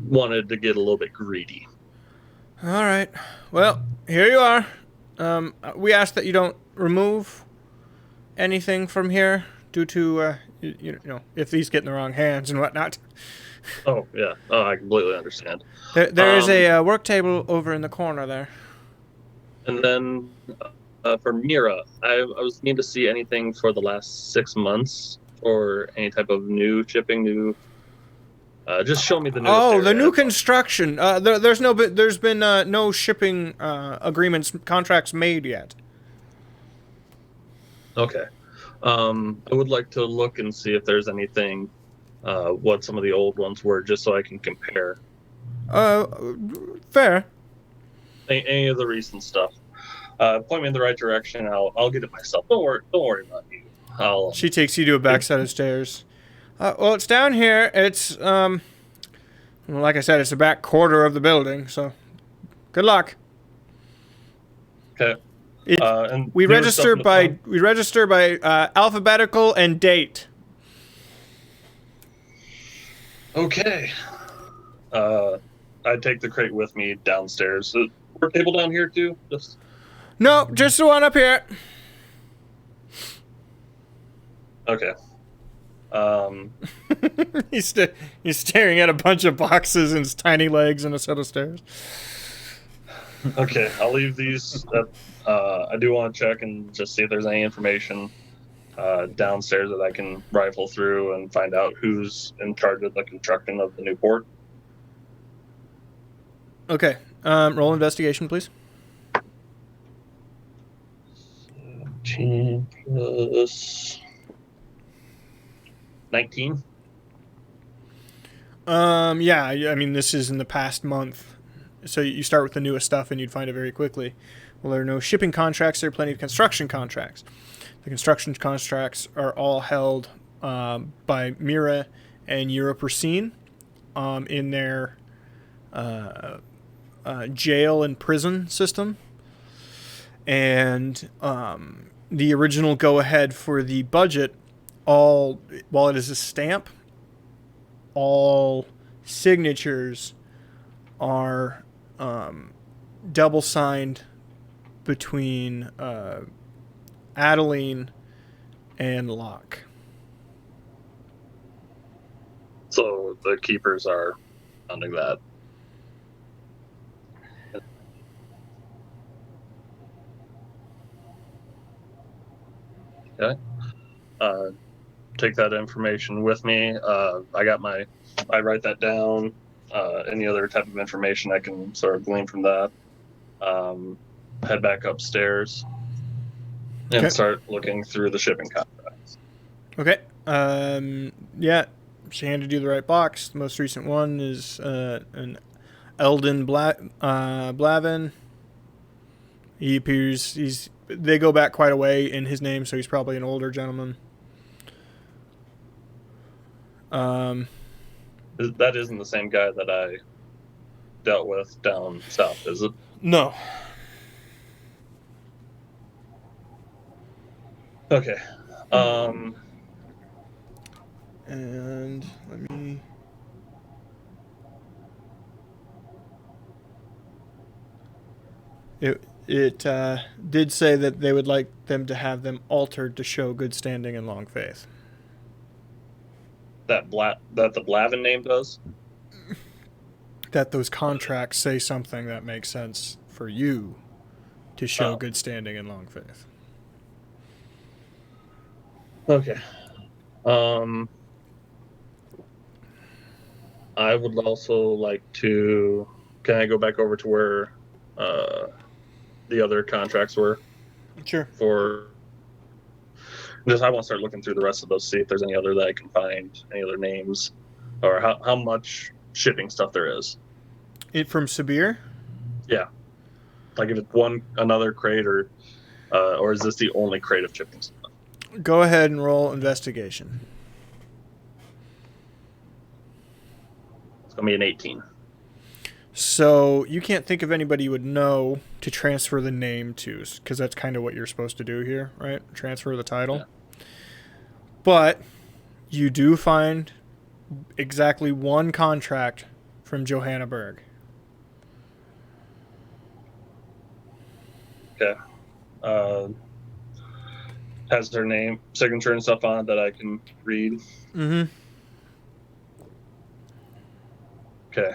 wanted to get a little bit greedy. All right. Well, here you are. We ask that you don't remove anything from here due to, you know, if these get in the wrong hands and whatnot. Oh, yeah. Oh, I completely understand. There is a work table over in the corner there. And then for Mira, I was needing to see anything for the last 6 months or any type of new shipping, new Just show me the newest Oh, the area. new construction. There's been no shipping agreements, contracts made yet. Okay. I would like to look and see if there's anything, what some of the old ones were, just so I can compare Uh, fair. any of the recent stuff. Point me in the right direction. I'll get it myself. Don't worry about you. I'll. She takes you to a back set of stairs. Well, it's down here. It's well, like I said, it's the back quarter of the building. So, good luck. Okay. It, And we newer register stuff in the by front? we register by alphabetical and date. Okay. I take the crate with me downstairs. Work table down here too. Just No, just the one up here. okay. He's staring at a bunch of boxes and his tiny legs and a set of stairs. Okay. I'll leave these. I do want to check and just see if there's any information downstairs that I can rifle through and find out who's in charge of the construction of the new port. Okay. Roll investigation, please. 17 plus 19. Yeah, I mean, this is in the past month. So you start with the newest stuff and you'd find it very quickly. Well, there are no shipping contracts, there are plenty of construction contracts. The construction contracts are all held by Mira and Europe Racine in their jail and prison system. And the original go-ahead for the budget, while it is a stamp, all signatures are double signed between Adeline and Locke. So the keepers are funding that. Okay. Take that information with me. I write that down. Any other type of information I can sort of glean from that. Head back upstairs and Okay. start looking through the shipping contracts. Okay. Yeah, she handed you the right box. The most recent one is an Eldon Blavin. He appears they go back quite a way in his name, so he's probably an older gentleman. That isn't the same guy that I dealt with down south, is it? No. Okay. And let me. It did say that they would like them to have them altered to show good standing and long faith. That the Blavin name does? That those contracts say something that makes sense for you to show good standing and long faith. Okay. I would also like to. Can I go back over to where the other contracts were? Sure. For just, I want to start looking through the rest of those, see if there's any other that I can find, any other names, or how much shipping stuff there is. It from Sabir? Yeah. Like if it's another crate, or is this the only crate of shipping stuff? Go ahead and roll investigation. It's gonna be an 18. So you can't think of anybody you would know to transfer the name to, because that's kind of what you're supposed to do here, right? Transfer the title. Yeah. But you do find exactly one contract from Johanna Berg. Okay. Has their name, signature, and stuff on it that I can read. Mm-hmm. Okay.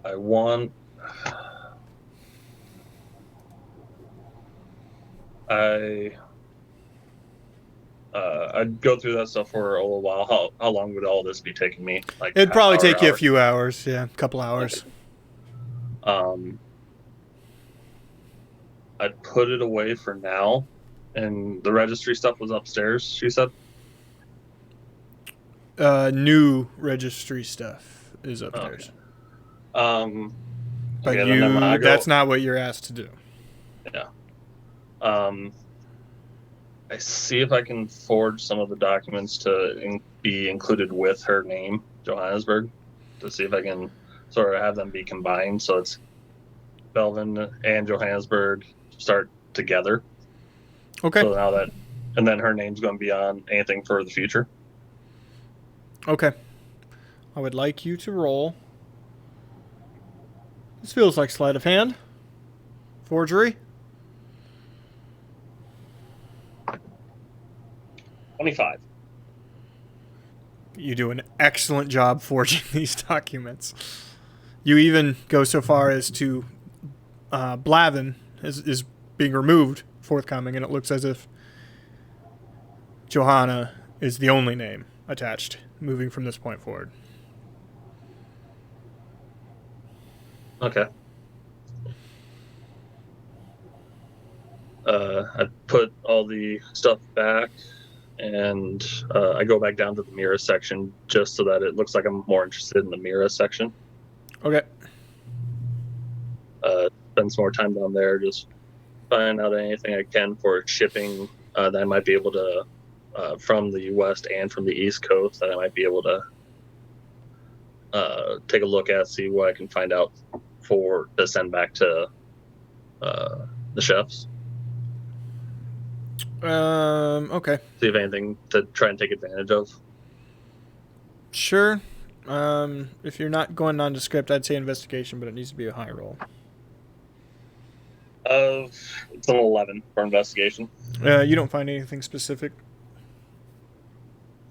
I want. I'd go through that stuff for a little while. How long would all this be taking me? Like It'd half probably hour, take you a hour? few hours. Yeah, a couple hours. I'd put it away for now, and the registry stuff was upstairs. She said. New registry stuff is upstairs. Okay. But okay, then never mind. that's not what you're asked to do. Yeah. I see if I can forge some of the documents to be included with her name, Johannesburg, to see if I can sort of have them be combined, so it's Belvin and Johannesburg start together. Okay. So now that, and then her name's going to be on anything for the future. Okay. I would like you to roll. This feels like sleight of hand. Forgery. 25. You do an excellent job forging these documents. You even go so far as to Blavin is being removed forthcoming, and it looks as if Johanna is the only name attached moving from this point forward. Okay. I put all the stuff back, and I go back down to the Mira section just so that it looks like I'm more interested in the Mira section. Okay. Spend some more time down there, just find out anything I can for shipping that I might be able to, from the West and from the East Coast, that I might be able to take a look at, see what I can find out to send back to the chefs. Okay. See if anything to try and take advantage of. Sure. If you're not going nondescript, I'd say investigation, but it needs to be a high roll. It's an 11 for investigation. You don't find anything specific?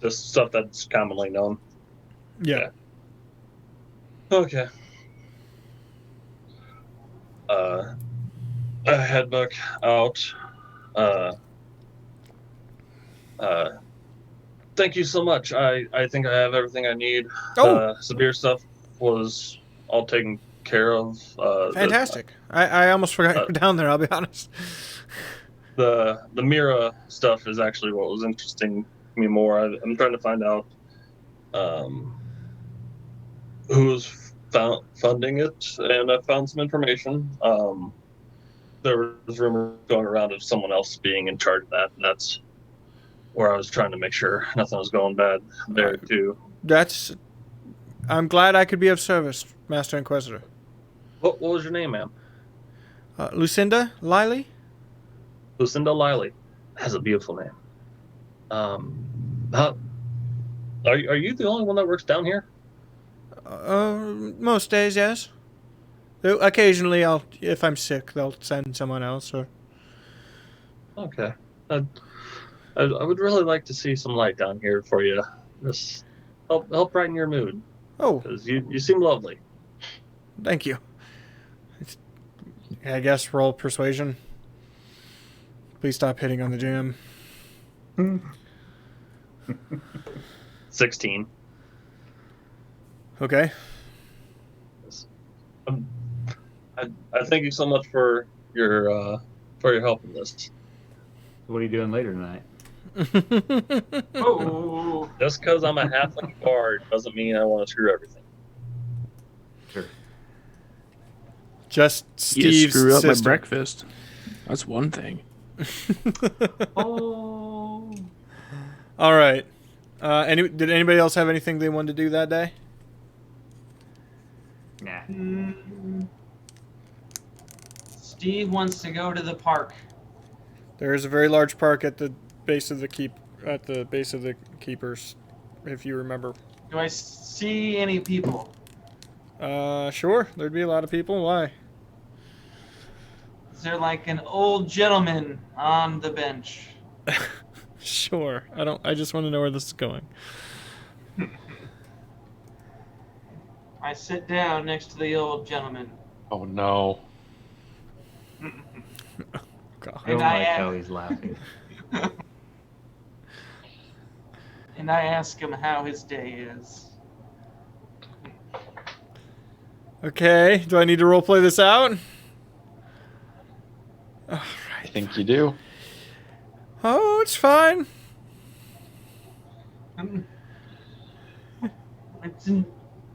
Just stuff that's commonly known. Yeah. Okay. A headbook out. Thank you so much. I think I have everything I need. Oh! Severe stuff was all taken care of. Fantastic. I almost forgot you were down there, I'll be honest. The Mira stuff is actually what was interesting me more. I'm trying to find out who's funding it, and I found some information. There was rumors going around of someone else being in charge of that, and that's where I was trying to make sure nothing was going bad there too. I'm glad I could be of service, Master Inquisitor. What was your name, ma'am? Lucinda Liley? Lucinda Liley. That's a beautiful name. Are you the only one that works down here? Most days, yes. Occasionally, if I'm sick, they'll send someone else. Or Okay. I would really like to see some light down here for you. Just help brighten your mood. Oh, because you seem lovely. Thank you. I guess roll persuasion. Please stop hitting on the jam. 16. Okay. I thank you so much for your help in this. What are you doing later tonight? Oh, Just because I'm a halfling bard doesn't mean I want to screw everything. Sure. Just You Steve's screw up sister. my breakfast. That's one thing. oh. All right. Did anybody else have anything they wanted to do that day? Nah. Steve wants to go to the park. There is a very large park at the base of the keepers, if you remember. Do I see any people? Sure. There'd be a lot of people. Why? Is there like an old gentleman on the bench? Sure. I just want to know where this is going. I sit down next to the old gentleman. Oh no. God. I don't And I like am- how he's laughing. and I ask him how his day is. Okay. Do I need to roleplay this out? I think you do. Oh, it's fine. Are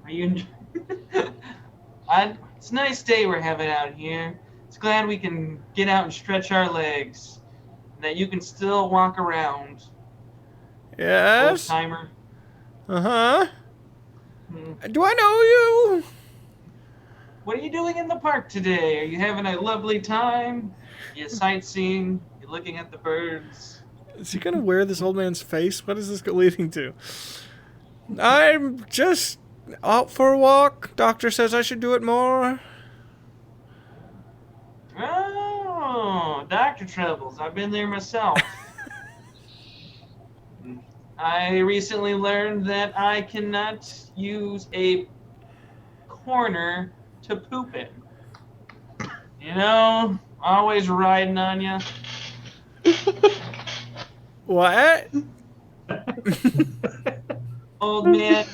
you? It's a nice day we're having out here. It's glad we can get out and stretch our legs, and that you can still walk around. Old Yes. timer. Uh-huh. Hmm. Do I know you? What are you doing in the park today? Are you having a lovely time? You sightseeing? You looking at the birds? Is he gonna wear this old man's face? What is this leading to? I'm just out for a walk. Doctor says I should do it more. Oh, Dr. Troubles. I've been there myself. I recently learned that I cannot use a corner to poop in. You know, always riding on you. What? Old man,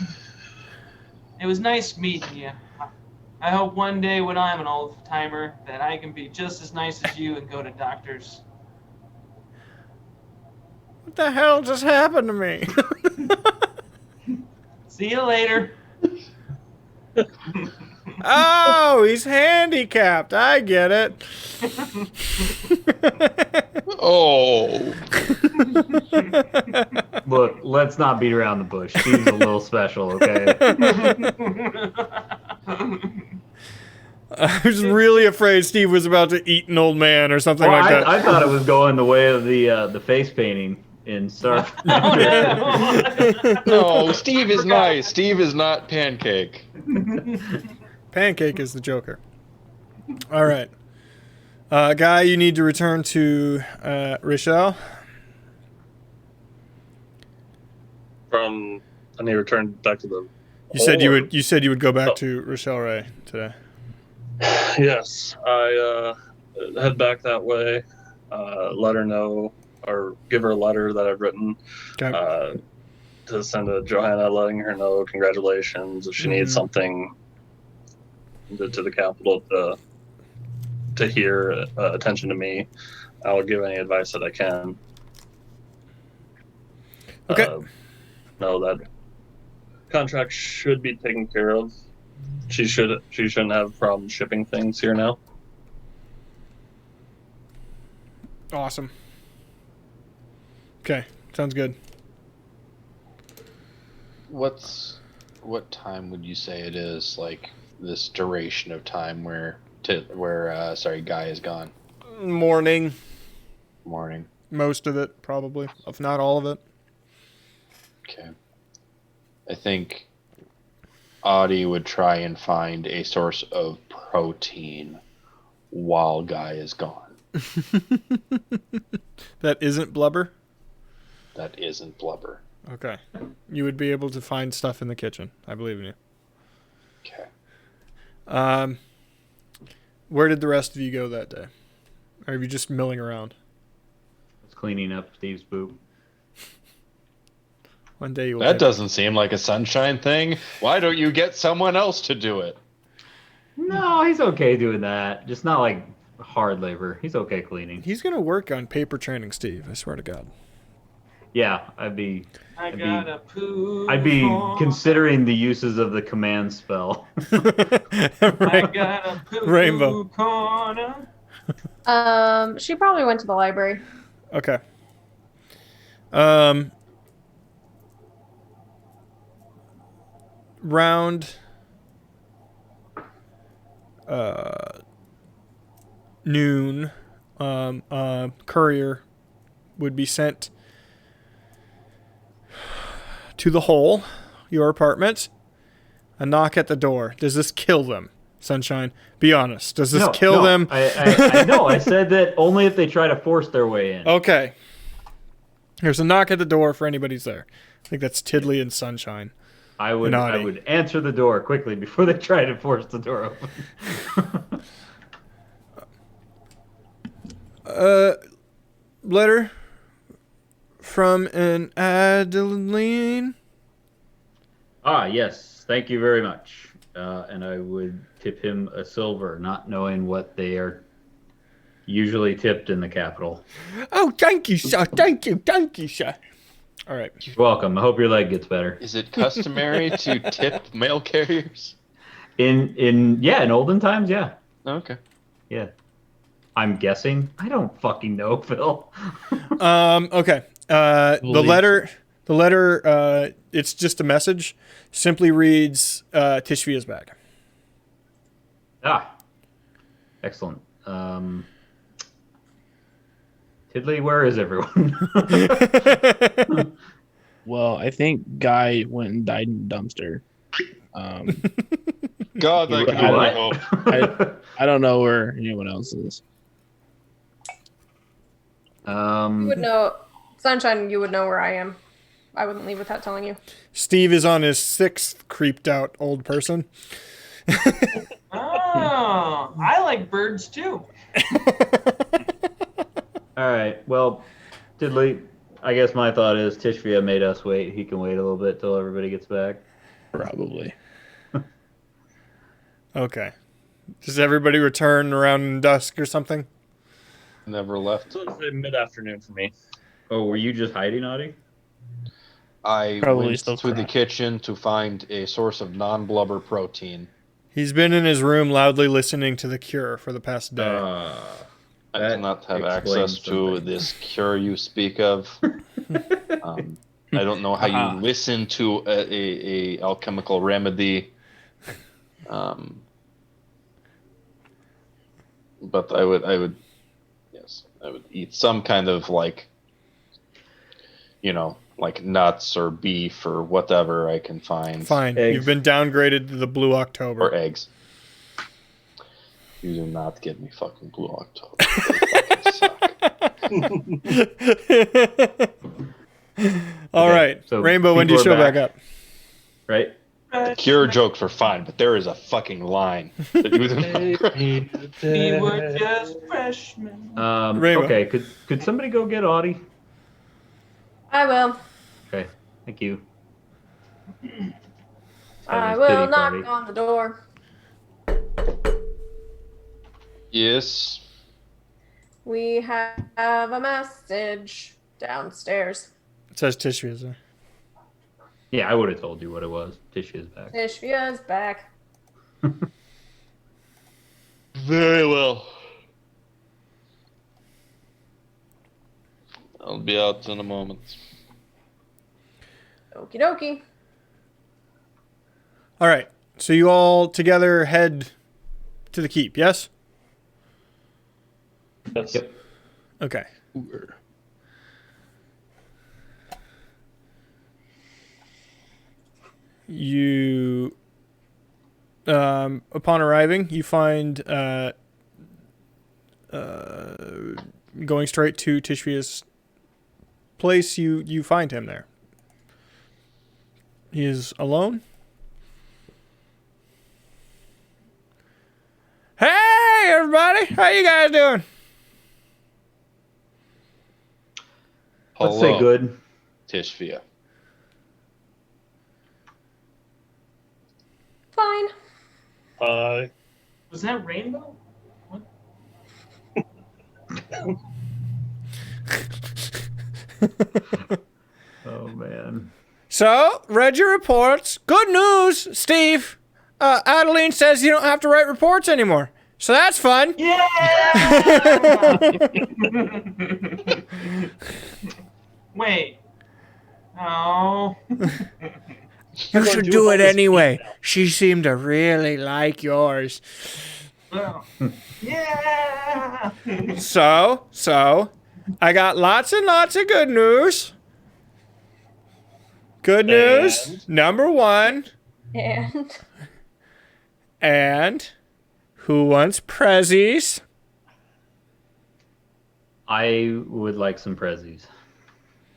it was nice meeting you. I hope one day when I'm an old timer that I can be just as nice as you and go to doctors. What the hell just happened to me? See you later. Oh, he's handicapped. I get it. Oh. Look, let's not beat around the bush. Steve's a little special, okay? I was really afraid Steve was about to eat an old man or something Well, like that. I thought it was going the way of the face painting in Star. No, Steve is nice. Steve is not Pancake. Pancake is the Joker. All right. Guy, you need to return to Rochelle. I need to return back to the. You said you hole. would. You said you would go back to Rochelle Ray today. Yes, I head back that way. Let her know, or give her a letter that I've written. Okay. To send to Johanna, letting her know congratulations. If she needs something to the capital to hear attention to me, I'll give any advice that I can. Okay. Know that contract should be taken care of. She shouldn't have problems shipping things here now. Awesome. Okay, sounds good. What time would you say it is? Like this duration of time where Guy is gone. Morning, Morning. most of it probably, if not all of it. Okay. I think Audie would try and find a source of protein while Guy is gone. That isn't blubber? That isn't blubber. Okay. You would be able to find stuff in the kitchen. I believe in you. Okay. Where did the rest of you go that day? Or are you just milling around? It's cleaning up Steve's poop. One day you will That get- doesn't seem like a sunshine thing. Why don't you get someone else to do it? No, he's okay doing that. Just not like hard labor. He's okay cleaning. He's going to work on paper training Steve, I swear to God. Yeah, I'd be I gotta poop. considering the uses of the command spell. I gotta poop. Rainbow. Corner. She probably went to the library. Okay. Round noon, courier would be sent to the hole, your apartment. A knock at the door. Does this kill them, Sunshine? Be honest. Does this kill them? I know. I said that only if they try to force their way in. Okay. There's a knock at the door for anybody's there. I think that's Tiddly and Sunshine. I would Naughty. answer the door quickly before they try to force the door open. Letter from an Adeline. Ah, yes. Thank you very much. And I would tip him a silver, not knowing what they are usually tipped in the capital. Oh, thank you, sir. Thank you, sir. All right. You're welcome. I hope your leg gets better. Is it customary to tip mail carriers? In olden times, yeah. Okay. Yeah. I'm guessing. I don't fucking know, Phil. Okay. The letter, it's just a message. Simply reads, Tishvia's back. Ah. Excellent. Tiddly, where is everyone? Well, I think Guy went and died in a dumpster. God, I can only hope. I don't know where anyone else is. You would know, Sunshine, you would know where I am. I wouldn't leave without telling you. Steve is on his 6th creeped out old person. Oh, I like birds too. All right. Well, Tiddly, I guess my thought is Tishvia made us wait. He can wait a little bit till everybody gets back. Probably. Okay. Does everybody return around dusk or something? Never left. So it's mid-afternoon for me. Oh, were you just hiding, Audie? I Probably went still to the crap. kitchen to find a source of non-blubber protein. He's been in his room loudly listening to The Cure for the past day. I do not have explains access to something. this cure you speak of. I don't know how you listen to a alchemical remedy. But I would eat some kind of like nuts or beef or whatever I can find. Fine. Eggs. You've been downgraded to the Blue October. Or eggs. You do not get me fucking Blue October. They fucking suck. All right. so Rainbow, when do you people show are back back. up? Right? The cure jokes were fine, but there is a fucking line that you do not. We were just freshmen. Rainbow. Okay. Could somebody go get Audie? I will. Okay. Thank you. I Have his will pity knock party. on the door. Yes. We have a message downstairs. It says Tishvia's there. Yeah, I would have told you what it was. Tishia's back. Tishvia's back. Very well. I'll be out in a moment. Okie dokie. All right. So you all together head to the keep, yes? Yes. Yep. Okay. You, upon arriving, you find, going straight to Tishvia's place, you find him there. He is alone. Hey, everybody! How you guys doing? Let's say good. Tishvia. Fine. Hi. Was that Rainbow? What? Oh man. So, read your reports. Good news, Steve. Adeline says you don't have to write reports anymore. So that's fun. Yeah! Wait. Oh. You should do it anyway. She seemed to really like yours. Well, yeah! So, I got lots and lots of good news. Good news, number 1. And Who wants prezzies? I would like some prezzies,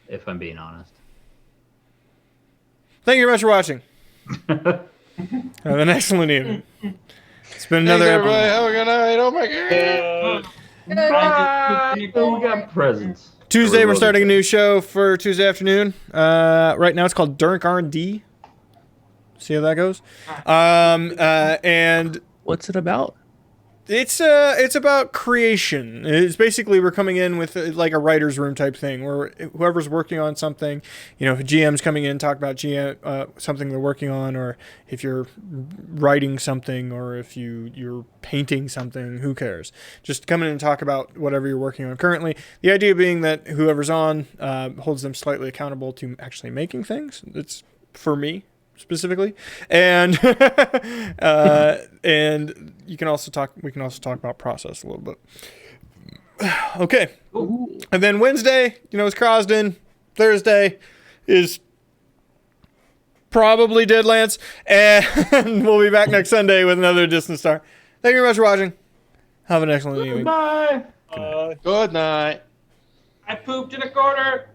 if I'm being honest. Thank you very much for watching. Have an excellent evening. It's been Thanks, another everybody. episode. Have a good night. Oh my god. I just Oh, we got presents. Tuesday, will we're be starting a good. new show for Tuesday afternoon. Right now, it's called Durk R&D. See how that goes. And What's it about? it's about creation. It's basically we're coming in with like a writer's room type thing where whoever's working on something, if a GM's coming in, talk about something they're working on, or if you're writing something, or if you're painting something, who cares? Just come in and talk about whatever you're working on currently. The idea being that whoever's on holds them slightly accountable to actually making things. It's for me specifically, and and we can also talk about process a little bit. Okay. Ooh. And then Wednesday, is Crosden. Thursday is probably Deadlands, and we'll be back next Sunday with another Distant Star. Thank you very much for watching. Have an excellent evening. Bye. Good night. I pooped in a corner.